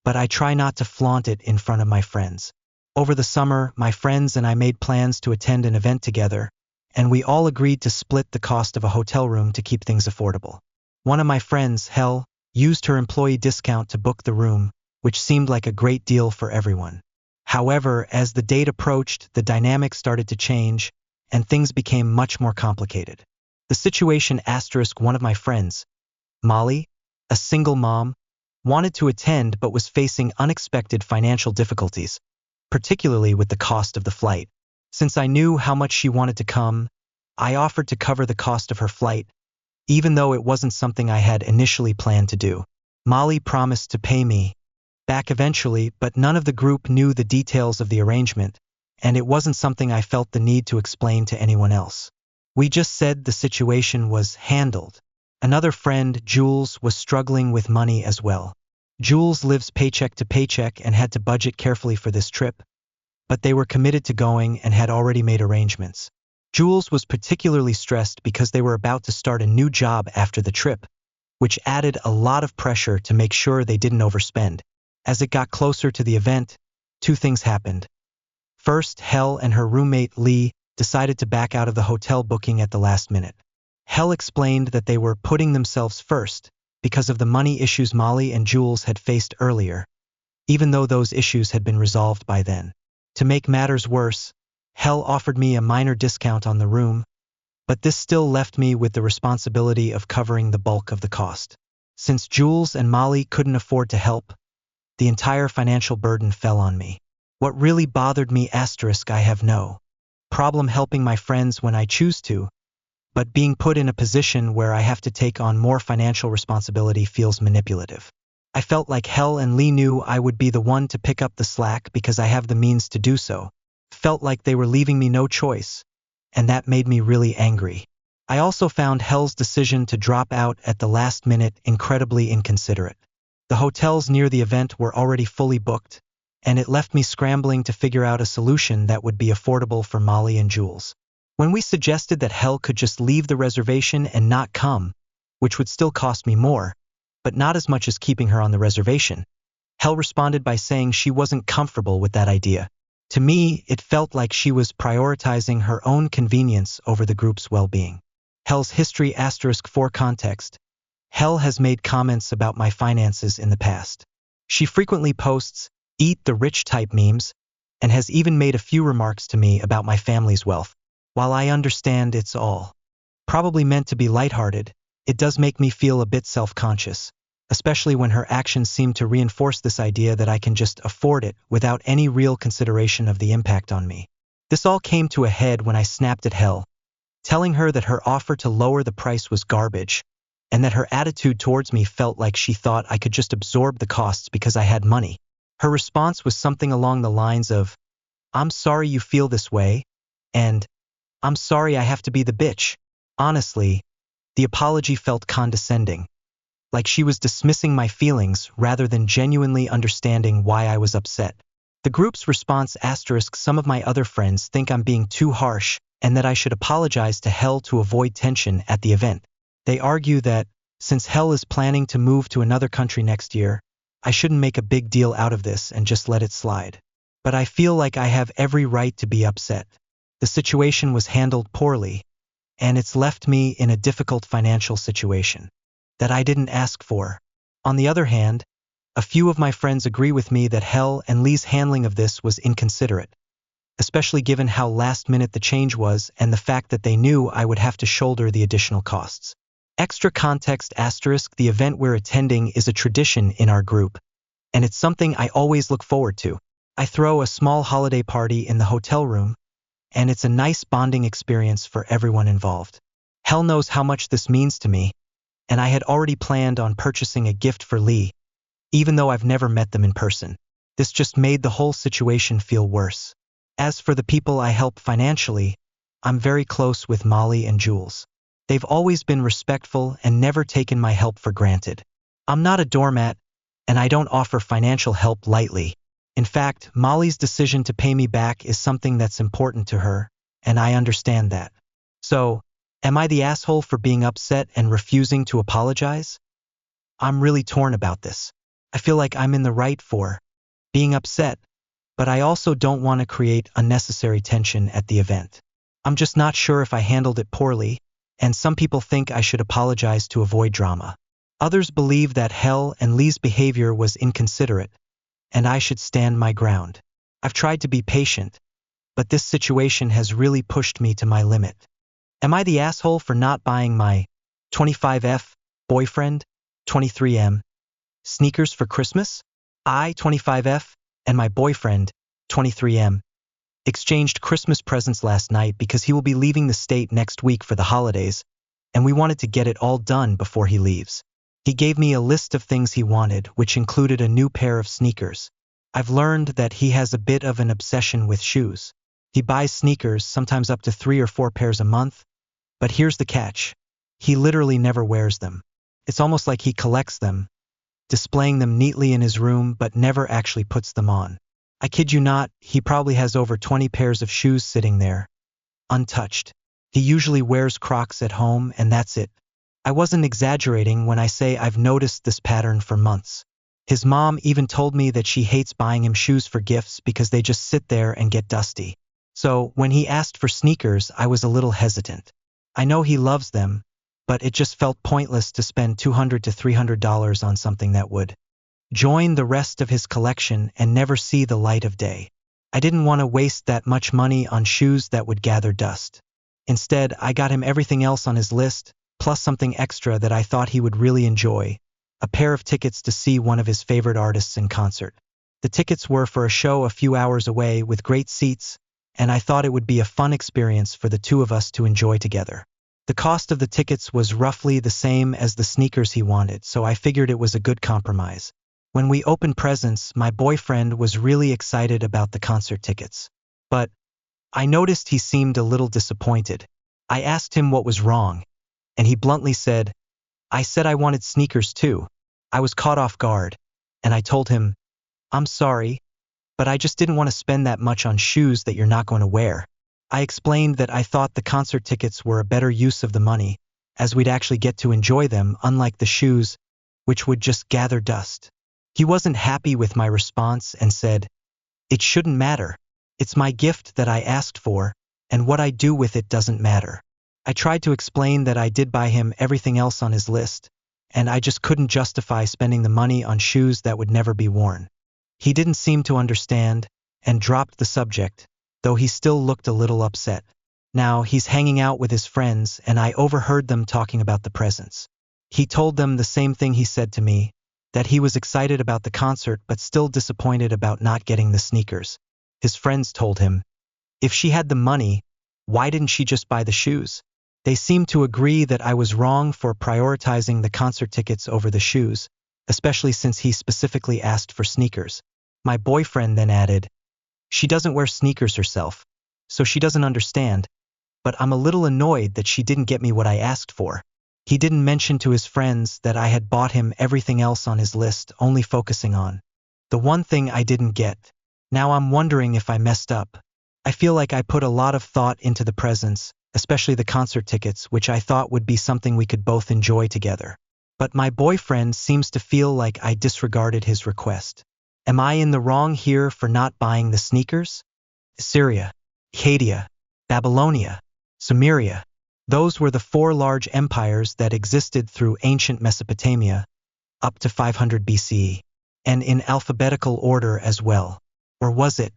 but I try not to flaunt it in front of my friends. Over the summer, my friends and I made plans to attend an event together, and we all agreed to split the cost of a hotel room to keep things affordable. One of my friends, Hel, used her employee discount to book the room, which seemed like a great deal for everyone. However, as the date approached, the dynamic started to change, and things became much more complicated. The situation *, one of my friends, Molly, a single mom, wanted to attend but was facing unexpected financial difficulties, particularly with the cost of the flight. Since I knew how much she wanted to come, I offered to cover the cost of her flight, even though it wasn't something I had initially planned to do. Molly promised to pay me back eventually, but none of the group knew the details of the arrangement, and it wasn't something I felt the need to explain to anyone else. We just said the situation was handled. Another friend, Jules, was struggling with money as well. Jules lives paycheck to paycheck and had to budget carefully for this trip, but they were committed to going and had already made arrangements. Jules was particularly stressed because they were about to start a new job after the trip, which added a lot of pressure to make sure they didn't overspend. As it got closer to the event, 2 things happened. First, Hel and her roommate Lee decided to back out of the hotel booking at the last minute. Hel explained that they were putting themselves first because of the money issues Molly and Jules had faced earlier, even though those issues had been resolved by then. To make matters worse, Hel offered me a minor discount on the room, but this still left me with the responsibility of covering the bulk of the cost. Since Jules and Molly couldn't afford to help, the entire financial burden fell on me. What really bothered me *, I have no problem helping my friends when I choose to, but being put in a position where I have to take on more financial responsibility feels manipulative. I felt like Hel and Lee knew I would be the one to pick up the slack because I have the means to do so. Felt like they were leaving me no choice, and that made me really angry. I also found Hel's decision to drop out at the last minute incredibly inconsiderate. The hotels near the event were already fully booked, and it left me scrambling to figure out a solution that would be affordable for Molly and Jules. When we suggested that Hel could just leave the reservation and not come, which would still cost me more, but not as much as keeping her on the reservation, Hel responded by saying she wasn't comfortable with that idea. To me, it felt like she was prioritizing her own convenience over the group's well-being. Hel's history * for context. Hel has made comments about my finances in the past. She frequently posts eat the rich type memes, and has even made a few remarks to me about my family's wealth. While I understand it's all probably meant to be lighthearted, it does make me feel a bit self-conscious, especially when her actions seem to reinforce this idea that I can just afford it without any real consideration of the impact on me. This all came to a head when I snapped at Hel, telling her that her offer to lower the price was garbage, and that her attitude towards me felt like she thought I could just absorb the costs because I had money. Her response was something along the lines of, "I'm sorry you feel this way," and "I'm sorry I have to be the bitch." Honestly, the apology felt condescending, like she was dismissing my feelings rather than genuinely understanding why I was upset. The group's response *, some of my other friends think I'm being too harsh and that I should apologize to Hel to avoid tension at the event. They argue that, since Hel is planning to move to another country next year, I shouldn't make a big deal out of this and just let it slide. But I feel like I have every right to be upset. The situation was handled poorly, and it's left me in a difficult financial situation that I didn't ask for. On the other hand, a few of my friends agree with me that Hel and Lee's handling of this was inconsiderate, especially given how last minute the change was and the fact that they knew I would have to shoulder the additional costs. Extra context *, the event we're attending is a tradition in our group, and it's something I always look forward to. I throw a small holiday party in the hotel room, and it's a nice bonding experience for everyone involved. Hel knows how much this means to me, and I had already planned on purchasing a gift for Lee, even though I've never met them in person. This just made the whole situation feel worse. As for the people I help financially, I'm very close with Molly and Jules. They've always been respectful and never taken my help for granted. I'm not a doormat, and I don't offer financial help lightly. In fact, Molly's decision to pay me back is something that's important to her, and I understand that. So, am I the asshole for being upset and refusing to apologize? I'm really torn about this. I feel like I'm in the right for being upset, but I also don't want to create unnecessary tension at the event. I'm just not sure if I handled it poorly, and some people think I should apologize to avoid drama. Others believe that Hel and Lee's behavior was inconsiderate, and I should stand my ground. I've tried to be patient, but this situation has really pushed me to my limit. Am I the asshole for not buying my 25F boyfriend 23M sneakers for Christmas? I, 25F, and my boyfriend 23M exchanged Christmas presents last night because he will be leaving the state next week for the holidays, and we wanted to get it all done before he leaves. He gave me a list of things he wanted, which included a new pair of sneakers. I've learned that he has a bit of an obsession with shoes. He buys sneakers, sometimes up to 3 or 4 pairs a month, but here's the catch. He literally never wears them. It's almost like he collects them, displaying them neatly in his room but never actually puts them on. I kid you not, he probably has over 20 pairs of shoes sitting there, untouched. He usually wears Crocs at home, and that's it. I wasn't exaggerating when I say I've noticed this pattern for months. His mom even told me that she hates buying him shoes for gifts because they just sit there and get dusty. So, when he asked for sneakers, I was a little hesitant. I know he loves them, but it just felt pointless to spend $200 to $300 on something that would join the rest of his collection and never see the light of day. I didn't want to waste that much money on shoes that would gather dust. Instead, I got him everything else on his list, plus something extra that I thought he would really enjoy, a pair of tickets to see one of his favorite artists in concert. The tickets were for a show a few hours away with great seats, and I thought it would be a fun experience for the two of us to enjoy together. The cost of the tickets was roughly the same as the sneakers he wanted, so I figured it was a good compromise. When we opened presents, my boyfriend was really excited about the concert tickets. But I noticed he seemed a little disappointed. I asked him what was wrong, and he bluntly said, "I said I wanted sneakers too." I was caught off guard, and I told him, "I'm sorry, but I just didn't want to spend that much on shoes that you're not going to wear." I explained that I thought the concert tickets were a better use of the money, as we'd actually get to enjoy them, unlike the shoes, which would just gather dust. He wasn't happy with my response and said, "It shouldn't matter. It's my gift that I asked for, and what I do with it doesn't matter." I tried to explain that I did buy him everything else on his list, and I just couldn't justify spending the money on shoes that would never be worn. He didn't seem to understand, and dropped the subject, though he still looked a little upset. Now he's hanging out with his friends, and I overheard them talking about the presents. He told them the same thing he said to me, that he was excited about the concert but still disappointed about not getting the sneakers. His friends told him, If she had the money, why didn't she just buy the shoes? They seemed to agree that I was wrong for prioritizing the concert tickets over the shoes, especially since he specifically asked for sneakers. My boyfriend then added, "She doesn't wear sneakers herself, so she doesn't understand, but I'm a little annoyed that she didn't get me what I asked for." He didn't mention to his friends that I had bought him everything else on his list, only focusing on the one thing I didn't get. Now I'm wondering if I messed up. I feel like I put a lot of thought into the presents, especially the concert tickets, which I thought would be something we could both enjoy together. But my boyfriend seems to feel like I disregarded his request. Am I in the wrong here for not buying the sneakers? Assyria, Akkadian, Babylonia, Sumeria. Those were the 4 large empires that existed through ancient Mesopotamia, up to 500 BCE, and in alphabetical order as well. Or was it?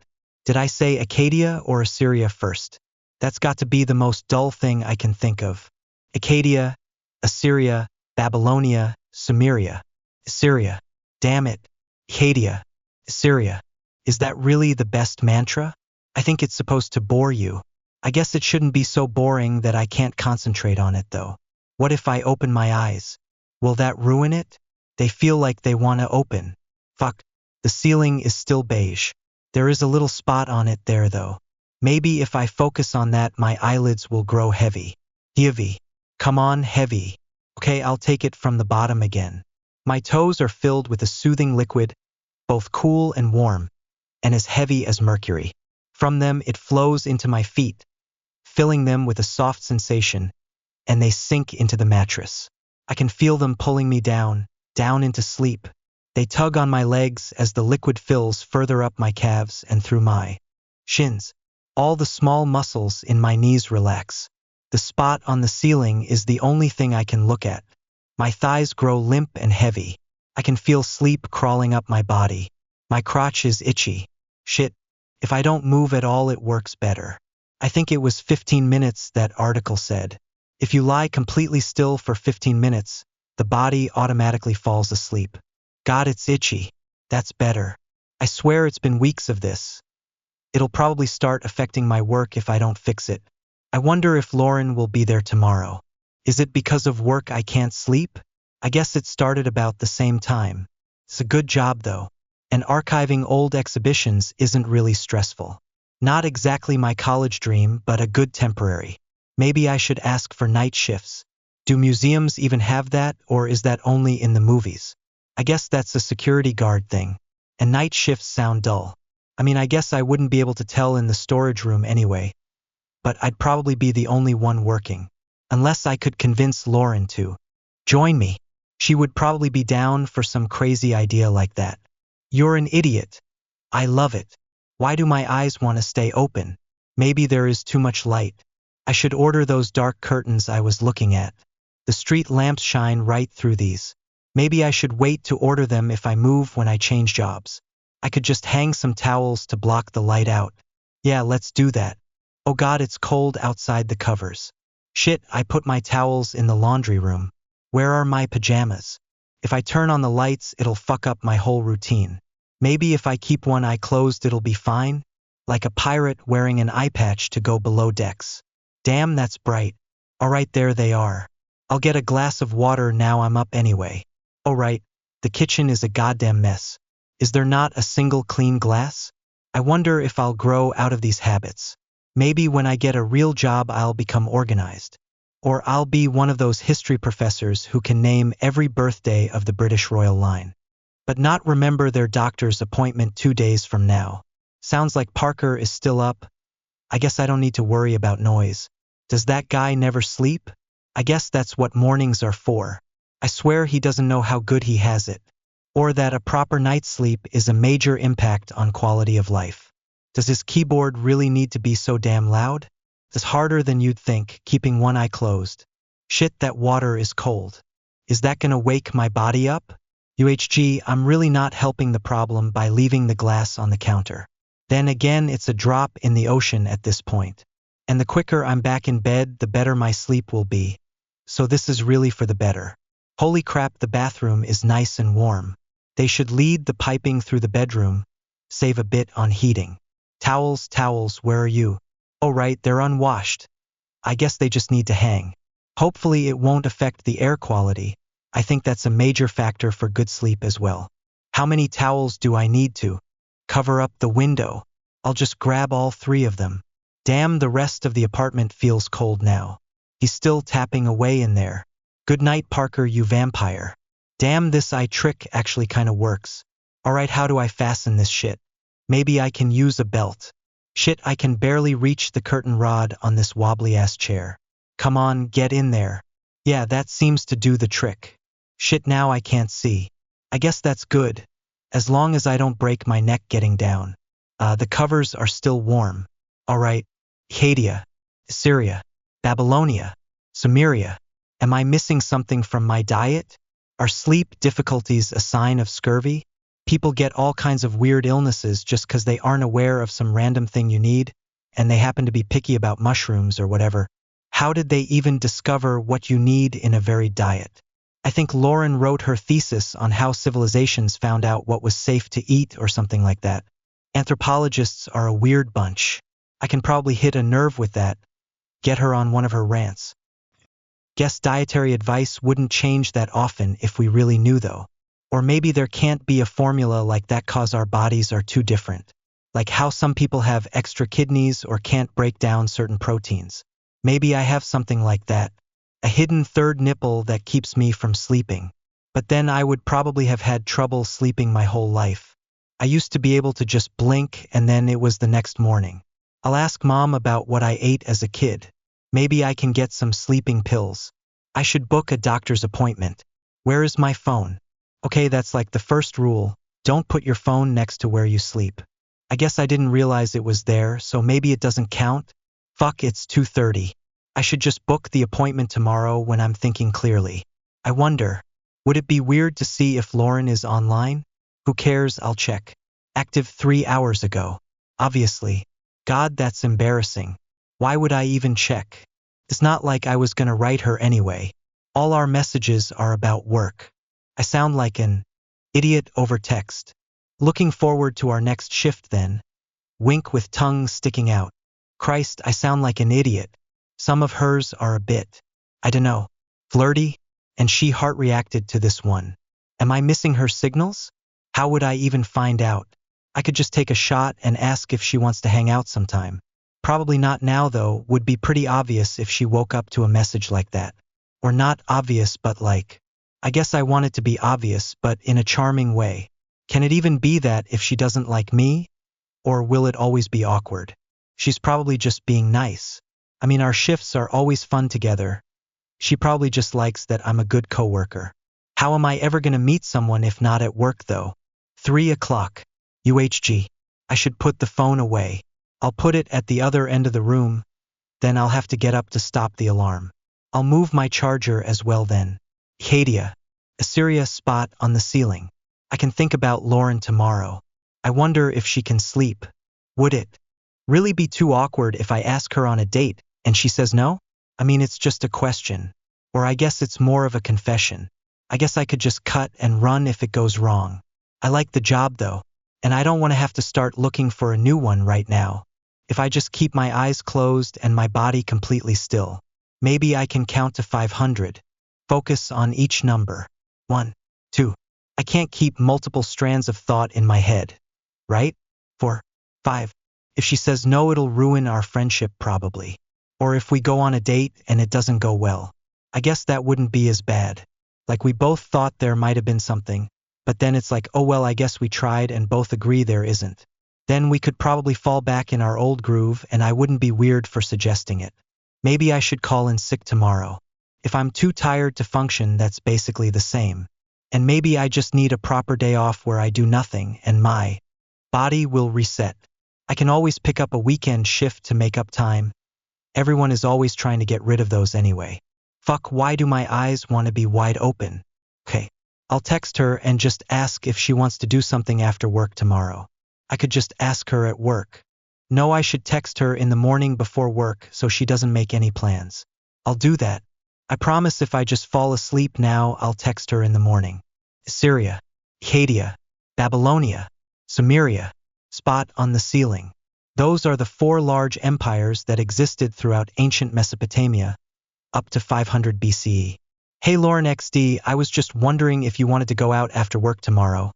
Did I say Acadia or Assyria first? That's got to be the most dull thing I can think of. Acadia, Assyria, Babylonia, Sumeria, Assyria. Damn it. Acadia, Assyria. Is that really the best mantra? I think it's supposed to bore you. I guess it shouldn't be so boring that I can't concentrate on it though. What if I open my eyes? Will that ruin it? They feel like they want to open. Fuck. The ceiling is still beige. There is a little spot on it there though. Maybe if I focus on that my eyelids will grow heavy. Heavy. Come on, heavy. Okay, I'll take it from the bottom again. My toes are filled with a soothing liquid, both cool and warm, and as heavy as mercury. From them it flows into my feet, filling them with a soft sensation, and they sink into the mattress. I can feel them pulling me down into sleep. They tug on my legs as the liquid fills further up my calves and through my shins. All the small muscles in my knees relax. The spot on the ceiling is the only thing I can look at. My thighs grow limp and heavy. I can feel sleep crawling up my body. My crotch is itchy. Shit, if I don't move at all it works better. I think it was 15 minutes that article said. If you lie completely still for 15 minutes, the body automatically falls asleep. God, it's itchy. That's better. I swear it's been weeks of this. It'll probably start affecting my work if I don't fix it. I wonder if Lauren will be there tomorrow. Is it because of work I can't sleep? I guess it started about the same time. It's a good job though. And archiving old exhibitions isn't really stressful. Not exactly my college dream, but a good temporary. Maybe I should ask for night shifts. Do museums even have that, or is that only in the movies? I guess that's a security guard thing. And night shifts sound dull. I mean, I guess I wouldn't be able to tell in the storage room anyway. But I'd probably be the only one working. Unless I could convince Lauren to join me. She would probably be down for some crazy idea like that. You're an idiot. I love it. Why do my eyes want to stay open? Maybe there is too much light. I should order those dark curtains I was looking at. The street lamps shine right through these. Maybe I should wait to order them if I move when I change jobs. I could just hang some towels to block the light out. Yeah, let's do that. Oh God, it's cold outside the covers. Shit, I put my towels in the laundry room. Where are my pajamas? If I turn on the lights, it'll fuck up my whole routine. Maybe if I keep one eye closed, it'll be fine? Like a pirate wearing an eye patch to go below decks. Damn, that's bright. Alright, there they are. I'll get a glass of water now I'm up anyway. Alright, the kitchen is a goddamn mess. Is there not a single clean glass? I wonder if I'll grow out of these habits. Maybe when I get a real job I'll become organized. Or I'll be one of those history professors who can name every birthday of the British royal line. But not remember their doctor's appointment 2 days from now. Sounds like Parker is still up. I guess I don't need to worry about noise. Does that guy never sleep? I guess that's what mornings are for. I swear he doesn't know how good he has it. Or that a proper night's sleep is a major impact on quality of life. Does his keyboard really need to be so damn loud? It's harder than you'd think, keeping one eye closed. Shit, that water is cold. Is that gonna wake my body up? I'm really not helping the problem by leaving the glass on the counter. Then again, it's a drop in the ocean at this point. And the quicker I'm back in bed, the better my sleep will be. So this is really for the better. Holy crap, the bathroom is nice and warm. They should lead the piping through the bedroom. Save a bit on heating. Towels, where are you? Oh right, they're unwashed. I guess they just need to hang. Hopefully it won't affect the air quality. I think that's a major factor for good sleep as well. How many towels do I need to cover up the window? I'll just grab all 3 of them. Damn, the rest of the apartment feels cold now. He's still tapping away in there. Good night, Parker, you vampire. Damn, this eye trick actually kinda works. Alright, how do I fasten this shit? Maybe I can use a belt. Shit, I can barely reach the curtain rod on this wobbly-ass chair. Come on, get in there. Yeah, that seems to do the trick. Shit, now I can't see. I guess that's good. As long as I don't break my neck getting down. The covers are still warm. Alright. AITA, Syria, Babylonia, Sumeria. Am I missing something from my diet? Are sleep difficulties a sign of scurvy? People get all kinds of weird illnesses just because they aren't aware of some random thing you need, and they happen to be picky about mushrooms or whatever. How did they even discover what you need in a varied diet? I think Lauren wrote her thesis on how civilizations found out what was safe to eat or something like that. Anthropologists are a weird bunch. I can probably hit a nerve with that. Get her on one of her rants. Guess dietary advice wouldn't change that often if we really knew though. Or maybe there can't be a formula like that cause our bodies are too different. Like how some people have extra kidneys or can't break down certain proteins. Maybe I have something like that. A hidden third nipple that keeps me from sleeping. But then I would probably have had trouble sleeping my whole life. I used to be able to just blink and then it was the next morning. I'll ask Mom about what I ate as a kid. Maybe I can get some sleeping pills. I should book a doctor's appointment. Where is my phone? Okay, that's like the first rule. Don't put your phone next to where you sleep. I guess I didn't realize it was there, so maybe it doesn't count? Fuck, it's 2:30. I should just book the appointment tomorrow when I'm thinking clearly. I wonder, would it be weird to see if Lauren is online? Who cares, I'll check. Active 3 hours ago. Obviously. God, that's embarrassing. Why would I even check? It's not like I was gonna write her anyway. All our messages are about work. I sound like an idiot over text. Looking forward to our next shift then. Wink with tongue sticking out. Christ, I sound like an idiot. Some of hers are a bit, I dunno, flirty, and she heart reacted to this one. Am I missing her signals? How would I even find out? I could just take a shot and ask if she wants to hang out sometime. Probably not now though, would be pretty obvious if she woke up to a message like that. Or not obvious but like, I guess I want it to be obvious but in a charming way. Can it even be that if she doesn't like me? Or will it always be awkward? She's probably just being nice. I mean, our shifts are always fun together. She probably just likes that I'm a good coworker. How am I ever gonna meet someone if not at work though? 3 o'clock. UHG. I should put the phone away. I'll put it at the other end of the room, then I'll have to get up to stop the alarm. I'll move my charger as well then. AITA, Assyria spot on the ceiling. I can think about Lauren tomorrow. I wonder if she can sleep. Would it really be too awkward if I ask her on a date and she says no? I mean, it's just a question. Or I guess it's more of a confession. I guess I could just cut and run if it goes wrong. I like the job though, and I don't want to have to start looking for a new one right now. If I just keep my eyes closed and my body completely still, maybe I can count to 500. Focus on each number. 1, 2. I can't keep multiple strands of thought in my head. Right? 4, 5. If she says no, it'll ruin our friendship probably. Or if we go on a date and it doesn't go well. I guess that wouldn't be as bad. Like we both thought there might have been something, but then it's like, oh well, I guess we tried and both agree there isn't. Then we could probably fall back in our old groove and I wouldn't be weird for suggesting it. Maybe I should call in sick tomorrow. If I'm too tired to function, that's basically the same. And maybe I just need a proper day off where I do nothing and my body will reset. I can always pick up a weekend shift to make up time. Everyone is always trying to get rid of those anyway. Fuck, why do my eyes want to be wide open? Okay, I'll text her and just ask if she wants to do something after work tomorrow. I could just ask her at work. No, I should text her in the morning before work so she doesn't make any plans. I'll do that. I promise if I just fall asleep now, I'll text her in the morning. Assyria, AITA, Babylonia, Sumeria, spot on the ceiling. Those are the 4 large empires that existed throughout ancient Mesopotamia, up to 500 BCE. Hey Lauren XD, I was just wondering if you wanted to go out after work tomorrow.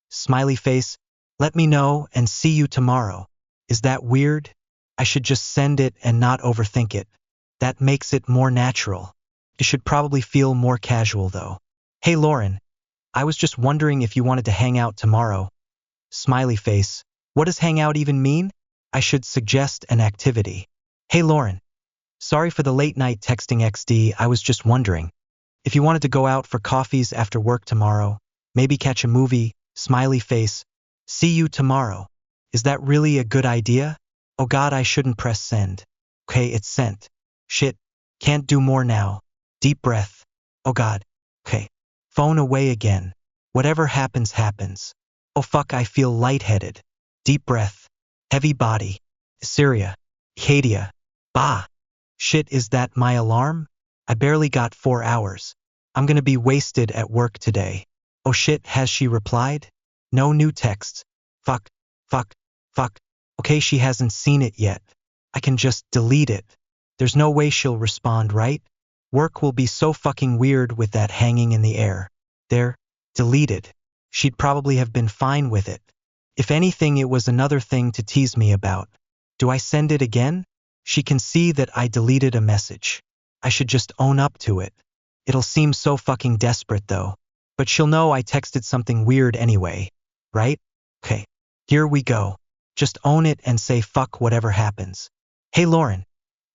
Smiley face, let me know and see you tomorrow. Is that weird? I should just send it and not overthink it. That makes it more natural. It should probably feel more casual though. Hey Lauren, I was just wondering if you wanted to hang out tomorrow. Smiley face, what does hang out even mean? I should suggest an activity. Hey Lauren, sorry for the late night texting XD, I was just wondering if you wanted to go out for coffees after work tomorrow, maybe catch a movie. Smiley face, see you tomorrow. Is that really a good idea? Oh god, I shouldn't press send. Okay, it's sent. Shit, can't do more now. Deep breath. Oh god. Okay. Phone away again. Whatever happens, happens. Oh fuck, I feel lightheaded. Deep breath. Heavy body. Syria. AITA. Bah. Shit, is that my alarm? I barely got 4 hours. I'm gonna be wasted at work today. Oh shit, has she replied? No new texts. Fuck, fuck, fuck. Okay, she hasn't seen it yet. I can just delete it. There's no way she'll respond, right? Work will be so fucking weird with that hanging in the air. There, deleted. She'd probably have been fine with it. If anything, it was another thing to tease me about. Do I send it again? She can see that I deleted a message. I should just own up to it. It'll seem so fucking desperate though. But she'll know I texted something weird anyway, right? Okay, here we go. Just own it and say fuck whatever happens. Hey Lauren,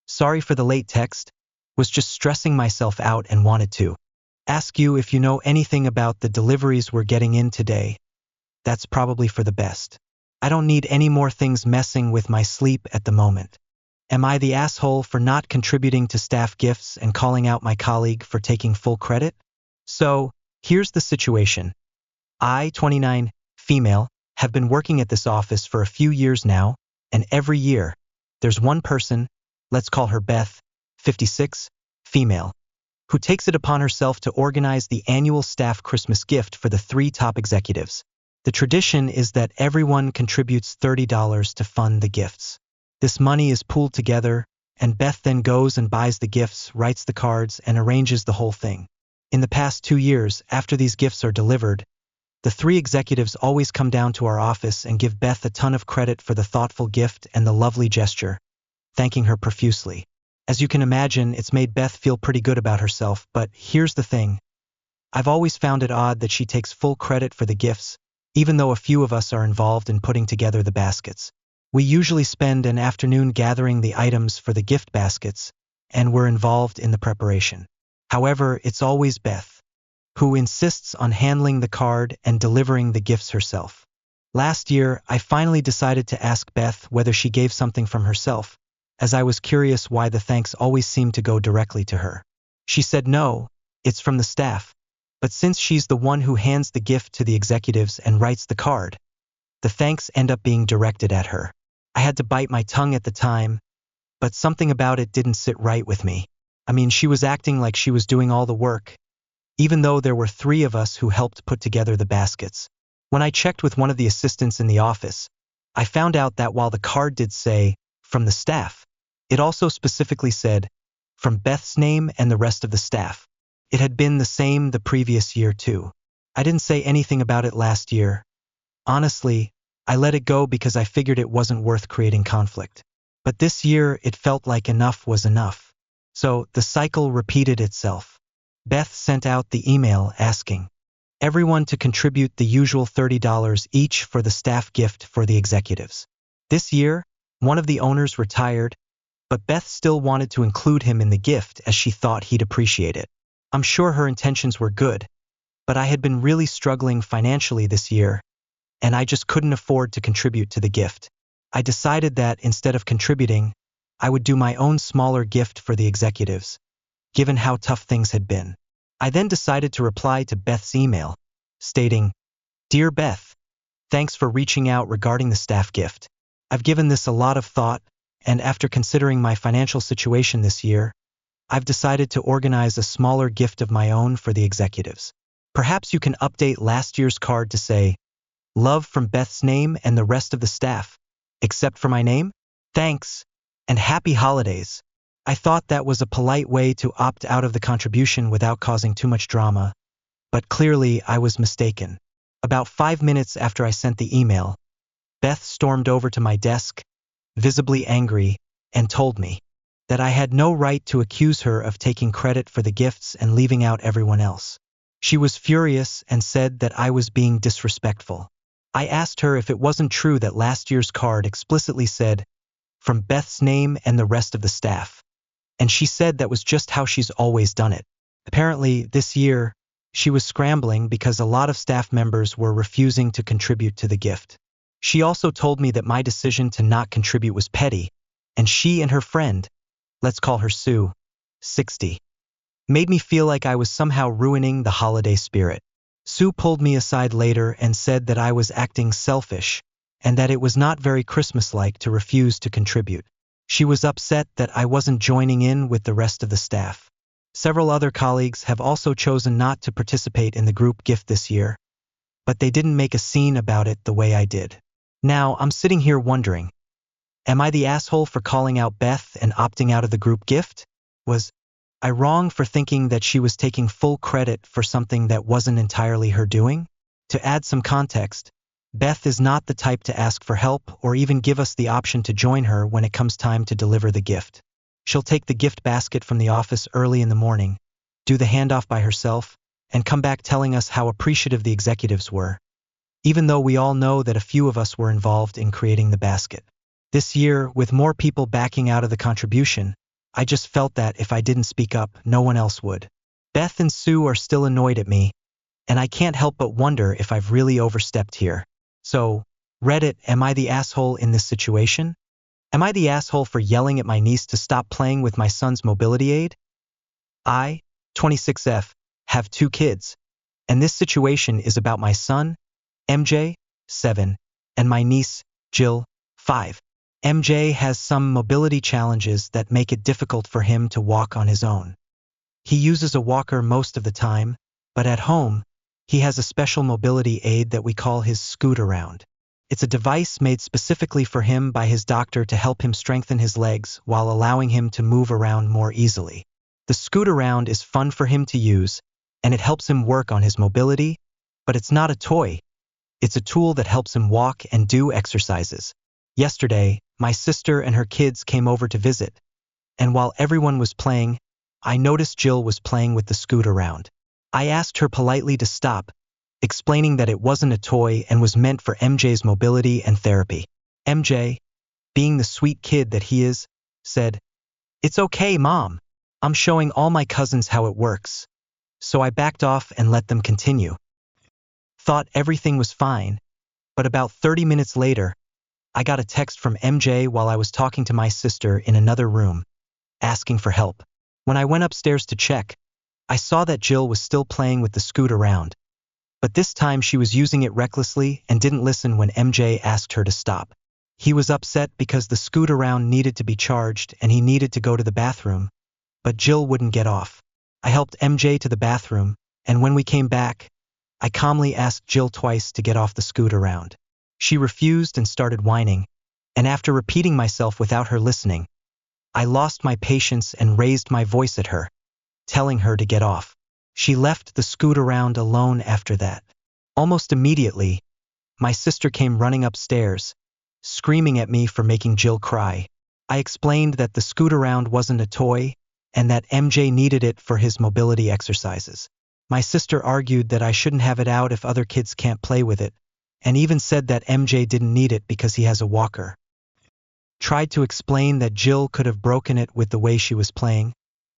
sorry for the late text. Was just stressing myself out and wanted to ask you if you know anything about the deliveries we're getting in today. That's probably for the best. I don't need any more things messing with my sleep at the moment. Am I the asshole for not contributing to staff gifts and calling out my colleague for taking full credit? So, here's the situation. I, 29, female, have been working at this office for a few years now, and every year, there's one person, let's call her Beth, 56, female, who takes it upon herself to organize the annual staff Christmas gift for the 3 top executives. The tradition is that everyone contributes $30 to fund the gifts. This money is pooled together, and Beth then goes and buys the gifts, writes the cards, and arranges the whole thing. In the past 2 years, after these gifts are delivered, the 3 executives always come down to our office and give Beth a ton of credit for the thoughtful gift and the lovely gesture, thanking her profusely. As you can imagine, it's made Beth feel pretty good about herself, but here's the thing. I've always found it odd that she takes full credit for the gifts, even though a few of us are involved in putting together the baskets. We usually spend an afternoon gathering the items for the gift baskets, and we're involved in the preparation. However, it's always Beth who insists on handling the card and delivering the gifts herself. Last year, I finally decided to ask Beth whether she gave something from herself, as I was curious why the thanks always seemed to go directly to her. She said no, it's from the staff, but since she's the one who hands the gift to the executives and writes the card, the thanks end up being directed at her. I had to bite my tongue at the time, but something about it didn't sit right with me. I mean, she was acting like she was doing all the work, even though there were 3 of us who helped put together the baskets. When I checked with one of the assistants in the office, I found out that while the card did say, from the staff, it also specifically said, from Beth's name and the rest of the staff. It had been the same the previous year too. I didn't say anything about it last year. Honestly, I let it go because I figured it wasn't worth creating conflict. But this year, it felt like enough was enough. So, the cycle repeated itself. Beth sent out the email asking everyone to contribute the usual $30 each for the staff gift for the executives. This year, one of the owners retired, but Beth still wanted to include him in the gift as she thought he'd appreciate it. I'm sure her intentions were good, but I had been really struggling financially this year, and I just couldn't afford to contribute to the gift. I decided that instead of contributing, I would do my own smaller gift for the executives, given how tough things had been. I then decided to reply to Beth's email, stating, Dear Beth, thanks for reaching out regarding the staff gift. I've given this a lot of thought, and after considering my financial situation this year, I've decided to organize a smaller gift of my own for the executives. Perhaps you can update last year's card to say, Love from Beth's name and the rest of the staff. Except for my name? Thanks, and happy holidays. I thought that was a polite way to opt out of the contribution without causing too much drama, but clearly I was mistaken. About 5 minutes after I sent the email, Beth stormed over to my desk, visibly angry, and told me that I had no right to accuse her of taking credit for the gifts and leaving out everyone else. She was furious and said that I was being disrespectful. I asked her if it wasn't true that last year's card explicitly said, "From Beth's name and the rest of the staff." And she said that was just how she's always done it. Apparently, this year, she was scrambling because a lot of staff members were refusing to contribute to the gift. She also told me that my decision to not contribute was petty, and she and her friend, let's call her Sue, 60, made me feel like I was somehow ruining the holiday spirit. Sue pulled me aside later and said that I was acting selfish, and that it was not very Christmas-like to refuse to contribute. She was upset that I wasn't joining in with the rest of the staff. Several other colleagues have also chosen not to participate in the group gift this year, but they didn't make a scene about it the way I did. Now, I'm sitting here wondering, am I the asshole for calling out Beth and opting out of the group gift? Was I wrong for thinking that she was taking full credit for something that wasn't entirely her doing? To add some context, Beth is not the type to ask for help or even give us the option to join her when it comes time to deliver the gift. She'll take the gift basket from the office early in the morning, do the handoff by herself, and come back telling us how appreciative the executives were, even though we all know that a few of us were involved in creating the basket. This year, with more people backing out of the contribution, I just felt that if I didn't speak up, no one else would. Beth and Sue are still annoyed at me, and I can't help but wonder if I've really overstepped here. So, Reddit, am I the asshole in this situation? Am I the asshole for yelling at my niece to stop playing with my son's mobility aid? I, 26F, have 2 kids, and this situation is about my son, MJ, 7, and my niece, Jill, 5. MJ has some mobility challenges that make it difficult for him to walk on his own. He uses a walker most of the time, but at home, he has a special mobility aid that we call his scoot-around. It's a device made specifically for him by his doctor to help him strengthen his legs while allowing him to move around more easily. The scoot-around is fun for him to use, and it helps him work on his mobility, but it's not a toy. It's a tool that helps him walk and do exercises. Yesterday, my sister and her kids came over to visit, and while everyone was playing, I noticed Jill was playing with the scoot-around. I asked her politely to stop, explaining that it wasn't a toy and was meant for MJ's mobility and therapy. MJ, being the sweet kid that he is, said, "It's okay, Mom. I'm showing all my cousins how it works." So I backed off and let them continue. Thought everything was fine, but about 30 minutes later, I got a text from MJ while I was talking to my sister in another room, asking for help. When I went upstairs to check, I saw that Jill was still playing with the scoot-around, but this time she was using it recklessly and didn't listen when MJ asked her to stop. He was upset because the scoot-around needed to be charged and he needed to go to the bathroom, but Jill wouldn't get off. I helped MJ to the bathroom, and when we came back, I calmly asked Jill twice to get off the scoot-around. She refused and started whining, and after repeating myself without her listening, I lost my patience and raised my voice at her, telling her to get off. She left the scoot-around alone after that. Almost immediately, my sister came running upstairs, screaming at me for making Jill cry. I explained that the scoot-around wasn't a toy, and that MJ needed it for his mobility exercises. My sister argued that I shouldn't have it out if other kids can't play with it, and even said that MJ didn't need it because he has a walker. Tried to explain that Jill could have broken it with the way she was playing,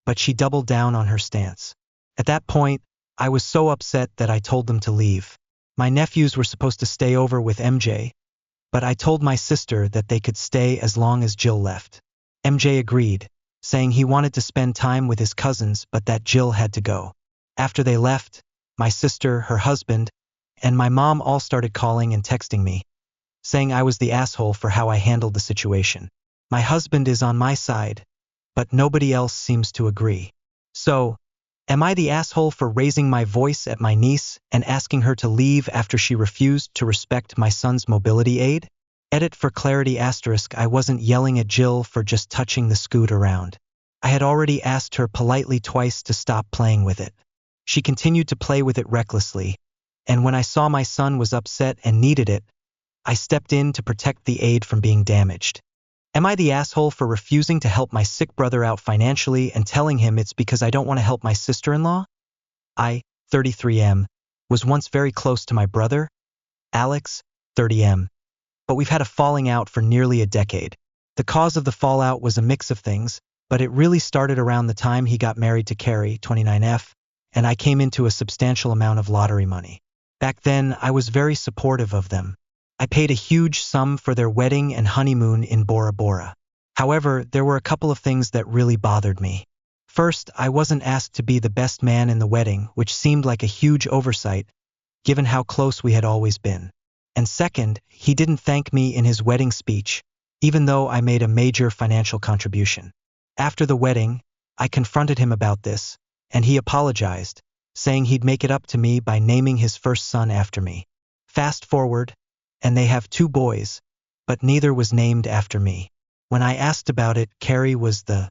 but she doubled down on her stance. At that point, I was so upset that I told them to leave. My nephews were supposed to stay over with MJ, but I told my sister that they could stay as long as Jill left. MJ agreed, saying he wanted to spend time with his cousins but that Jill had to go. After they left, my sister, her husband, and my mom all started calling and texting me, saying I was the asshole for how I handled the situation. My husband is on my side, but nobody else seems to agree. So, am I the asshole for raising my voice at my niece and asking her to leave after she refused to respect my son's mobility aid? Edit for clarity asterisk I wasn't yelling at Jill for just touching the scoot around. I had already asked her politely twice to stop playing with it. She continued to play with it recklessly, and when I saw my son was upset and needed it, I stepped in to protect the aid from being damaged. Am I the asshole for refusing to help my sick brother out financially and telling him it's because I don't want to help my sister-in-law? I, 33M, was once very close to my brother, Alex, 30M, but we've had a falling out for nearly a decade. The cause of the fallout was a mix of things, but it really started around the time he got married to Carrie, 29F, and I came into a substantial amount of lottery money. Back then, I was very supportive of them. I paid a huge sum for their wedding and honeymoon in Bora Bora. However, there were a couple of things that really bothered me. First, I wasn't asked to be the best man in the wedding, which seemed like a huge oversight, given how close we had always been. And second, he didn't thank me in his wedding speech, even though I made a major financial contribution. After the wedding, I confronted him about this, and he apologized, saying he'd make it up to me by naming his first son after me. Fast forward, and they have 2 boys, but neither was named after me. When I asked about it, Carrie was the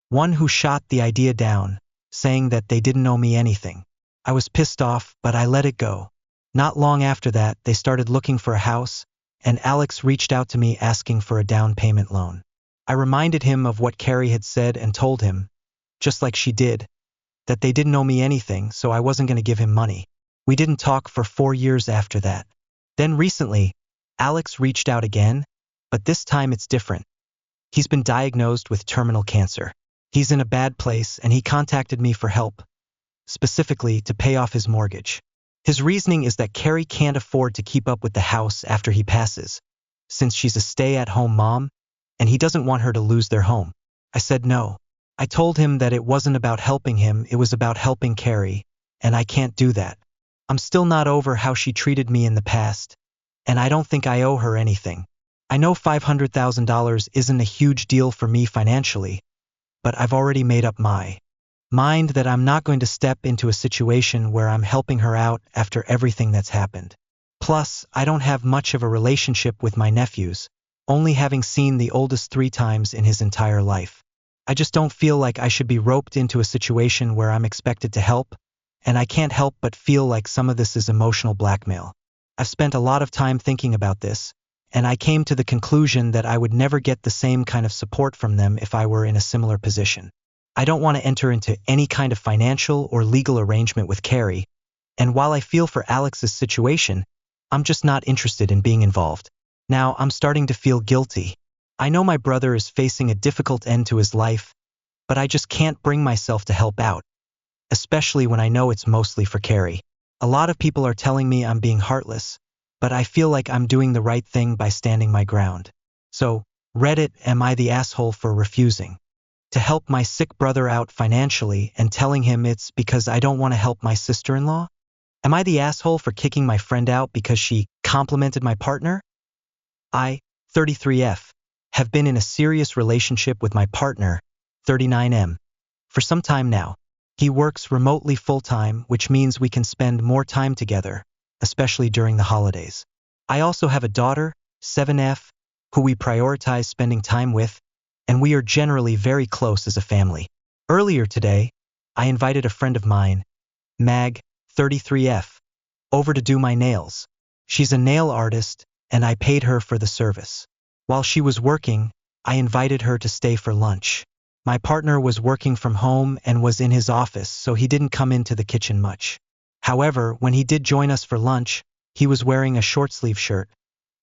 one who shot the idea down, saying that they didn't owe me anything. I was pissed off, but I let it go. Not long after that, they started looking for a house, and Alex reached out to me asking for a down payment loan. I reminded him of what Carrie had said and told him, just like she did, that they didn't owe me anything, so I wasn't going to give him money. We didn't talk for 4 years after that. Then recently, Alex reached out again, but this time it's different. He's been diagnosed with terminal cancer. He's in a bad place, and he contacted me for help, specifically to pay off his mortgage. His reasoning is that Carrie can't afford to keep up with the house after he passes, since she's a stay-at-home mom, and he doesn't want her to lose their home. I said no. I told him that it wasn't about helping him, it was about helping Carrie, and I can't do that. I'm still not over how she treated me in the past, and I don't think I owe her anything. I know $500,000 isn't a huge deal for me financially, but I've already made up my mind that I'm not going to step into a situation where I'm helping her out after everything that's happened. Plus, I don't have much of a relationship with my nephews, only having seen the oldest 3 times in his entire life. I just don't feel like I should be roped into a situation where I'm expected to help, and I can't help but feel like some of this is emotional blackmail. I've spent a lot of time thinking about this, and I came to the conclusion that I would never get the same kind of support from them if I were in a similar position. I don't want to enter into any kind of financial or legal arrangement with Carrie, and while I feel for Alex's situation, I'm just not interested in being involved. Now I'm starting to feel guilty. I know my brother is facing a difficult end to his life, but I just can't bring myself to help out, especially when I know it's mostly for Carrie. A lot of people are telling me I'm being heartless, but I feel like I'm doing the right thing by standing my ground. So, Reddit, am I the asshole for refusing to help my sick brother out financially and telling him it's because I don't want to help my sister-in-law? Am I the asshole for kicking my friend out because she complimented my partner? I, 33F, have been in a serious relationship with my partner, 39M, for some time now. He works remotely full-time, which means we can spend more time together, especially during the holidays. I also have a daughter, 7F, who we prioritize spending time with, and we are generally very close as a family. Earlier today, I invited a friend of mine, Mag, 33F, over to do my nails. She's a nail artist, and I paid her for the service. While she was working, I invited her to stay for lunch. My partner was working from home and was in his office, so he didn't come into the kitchen much. However, when he did join us for lunch, he was wearing a short-sleeve shirt,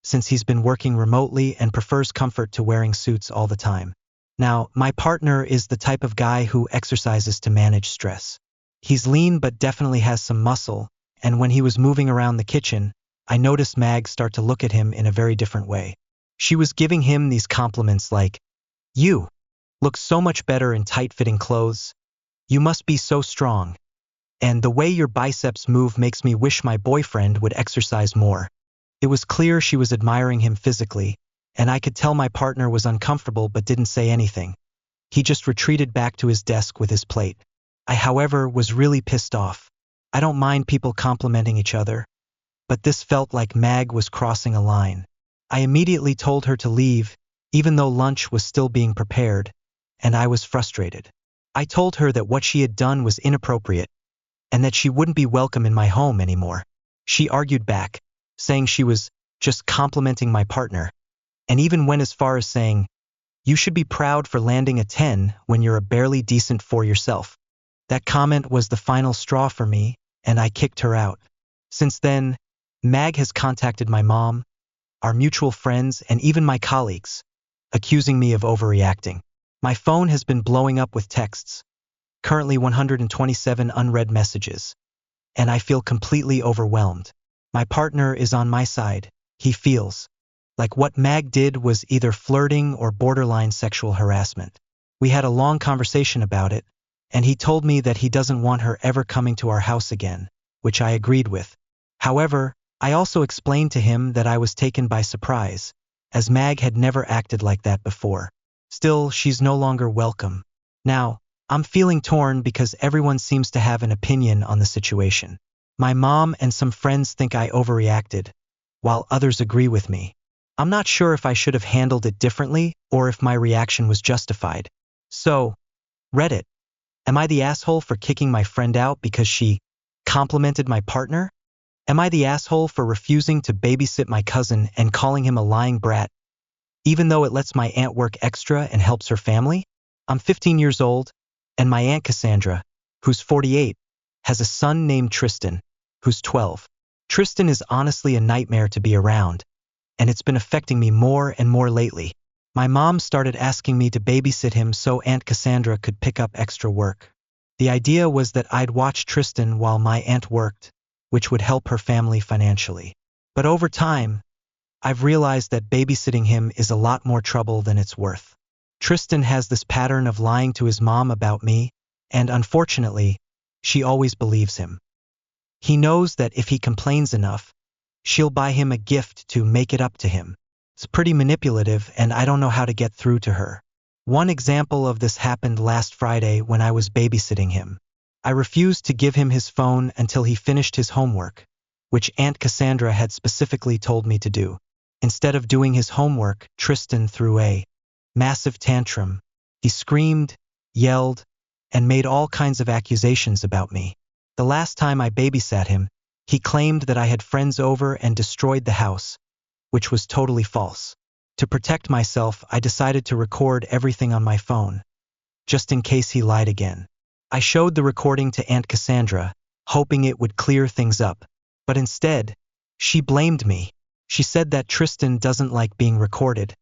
since he's been working remotely and prefers comfort to wearing suits all the time. Now, my partner is the type of guy who exercises to manage stress. He's lean but definitely has some muscle, and when he was moving around the kitchen, I noticed Mag start to look at him in a very different way. She was giving him these compliments like, "You look so much better in tight-fitting clothes. You must be so strong. And the way your biceps move makes me wish my boyfriend would exercise more." It was clear she was admiring him physically, and I could tell my partner was uncomfortable but didn't say anything. He just retreated back to his desk with his plate. I, however, was really pissed off. I don't mind people complimenting each other, but this felt like Mag was crossing a line. I immediately told her to leave, even though lunch was still being prepared, and I was frustrated. I told her that what she had done was inappropriate, and that she wouldn't be welcome in my home anymore. She argued back, saying she was just complimenting my partner, and even went as far as saying, "You should be proud for landing a 10 when you're a barely decent 4 yourself." That comment was the final straw for me, and I kicked her out. Since then, Mag has contacted my mom, our mutual friends, and even my colleagues, accusing me of overreacting. My phone has been blowing up with texts, currently 127 unread messages, and I feel completely overwhelmed. My partner is on my side. He feels like what Mag did was either flirting or borderline sexual harassment. We had a long conversation about it, and he told me that he doesn't want her ever coming to our house again, which I agreed with. However, I also explained to him that I was taken by surprise, as Mag had never acted like that before. Still, she's no longer welcome. Now, I'm feeling torn because everyone seems to have an opinion on the situation. My mom and some friends think I overreacted, while others agree with me. I'm not sure if I should have handled it differently or if my reaction was justified. So, Reddit, am I the asshole for kicking my friend out because she complimented my partner? Am I the asshole for refusing to babysit my cousin and calling him a lying brat, even though it lets my aunt work extra and helps her family? I'm 15 years old, and my aunt Cassandra, who's 48, has a son named Tristan, who's 12. Tristan is honestly a nightmare to be around, and it's been affecting me more and more lately. My mom started asking me to babysit him so Aunt Cassandra could pick up extra work. The idea was that I'd watch Tristan while my aunt worked, which would help her family financially. But over time, I've realized that babysitting him is a lot more trouble than it's worth. Tristan has this pattern of lying to his mom about me, and unfortunately, she always believes him. He knows that if he complains enough, she'll buy him a gift to make it up to him. It's pretty manipulative, and I don't know how to get through to her. One example of this happened last Friday when I was babysitting him. I refused to give him his phone until he finished his homework, which Aunt Cassandra had specifically told me to do. Instead of doing his homework, Tristan threw a massive tantrum. He screamed, yelled, and made all kinds of accusations about me. The last time I babysat him, he claimed that I had friends over and destroyed the house, which was totally false. To protect myself, I decided to record everything on my phone, just in case he lied again. I showed the recording to Aunt Cassandra, hoping it would clear things up, but instead, she blamed me. She said that Tristan doesn't like being recorded,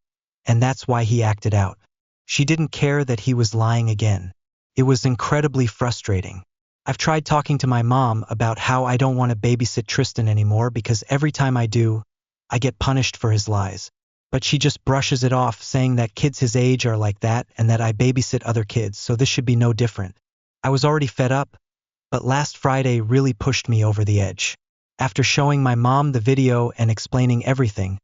and that's why he acted out. She didn't care that he was lying again. It was incredibly frustrating. I've tried talking to my mom about how I don't want to babysit Tristan anymore because every time I do, I get punished for his lies. But she just brushes it off, saying that kids his age are like that and that I babysit other kids, so this should be no different. I was already fed up, but last Friday really pushed me over the edge. After showing my mom the video and explaining everything,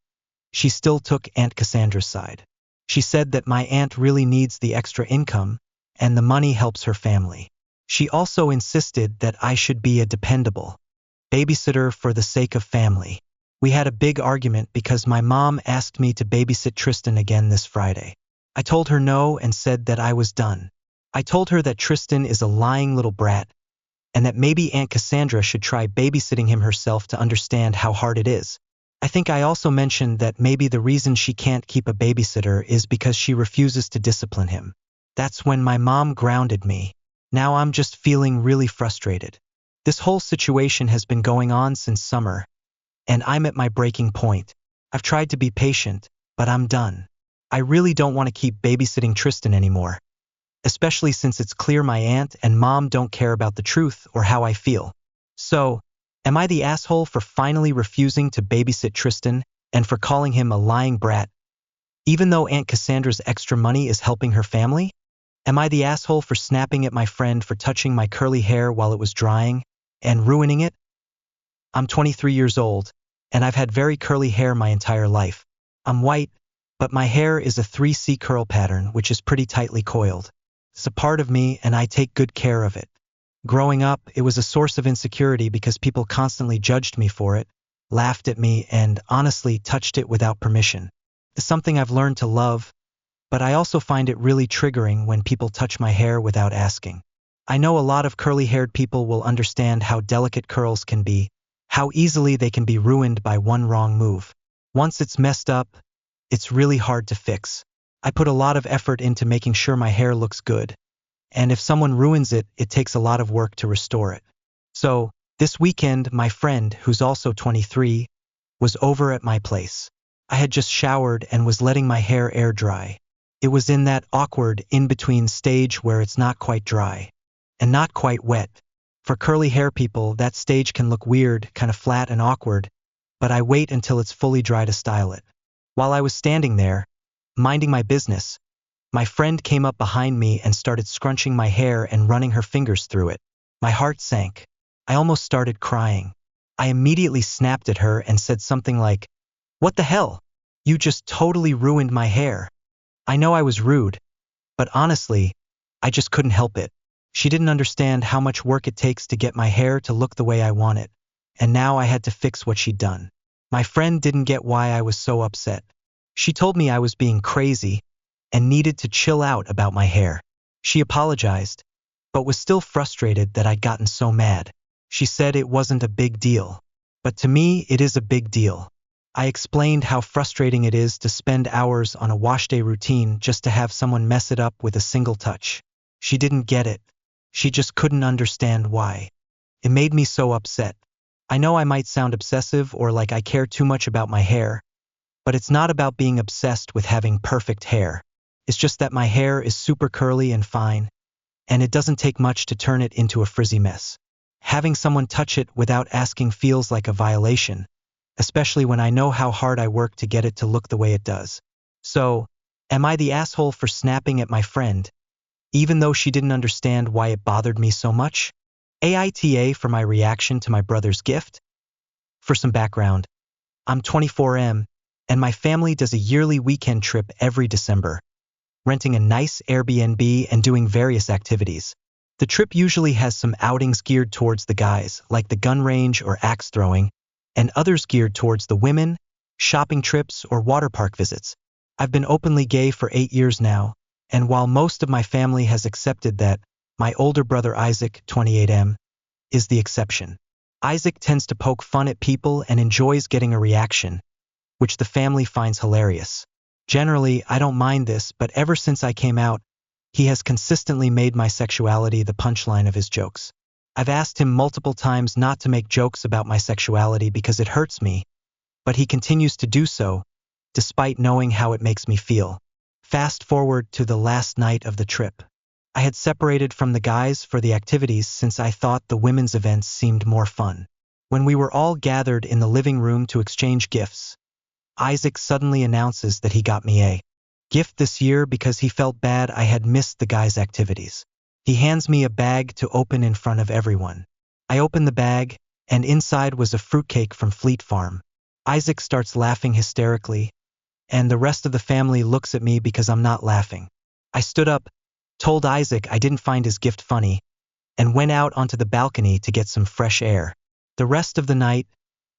she still took Aunt Cassandra's side. She said that my aunt really needs the extra income, and the money helps her family. She also insisted that I should be a dependable babysitter for the sake of family. We had a big argument because my mom asked me to babysit Tristan again this Friday. I told her no and said that I was done. I told her that Tristan is a lying little brat, and that maybe Aunt Cassandra should try babysitting him herself to understand how hard it is. I think I also mentioned that maybe the reason she can't keep a babysitter is because she refuses to discipline him. That's when my mom grounded me. Now I'm just feeling really frustrated. This whole situation has been going on since summer, and I'm at my breaking point. I've tried to be patient, but I'm done. I really don't want to keep babysitting Tristan anymore, especially since it's clear my aunt and mom don't care about the truth or how I feel. So, am I the asshole for finally refusing to babysit Tristan and for calling him a lying brat, even though Aunt Cassandra's extra money is helping her family? Am I the asshole for snapping at my friend for touching my curly hair while it was drying and ruining it? I'm 23 years old, and I've had very curly hair my entire life. I'm white, but my hair is a 3C curl pattern, which is pretty tightly coiled. It's a part of me, and I take good care of it. Growing up, it was a source of insecurity because people constantly judged me for it, laughed at me, and honestly touched it without permission. It's something I've learned to love, but I also find it really triggering when people touch my hair without asking. I know a lot of curly-haired people will understand how delicate curls can be, how easily they can be ruined by one wrong move. Once it's messed up, it's really hard to fix. I put a lot of effort into making sure my hair looks good, and if someone ruins it, it takes a lot of work to restore it. So, this weekend, my friend, who's also 23, was over at my place. I had just showered and was letting my hair air dry. It was in that awkward, in-between stage where it's not quite dry and not quite wet. For curly hair people, that stage can look weird, kind of flat and awkward, but I wait until it's fully dry to style it. While I was standing there, minding my business, my friend came up behind me and started scrunching my hair and running her fingers through it. My heart sank. I almost started crying. I immediately snapped at her and said something like, "What the hell? You just totally ruined my hair." I know I was rude, but honestly, I just couldn't help it. She didn't understand how much work it takes to get my hair to look the way I want it, and now I had to fix what she'd done. My friend didn't get why I was so upset. She told me I was being crazy and needed to chill out about my hair. She apologized, but was still frustrated that I'd gotten so mad. She said it wasn't a big deal, but to me it is a big deal. I explained how frustrating it is to spend hours on a wash day routine just to have someone mess it up with a single touch. She didn't get it. She just couldn't understand why. It made me so upset. I know I might sound obsessive or like I care too much about my hair, but it's not about being obsessed with having perfect hair. It's just that my hair is super curly and fine, and it doesn't take much to turn it into a frizzy mess. Having someone touch it without asking feels like a violation, especially when I know how hard I work to get it to look the way it does. So, am I the asshole for snapping at my friend, even though she didn't understand why it bothered me so much? AITA for my reaction to my brother's gift? For some background, I'm 24M, and my family does a yearly weekend trip every December, renting a nice Airbnb and doing various activities. The trip usually has some outings geared towards the guys, like the gun range or axe throwing, and others geared towards the women, shopping trips, or water park visits. I've been openly gay for 8 years now, and while most of my family has accepted that, my older brother Isaac, 28M, is the exception. Isaac tends to poke fun at people and enjoys getting a reaction, which the family finds hilarious. Generally, I don't mind this, but ever since I came out, he has consistently made my sexuality the punchline of his jokes. I've asked him multiple times not to make jokes about my sexuality because it hurts me, but he continues to do so, despite knowing how it makes me feel. Fast forward to the last night of the trip. I had separated from the guys for the activities since I thought the women's events seemed more fun. When we were all gathered in the living room to exchange gifts, Isaac suddenly announces that he got me a gift this year because he felt bad I had missed the guys' activities. He hands me a bag to open in front of everyone. I open the bag, and inside was a fruitcake from Fleet Farm. Isaac starts laughing hysterically, and the rest of the family looks at me because I'm not laughing. I stood up, told Isaac I didn't find his gift funny, and went out onto the balcony to get some fresh air. The rest of the night,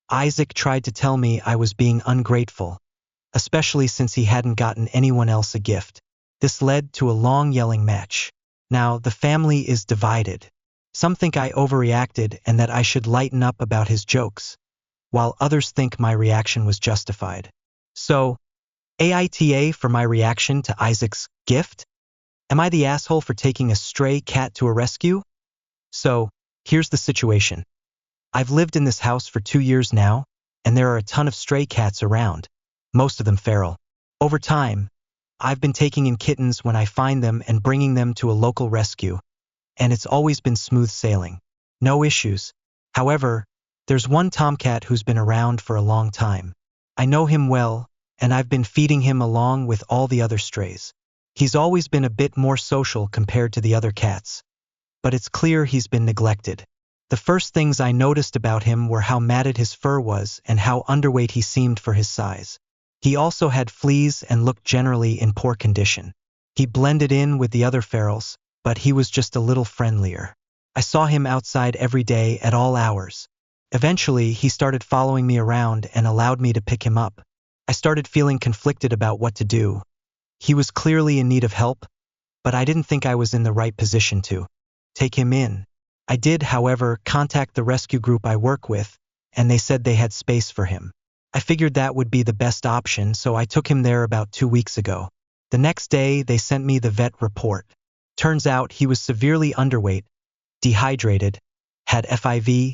Isaac tried to tell me I was being ungrateful, especially since he hadn't gotten anyone else a gift. This led to a long yelling match. Now, the family is divided. Some think I overreacted and that I should lighten up about his jokes, while others think my reaction was justified. So, AITA for my reaction to Isaac's gift? Am I the asshole for taking a stray cat to a rescue? So, here's the situation. I've lived in this house for 2 years now, and there are a ton of stray cats around, most of them feral. Over time, I've been taking in kittens when I find them and bringing them to a local rescue, and it's always been smooth sailing. No issues. However, there's one tomcat who's been around for a long time. I know him well, and I've been feeding him along with all the other strays. He's always been a bit more social compared to the other cats, but it's clear he's been neglected. The first things I noticed about him were how matted his fur was and how underweight he seemed for his size. He also had fleas and looked generally in poor condition. He blended in with the other ferals, but he was just a little friendlier. I saw him outside every day at all hours. Eventually, he started following me around and allowed me to pick him up. I started feeling conflicted about what to do. He was clearly in need of help, but I didn't think I was in the right position to take him in. I did, however, contact the rescue group I work with, and they said they had space for him. I figured that would be the best option, so I took him there about 2 weeks ago. The next day, they sent me the vet report. Turns out he was severely underweight, dehydrated, had FIV,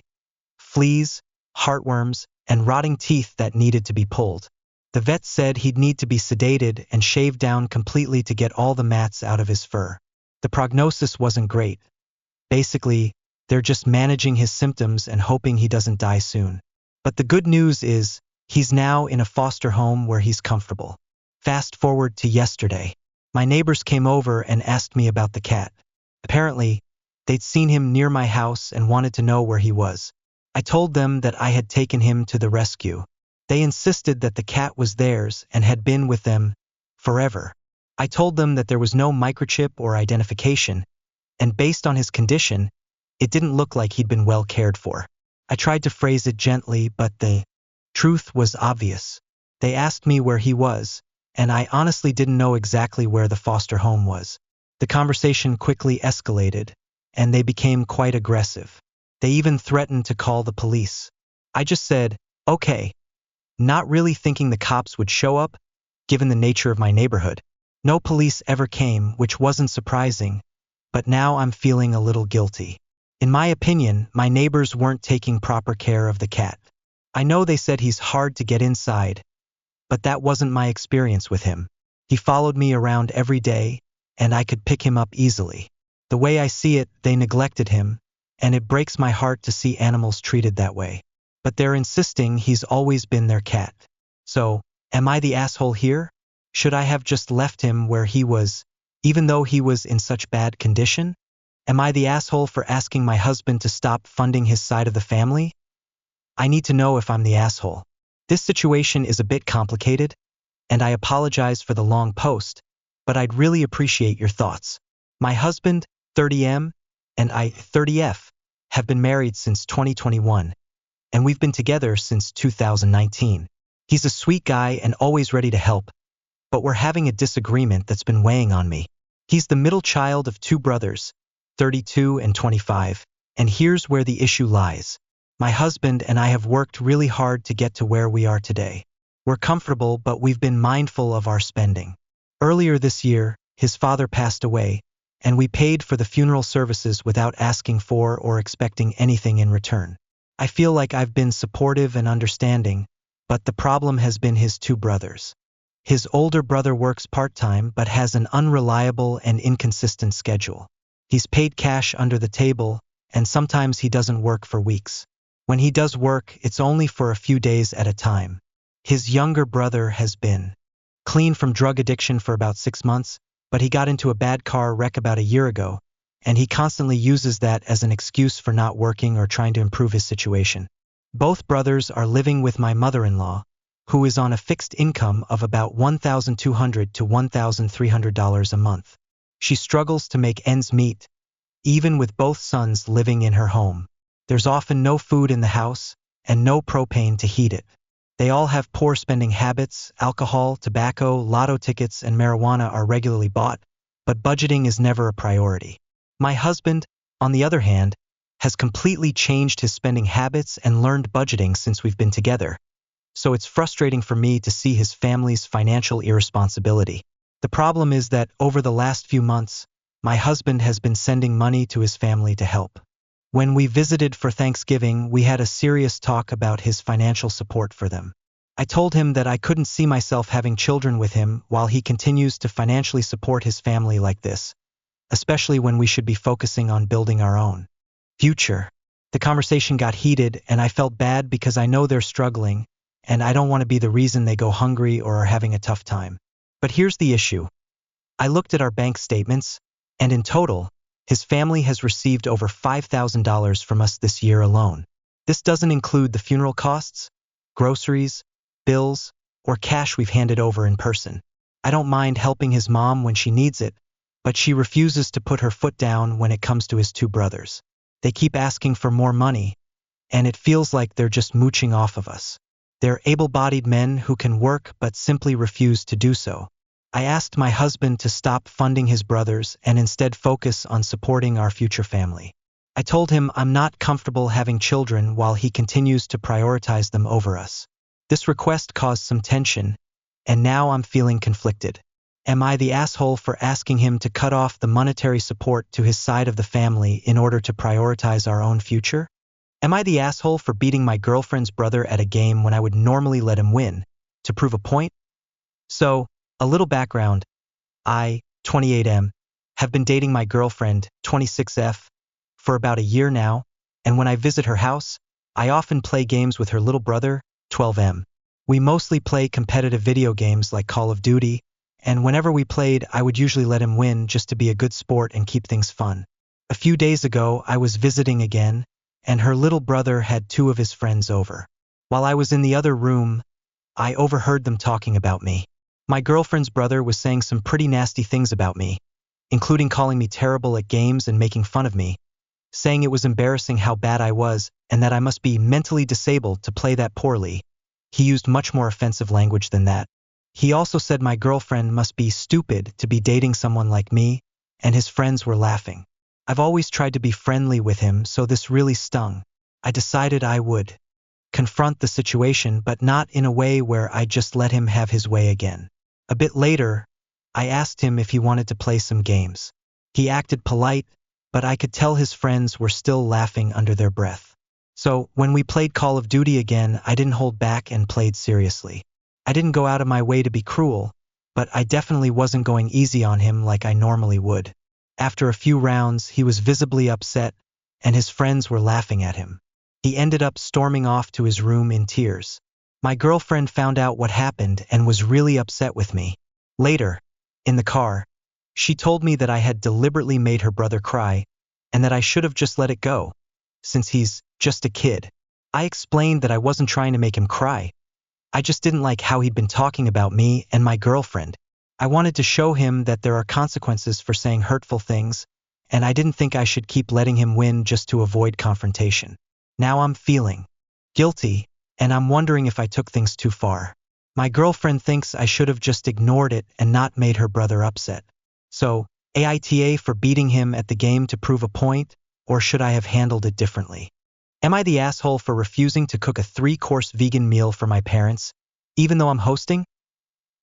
fleas, heartworms, and rotting teeth that needed to be pulled. The vet said he'd need to be sedated and shaved down completely to get all the mats out of his fur. The prognosis wasn't great. Basically, they're just managing his symptoms and hoping he doesn't die soon. But the good news is, he's now in a foster home where he's comfortable. Fast forward to yesterday. My neighbors came over and asked me about the cat. Apparently, they'd seen him near my house and wanted to know where he was. I told them that I had taken him to the rescue. They insisted that the cat was theirs and had been with them forever. I told them that there was no microchip or identification, and based on his condition, it didn't look like he'd been well cared for. I tried to phrase it gently, but the truth was obvious. They asked me where he was, and I honestly didn't know exactly where the foster home was. The conversation quickly escalated, and they became quite aggressive. They even threatened to call the police. I just said, okay, not really thinking the cops would show up, given the nature of my neighborhood. No police ever came, which wasn't surprising, but now I'm feeling a little guilty. In my opinion, my neighbors weren't taking proper care of the cat. I know they said he's hard to get inside, but that wasn't my experience with him. He followed me around every day, and I could pick him up easily. The way I see it, they neglected him, and it breaks my heart to see animals treated that way. But they're insisting he's always been their cat. So, am I the asshole here? Should I have just left him where he was, even though he was in such bad condition? Am I the asshole for asking my husband to stop funding his side of the family? I need to know if I'm the asshole. This situation is a bit complicated, and I apologize for the long post, but I'd really appreciate your thoughts. My husband, 30M, and I, 30F, have been married since 2021, and we've been together since 2019. He's a sweet guy and always ready to help, but we're having a disagreement that's been weighing on me. He's the middle child of 2 brothers, 32 and 25, and here's where the issue lies. My husband and I have worked really hard to get to where we are today. We're comfortable, but we've been mindful of our spending. Earlier this year, his father passed away, and we paid for the funeral services without asking for or expecting anything in return. I feel like I've been supportive and understanding, but the problem has been his 2 brothers. His older brother works part-time but has an unreliable and inconsistent schedule. He's paid cash under the table, and sometimes he doesn't work for weeks. When he does work, it's only for a few days at a time. His younger brother has been clean from drug addiction for about 6 months, but he got into a bad car wreck about a year ago, and he constantly uses that as an excuse for not working or trying to improve his situation. Both brothers are living with my mother-in-law, who is on a fixed income of about $1,200 to $1,300 a month. She struggles to make ends meet, even with both sons living in her home. There's often no food in the house, and no propane to heat it. They all have poor spending habits. Alcohol, tobacco, lotto tickets, and marijuana are regularly bought, but budgeting is never a priority. My husband, on the other hand, has completely changed his spending habits and learned budgeting since we've been together. So it's frustrating for me to see his family's financial irresponsibility. The problem is that over the last few months, my husband has been sending money to his family to help. When we visited for Thanksgiving, we had a serious talk about his financial support for them. I told him that I couldn't see myself having children with him while he continues to financially support his family like this, especially when we should be focusing on building our own future. The conversation got heated, and I felt bad because I know they're struggling, and I don't want to be the reason they go hungry or are having a tough time. But here's the issue. I looked at our bank statements, and in total, his family has received over $5,000 from us this year alone. This doesn't include the funeral costs, groceries, bills, or cash we've handed over in person. I don't mind helping his mom when she needs it, but she refuses to put her foot down when it comes to his 2 brothers. They keep asking for more money, and it feels like they're just mooching off of us. They're able-bodied men who can work but simply refuse to do so. I asked my husband to stop funding his brothers and instead focus on supporting our future family. I told him I'm not comfortable having children while he continues to prioritize them over us. This request caused some tension, and now I'm feeling conflicted. Am I the asshole for asking him to cut off the monetary support to his side of the family in order to prioritize our own future? Am I the asshole for beating my girlfriend's brother at a game when I would normally let him win, to prove a point? So, a little background. I, 28M, have been dating my girlfriend, 26F, for about a year now, and when I visit her house, I often play games with her little brother, 12M. We mostly play competitive video games like Call of Duty, and whenever we played, I would usually let him win just to be a good sport and keep things fun. A few days ago, I was visiting again, and her little brother had two of his friends over. While I was in the other room, I overheard them talking about me. My girlfriend's brother was saying some pretty nasty things about me, including calling me terrible at games and making fun of me, saying it was embarrassing how bad I was and that I must be mentally disabled to play that poorly. He used much more offensive language than that. He also said my girlfriend must be stupid to be dating someone like me, and his friends were laughing. I've always tried to be friendly with him, so this really stung. I decided I would confront the situation, but not in a way where I just let him have his way again. A bit later, I asked him if he wanted to play some games. He acted polite, but I could tell his friends were still laughing under their breath. So, when we played Call of Duty again, I didn't hold back and played seriously. I didn't go out of my way to be cruel, but I definitely wasn't going easy on him like I normally would. After a few rounds, he was visibly upset, and his friends were laughing at him. He ended up storming off to his room in tears. My girlfriend found out what happened and was really upset with me. Later, in the car, she told me that I had deliberately made her brother cry, and that I should have just let it go, since he's just a kid. I explained that I wasn't trying to make him cry. I just didn't like how he'd been talking about me and my girlfriend. I wanted to show him that there are consequences for saying hurtful things, and I didn't think I should keep letting him win just to avoid confrontation. Now I'm feeling guilty, and I'm wondering if I took things too far. My girlfriend thinks I should have just ignored it and not made her brother upset. So, AITA for beating him at the game to prove a point, or should I have handled it differently? Am I the asshole for refusing to cook a 3-course vegan meal for my parents, even though I'm hosting?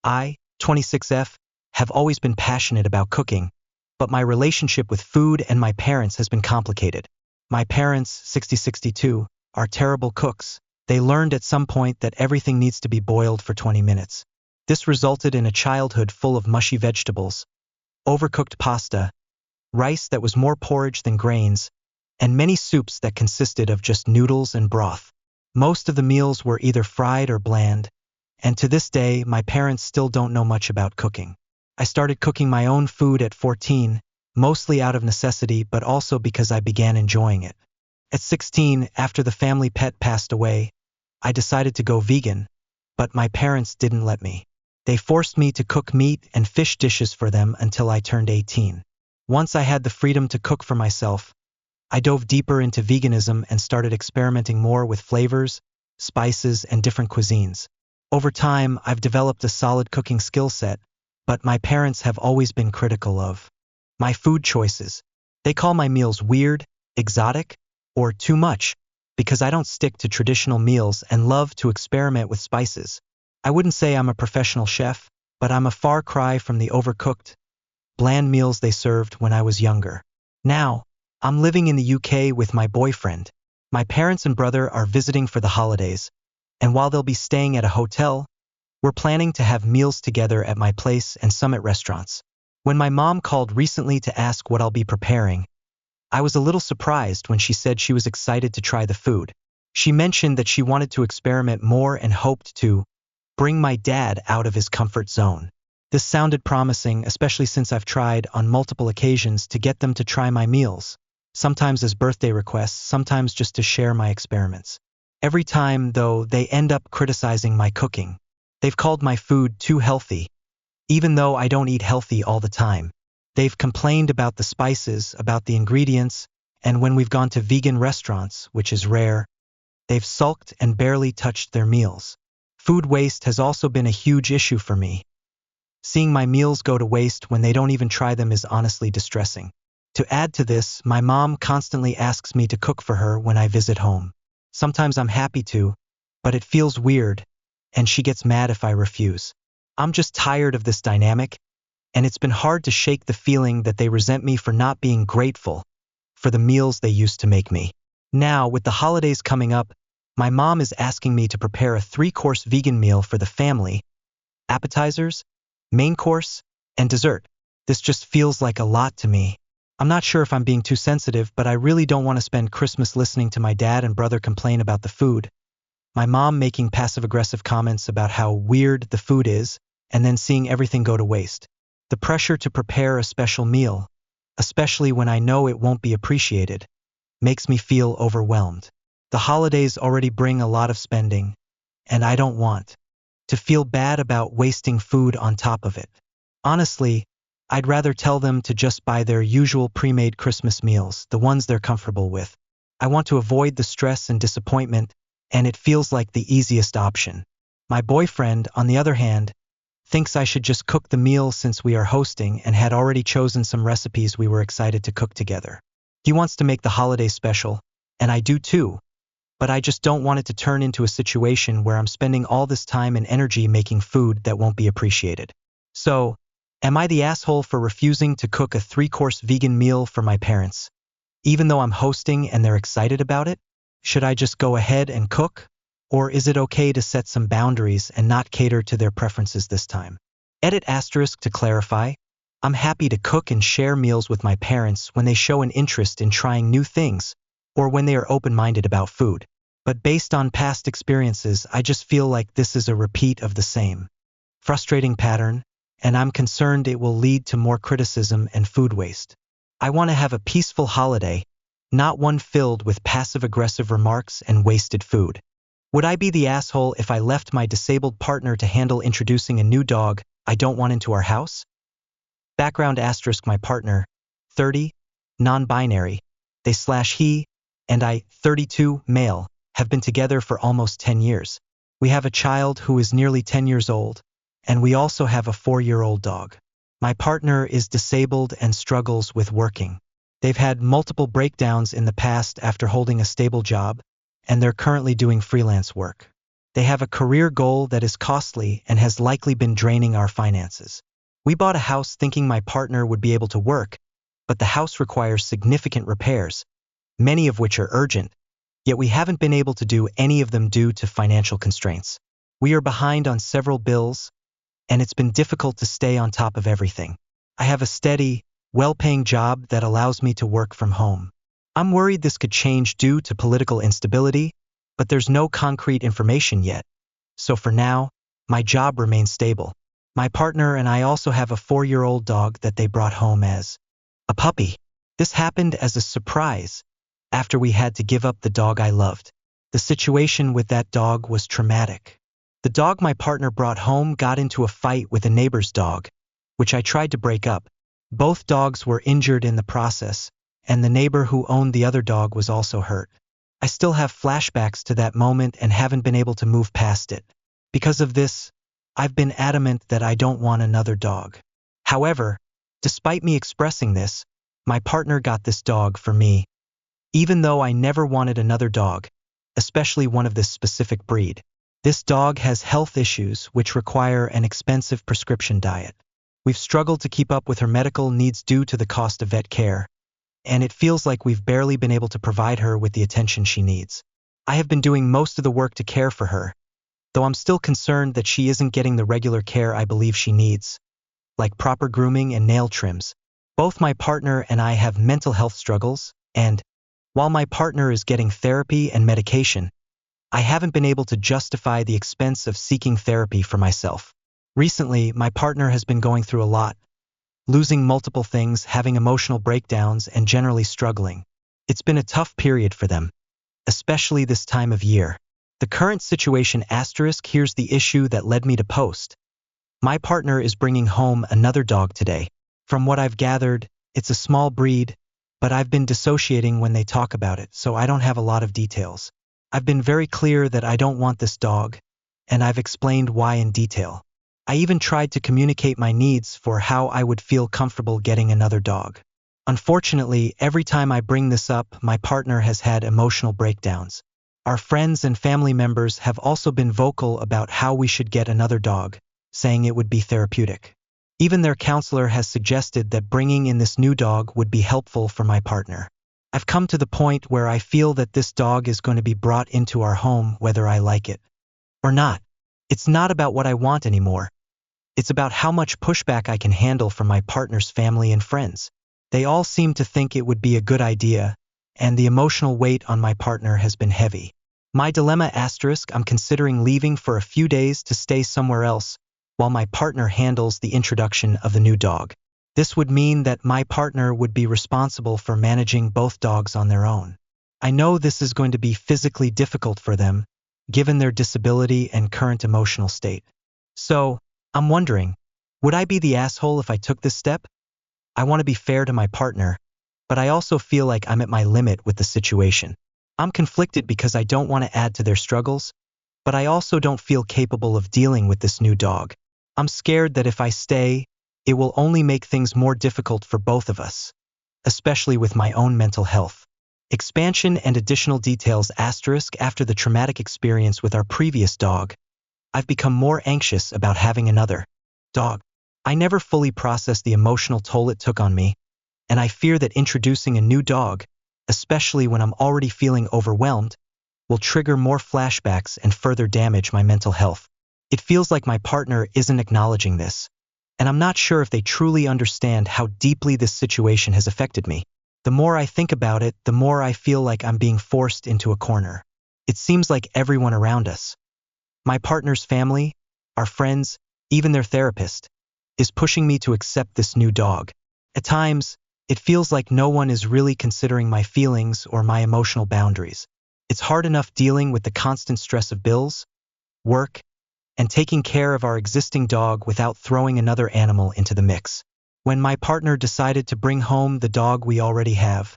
I, 26F, have always been passionate about cooking, but my relationship with food and my parents has been complicated. My parents, 6062, are terrible cooks. They learned at some point that everything needs to be boiled for 20 minutes. This resulted in a childhood full of mushy vegetables, overcooked pasta, rice that was more porridge than grains, and many soups that consisted of just noodles and broth. Most of the meals were either fried or bland, and to this day, my parents still don't know much about cooking. I started cooking my own food at 14, mostly out of necessity, but also because I began enjoying it. At 16, after the family pet passed away, I decided to go vegan, but my parents didn't let me. They forced me to cook meat and fish dishes for them until I turned 18. Once I had the freedom to cook for myself, I dove deeper into veganism and started experimenting more with flavors, spices, and different cuisines. Over time, I've developed a solid cooking skill set, but my parents have always been critical of my food choices. They call my meals weird, exotic, or too much, because I don't stick to traditional meals and love to experiment with spices. I wouldn't say I'm a professional chef, but I'm a far cry from the overcooked, bland meals they served when I was younger. Now, I'm living in the UK with my boyfriend. My parents and brother are visiting for the holidays, and while they'll be staying at a hotel, we're planning to have meals together at my place and some at restaurants. When my mom called recently to ask what I'll be preparing, I was a little surprised when she said she was excited to try the food. She mentioned that she wanted to experiment more and hoped to bring my dad out of his comfort zone. This sounded promising, especially since I've tried on multiple occasions to get them to try my meals, sometimes as birthday requests, sometimes just to share my experiments. Every time, though, they end up criticizing my cooking. They've called my food too healthy, even though I don't eat healthy all the time. They've complained about the spices, about the ingredients, and when we've gone to vegan restaurants, which is rare, They've sulked and barely touched their meals. Food waste has also been a huge issue for me. Seeing my meals go to waste when they don't even try them is honestly distressing. To add to this, my mom constantly asks me to cook for her when I visit home. Sometimes I'm happy to, but it feels weird, and she gets mad if I refuse. I'm just tired of this dynamic, and it's been hard to shake the feeling that they resent me for not being grateful for the meals they used to make me. Now, with the holidays coming up, my mom is asking me to prepare a 3-course vegan meal for the family: appetizers, main course, and dessert. This just feels like a lot to me. I'm not sure if I'm being too sensitive, but I really don't want to spend Christmas listening to my dad and brother complain about the food, my mom making passive-aggressive comments about how weird the food is, and then seeing everything go to waste. The pressure to prepare a special meal, especially when I know it won't be appreciated, makes me feel overwhelmed. The holidays already bring a lot of spending, and I don't want to feel bad about wasting food on top of it. Honestly, I'd rather tell them to just buy their usual pre-made Christmas meals, the ones they're comfortable with. I want to avoid the stress and disappointment, and it feels like the easiest option. My boyfriend, on the other hand, thinks I should just cook the meal since we are hosting and had already chosen some recipes we were excited to cook together. He wants to make the holiday special, and I do too, but I just don't want it to turn into a situation where I'm spending all this time and energy making food that won't be appreciated. So, am I the asshole for refusing to cook a 3-course vegan meal for my parents? Even though I'm hosting and they're excited about it? Should I just go ahead and cook? Or is it okay to set some boundaries and not cater to their preferences this time? Edit asterisk to clarify. I'm happy to cook and share meals with my parents when they show an interest in trying new things, or when they are open-minded about food. But based on past experiences, I just feel like this is a repeat of the same frustrating pattern, and I'm concerned it will lead to more criticism and food waste. I want to have a peaceful holiday, not one filled with passive-aggressive remarks and wasted food. Would I be the asshole if I left my disabled partner to handle introducing a new dog I don't want into our house? Background asterisk my partner, 30, non-binary, they/he, and I, 32, male, have been together for almost 10 years. We have a child who is nearly 10 years old, and we also have a 4-year-old dog. My partner is disabled and struggles with working. They've had multiple breakdowns in the past after holding a stable job, and they're currently doing freelance work. They have a career goal that is costly and has likely been draining our finances. We bought a house thinking my partner would be able to work, but the house requires significant repairs, many of which are urgent, yet we haven't been able to do any of them due to financial constraints. We are behind on several bills, and it's been difficult to stay on top of everything. I have a steady, well-paying job that allows me to work from home. I'm worried this could change due to political instability, but there's no concrete information yet. So for now, my job remains stable. My partner and I also have a 4-year-old dog that they brought home as a puppy. This happened as a surprise after we had to give up the dog I loved. The situation with that dog was traumatic. The dog my partner brought home got into a fight with a neighbor's dog, which I tried to break up. Both dogs were injured in the process, and the neighbor who owned the other dog was also hurt. I still have flashbacks to that moment and haven't been able to move past it. Because of this, I've been adamant that I don't want another dog. However, despite me expressing this, my partner got this dog for me, even though I never wanted another dog, especially one of this specific breed. This dog has health issues which require an expensive prescription diet. We've struggled to keep up with her medical needs due to the cost of vet care, and it feels like we've barely been able to provide her with the attention she needs. I have been doing most of the work to care for her, though I'm still concerned that she isn't getting the regular care I believe she needs, like proper grooming and nail trims. Both my partner and I have mental health struggles, and while my partner is getting therapy and medication, I haven't been able to justify the expense of seeking therapy for myself. Recently, my partner has been going through a lot, losing multiple things, having emotional breakdowns, and generally struggling. It's been a tough period for them, especially this time of year. The current situation asterisk here's the issue that led me to post. My partner is bringing home another dog today. From what I've gathered, it's a small breed, but I've been dissociating when they talk about it, so I don't have a lot of details. I've been very clear that I don't want this dog, and I've explained why in detail. I even tried to communicate my needs for how I would feel comfortable getting another dog. Unfortunately, every time I bring this up, my partner has had emotional breakdowns. Our friends and family members have also been vocal about how we should get another dog, saying it would be therapeutic. Even their counselor has suggested that bringing in this new dog would be helpful for my partner. I've come to the point where I feel that this dog is going to be brought into our home whether I like it or not. It's not about what I want anymore. It's about how much pushback I can handle from my partner's family and friends. They all seem to think it would be a good idea, and the emotional weight on my partner has been heavy. My dilemma *, I'm considering leaving for a few days to stay somewhere else, while my partner handles the introduction of the new dog. This would mean that my partner would be responsible for managing both dogs on their own. I know this is going to be physically difficult for them, given their disability and current emotional state. So, I'm wondering, would I be the asshole if I took this step? I want to be fair to my partner, but I also feel like I'm at my limit with the situation. I'm conflicted because I don't want to add to their struggles, but I also don't feel capable of dealing with this new dog. I'm scared that if I stay, it will only make things more difficult for both of us, especially with my own mental health. Expansion and additional details * after the traumatic experience with our previous dog, I've become more anxious about having another dog. I never fully processed the emotional toll it took on me, and I fear that introducing a new dog, especially when I'm already feeling overwhelmed, will trigger more flashbacks and further damage my mental health. It feels like my partner isn't acknowledging this, and I'm not sure if they truly understand how deeply this situation has affected me. The more I think about it, the more I feel like I'm being forced into a corner. It seems like everyone around us, my partner's family, our friends, even their therapist, is pushing me to accept this new dog. At times, it feels like no one is really considering my feelings or my emotional boundaries. It's hard enough dealing with the constant stress of bills, work, and taking care of our existing dog without throwing another animal into the mix. When my partner decided to bring home the dog we already have,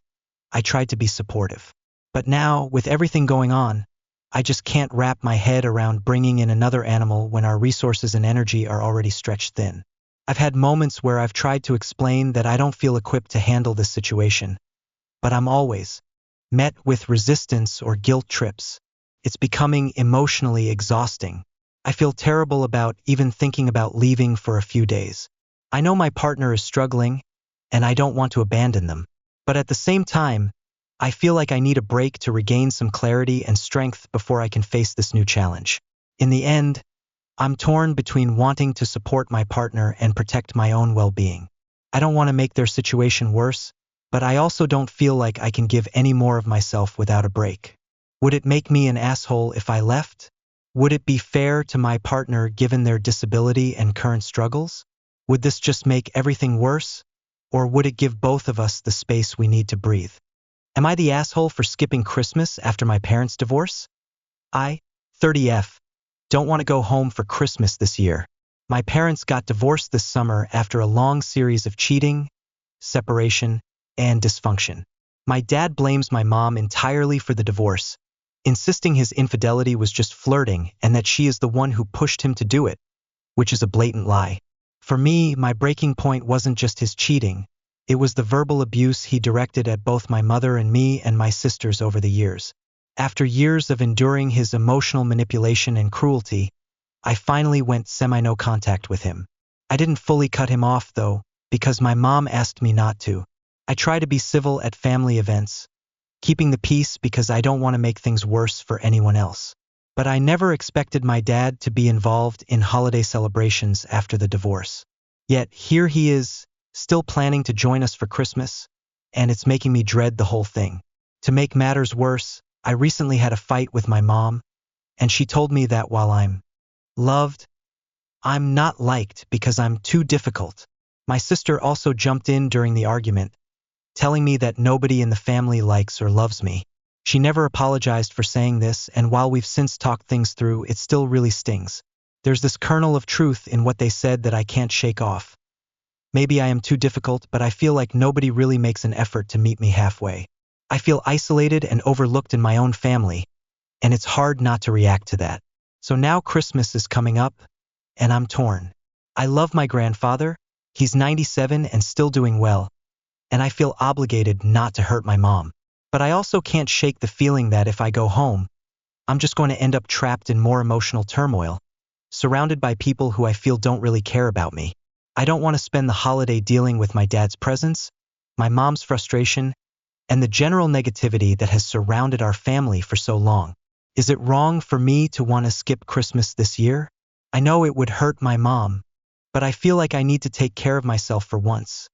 I tried to be supportive. But now, with everything going on, I just can't wrap my head around bringing in another animal when our resources and energy are already stretched thin. I've had moments where I've tried to explain that I don't feel equipped to handle this situation, but I'm always met with resistance or guilt trips. It's becoming emotionally exhausting. I feel terrible about even thinking about leaving for a few days. I know my partner is struggling, and I don't want to abandon them. But at the same time, I feel like I need a break to regain some clarity and strength before I can face this new challenge. In the end, I'm torn between wanting to support my partner and protect my own well-being. I don't want to make their situation worse, but I also don't feel like I can give any more of myself without a break. Would it make me an asshole if I left? Would it be fair to my partner given their disability and current struggles? Would this just make everything worse? Or would it give both of us the space we need to breathe? Am I the asshole for skipping Christmas after my parents' divorce? I, 30F, don't want to go home for Christmas this year. My parents got divorced this summer after a long series of cheating, separation, and dysfunction. My dad blames my mom entirely for the divorce, insisting his infidelity was just flirting and that she is the one who pushed him to do it, which is a blatant lie. For me, my breaking point wasn't just his cheating, it was the verbal abuse he directed at both my mother and me and my sisters over the years. After years of enduring his emotional manipulation and cruelty, I finally went semi-no contact with him. I didn't fully cut him off, though, because my mom asked me not to. I try to be civil at family events, keeping the peace because I don't want to make things worse for anyone else. But I never expected my dad to be involved in holiday celebrations after the divorce. Yet here he is, still planning to join us for Christmas, and it's making me dread the whole thing. To make matters worse, I recently had a fight with my mom, and she told me that while I'm loved, I'm not liked because I'm too difficult. My sister also jumped in during the argument, telling me that nobody in the family likes or loves me. She never apologized for saying this, and while we've since talked things through, it still really stings. There's this kernel of truth in what they said that I can't shake off. Maybe I am too difficult, but I feel like nobody really makes an effort to meet me halfway. I feel isolated and overlooked in my own family, and it's hard not to react to that. So now Christmas is coming up, and I'm torn. I love my grandfather, he's 97 and still doing well, and I feel obligated not to hurt my mom. But I also can't shake the feeling that if I go home, I'm just going to end up trapped in more emotional turmoil, surrounded by people who I feel don't really care about me. I don't want to spend the holiday dealing with my dad's presence, my mom's frustration, and the general negativity that has surrounded our family for so long. Is it wrong for me to want to skip Christmas this year? I know it would hurt my mom, but I feel like I need to take care of myself for once,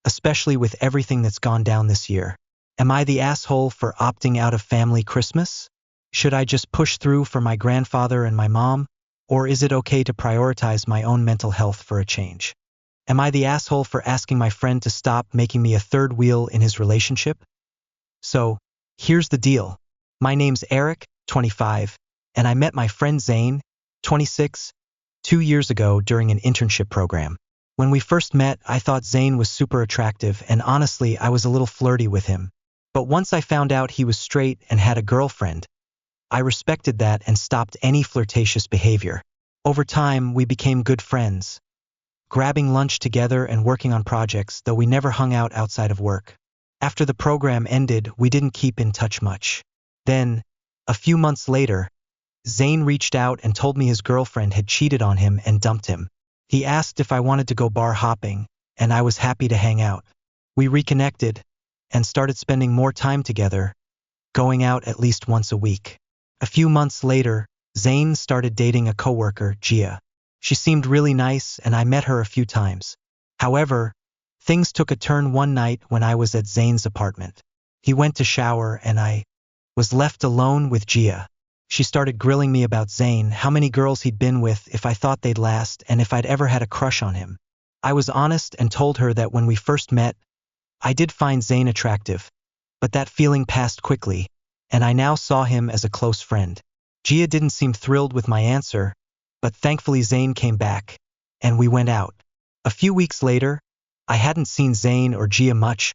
especially with everything that's gone down this year. Am I the asshole for opting out of family Christmas? Should I just push through for my grandfather and my mom, or is it okay to prioritize my own mental health for a change? Am I the asshole for asking my friend to stop making me a third wheel in his relationship? So, here's the deal. My name's Eric, 25, and I met my friend Zane, 26, 2 years ago during an internship program. When we first met, I thought Zane was super attractive, and honestly, I was a little flirty with him. But once I found out he was straight and had a girlfriend, I respected that and stopped any flirtatious behavior. Over time, we became good friends, grabbing lunch together and working on projects, though we never hung out outside of work. After the program ended, we didn't keep in touch much. Then, a few months later, Zane reached out and told me his girlfriend had cheated on him and dumped him. He asked if I wanted to go bar hopping, and I was happy to hang out. We reconnected and started spending more time together, going out at least once a week. A few months later, Zane started dating a coworker, Gia. She seemed really nice, and I met her a few times. However, things took a turn one night when I was at Zane's apartment. He went to shower, and I was left alone with Gia. She started grilling me about Zane, how many girls he'd been with, if I thought they'd last, and if I'd ever had a crush on him. I was honest and told her that when we first met, I did find Zane attractive, but that feeling passed quickly, and I now saw him as a close friend. Gia didn't seem thrilled with my answer, but thankfully Zane came back, and we went out. A few weeks later, I hadn't seen Zane or Gia much,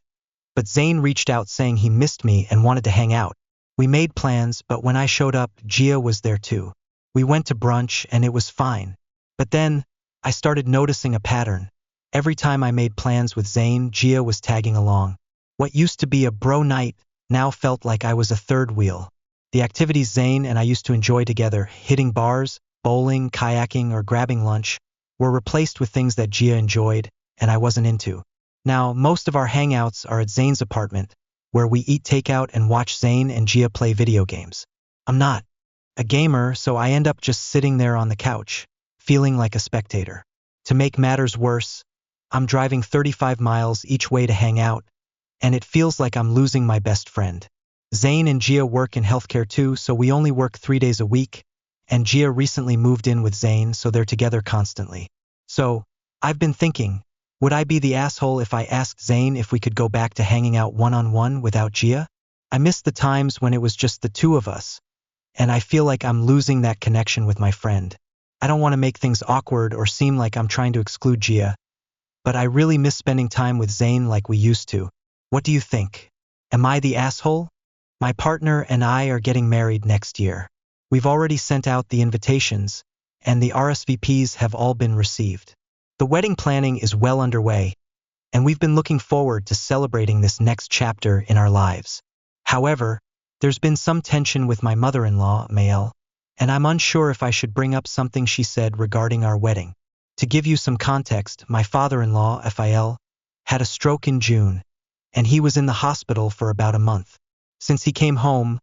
but Zane reached out saying he missed me and wanted to hang out. We made plans, but when I showed up, Gia was there too. We went to brunch, and it was fine. But then, I started noticing a pattern. Every time I made plans with Zane, Gia was tagging along. What used to be a bro night now felt like I was a third wheel. The activities Zane and I used to enjoy together, hitting bars, bowling, kayaking, or grabbing lunch, were replaced with things that Gia enjoyed and I wasn't into. Now, most of our hangouts are at Zane's apartment, where we eat takeout and watch Zane and Gia play video games. I'm not a gamer, so I end up just sitting there on the couch, feeling like a spectator. To make matters worse, I'm driving 35 miles each way to hang out, and it feels like I'm losing my best friend. Zane and Gia work in healthcare too, so we only work 3 days a week, and Gia recently moved in with Zane, so they're together constantly. So, I've been thinking, would I be the asshole if I asked Zane if we could go back to hanging out one-on-one without Gia? I miss the times when it was just the two of us, and I feel like I'm losing that connection with my friend. I don't want to make things awkward or seem like I'm trying to exclude Gia, but I really miss spending time with Zane like we used to. What do you think? Am I the asshole? My partner and I are getting married next year. We've already sent out the invitations, and the RSVPs have all been received. The wedding planning is well underway, and we've been looking forward to celebrating this next chapter in our lives. However, there's been some tension with my mother-in-law, Mael, and I'm unsure if I should bring up something she said regarding our wedding. To give you some context, my father-in-law, Phil, had a stroke in June, and he was in the hospital for about a month. Since he came home,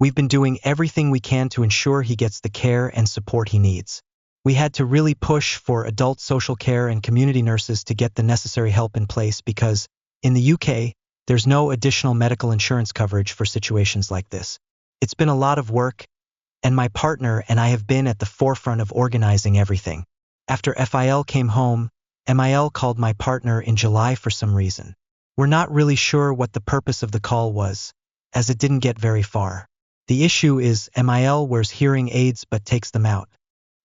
we've been doing everything we can to ensure he gets the care and support he needs. We had to really push for adult social care and community nurses to get the necessary help in place because, in the UK, there's no additional medical insurance coverage for situations like this. It's been a lot of work, and my partner and I have been at the forefront of organizing everything. After Phil came home, Mael called my partner in July for some reason. We're not really sure what the purpose of the call was, as it didn't get very far. The issue is Mael wears hearing aids but takes them out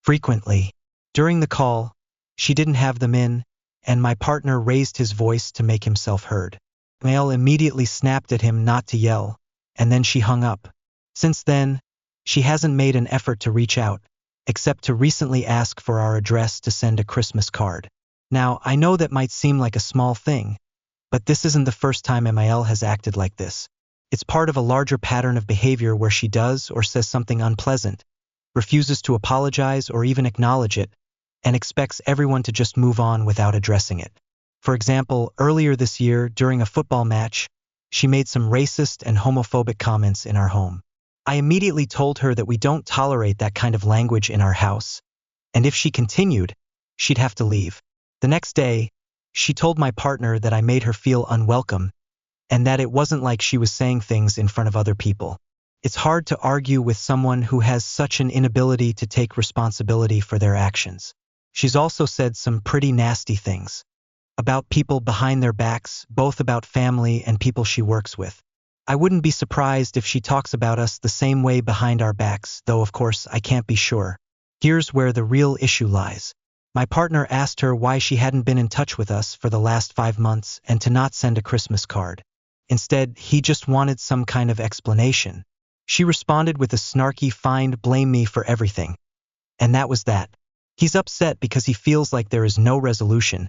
frequently. During the call, she didn't have them in, and my partner raised his voice to make himself heard. Mael immediately snapped at him not to yell, and then she hung up. Since then, She hasn't made an effort to reach out, except to recently ask for our address to send a Christmas card. Now, I know that might seem like a small thing, but this isn't the first time MIL has acted like this. It's part of a larger pattern of behavior where she does or says something unpleasant, refuses to apologize or even acknowledge it, and expects everyone to just move on without addressing it. For example, earlier this year, during a football match, she made some racist and homophobic comments in our home. I immediately told her that we don't tolerate that kind of language in our house, and if she continued, she'd have to leave. The next day, she told my partner that I made her feel unwelcome, and that it wasn't like she was saying things in front of other people. It's hard to argue with someone who has such an inability to take responsibility for their actions. She's also said some pretty nasty things about people behind their backs, both about family and people she works with. I wouldn't be surprised if she talks about us the same way behind our backs, though of course I can't be sure. Here's where the real issue lies. My partner asked her why she hadn't been in touch with us for the last 5 months and to not send a Christmas card. Instead, he just wanted some kind of explanation. She responded with a snarky "find blame me for everything." And that was that. He's upset because he feels like there is no resolution,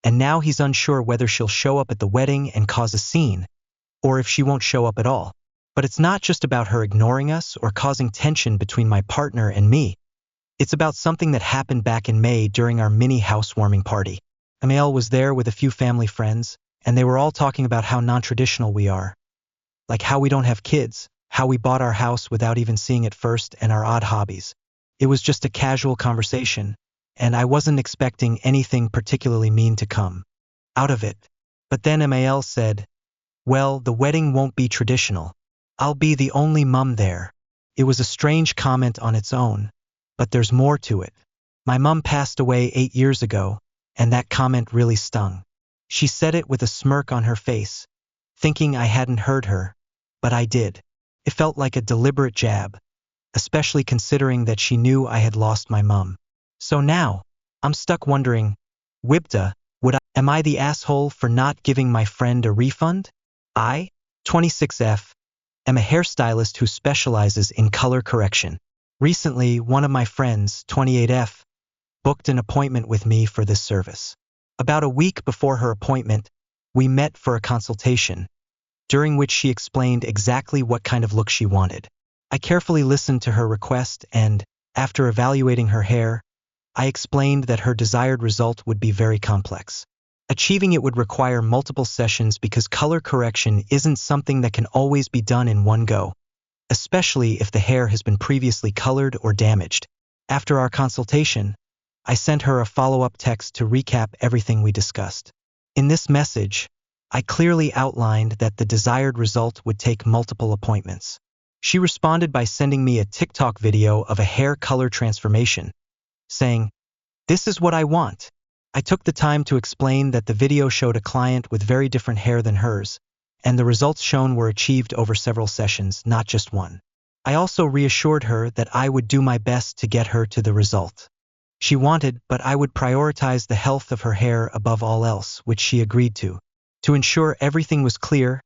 and now he's unsure whether she'll show up at the wedding and cause a scene, or if she won't show up at all. But it's not just about her ignoring us or causing tension between my partner and me. It's about something that happened back in May during our mini housewarming party. Emil was there with a few family friends, and they were all talking about how non-traditional we are. Like how we don't have kids, how we bought our house without even seeing it first, and our odd hobbies. It was just a casual conversation, and I wasn't expecting anything particularly mean to come out of it. But then Emil said, "Well, the wedding won't be traditional. I'll be the only mum there." It was a strange comment on its own, but there's more to it. My mum passed away 8 years ago, and that comment really stung. She said it with a smirk on her face, thinking I hadn't heard her, but I did. It felt like a deliberate jab, especially considering that she knew I had lost my mum. So now, I'm stuck wondering, Wibda, am I the asshole for not giving my friend a refund? I, 26F, am a hairstylist who specializes in color correction. Recently, one of my friends, 28F, booked an appointment with me for this service. About a week before her appointment, we met for a consultation, during which she explained exactly what kind of look she wanted. I carefully listened to her request and, after evaluating her hair, I explained that her desired result would be very complex. Achieving it would require multiple sessions because color correction isn't something that can always be done in one go, especially if the hair has been previously colored or damaged. After our consultation, I sent her a follow-up text to recap everything we discussed. In this message, I clearly outlined that the desired result would take multiple appointments. She responded by sending me a TikTok video of a hair color transformation, saying, "This is what I want." I took the time to explain that the video showed a client with very different hair than hers, and the results shown were achieved over several sessions, not just one. I also reassured her that I would do my best to get her to the result she wanted, but I would prioritize the health of her hair above all else, which she agreed to. To ensure everything was clear,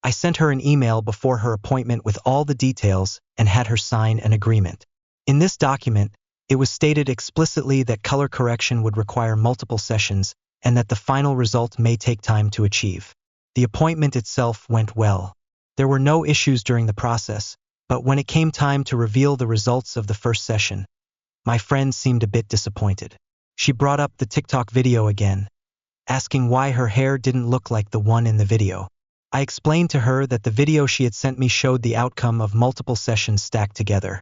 I sent her an email before her appointment with all the details and had her sign an agreement. In this document, it was stated explicitly that color correction would require multiple sessions and that the final result may take time to achieve. The appointment itself went well. There were no issues during the process, but when it came time to reveal the results of the first session, my friend seemed a bit disappointed. She brought up the TikTok video again, asking why her hair didn't look like the one in the video. I explained to her that the video she had sent me showed the outcome of multiple sessions stacked together,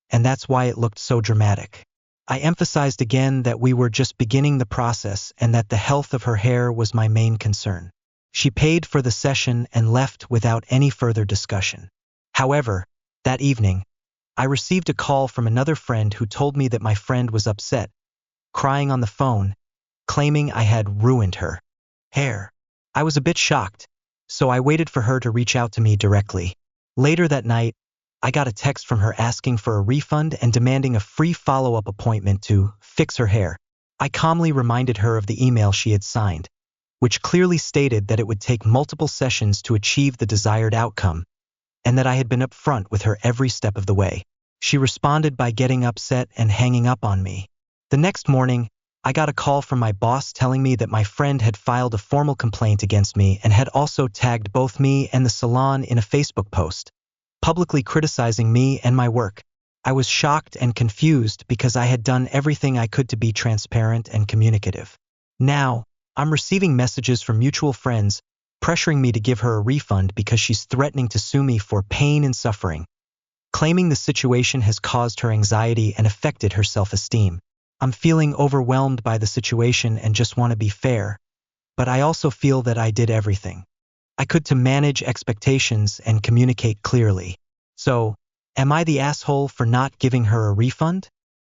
and that's why it looked so dramatic. I emphasized again that we were just beginning the process and that the health of her hair was my main concern. She paid for the session and left without any further discussion. However, that evening, I received a call from another friend who told me that my friend was upset, crying on the phone, claiming I had ruined her hair. I was a bit shocked, so I waited for her to reach out to me directly. Later that night, I got a text from her asking for a refund and demanding a free follow-up appointment to fix her hair. I calmly reminded her of the email she had signed, which clearly stated that it would take multiple sessions to achieve the desired outcome, and that I had been upfront with her every step of the way. She responded by getting upset and hanging up on me. The next morning, I got a call from my boss telling me that my friend had filed a formal complaint against me and had also tagged both me and the salon in a Facebook post, publicly criticizing me and my work. I was shocked and confused because I had done everything I could to be transparent and communicative. Now, I'm receiving messages from mutual friends pressuring me to give her a refund because she's threatening to sue me for pain and suffering, claiming the situation has caused her anxiety and affected her self-esteem. I'm feeling overwhelmed by the situation and just want to be fair, but I also feel that I did everything I could to manage expectations and communicate clearly. So, am I the asshole for not giving her a refund?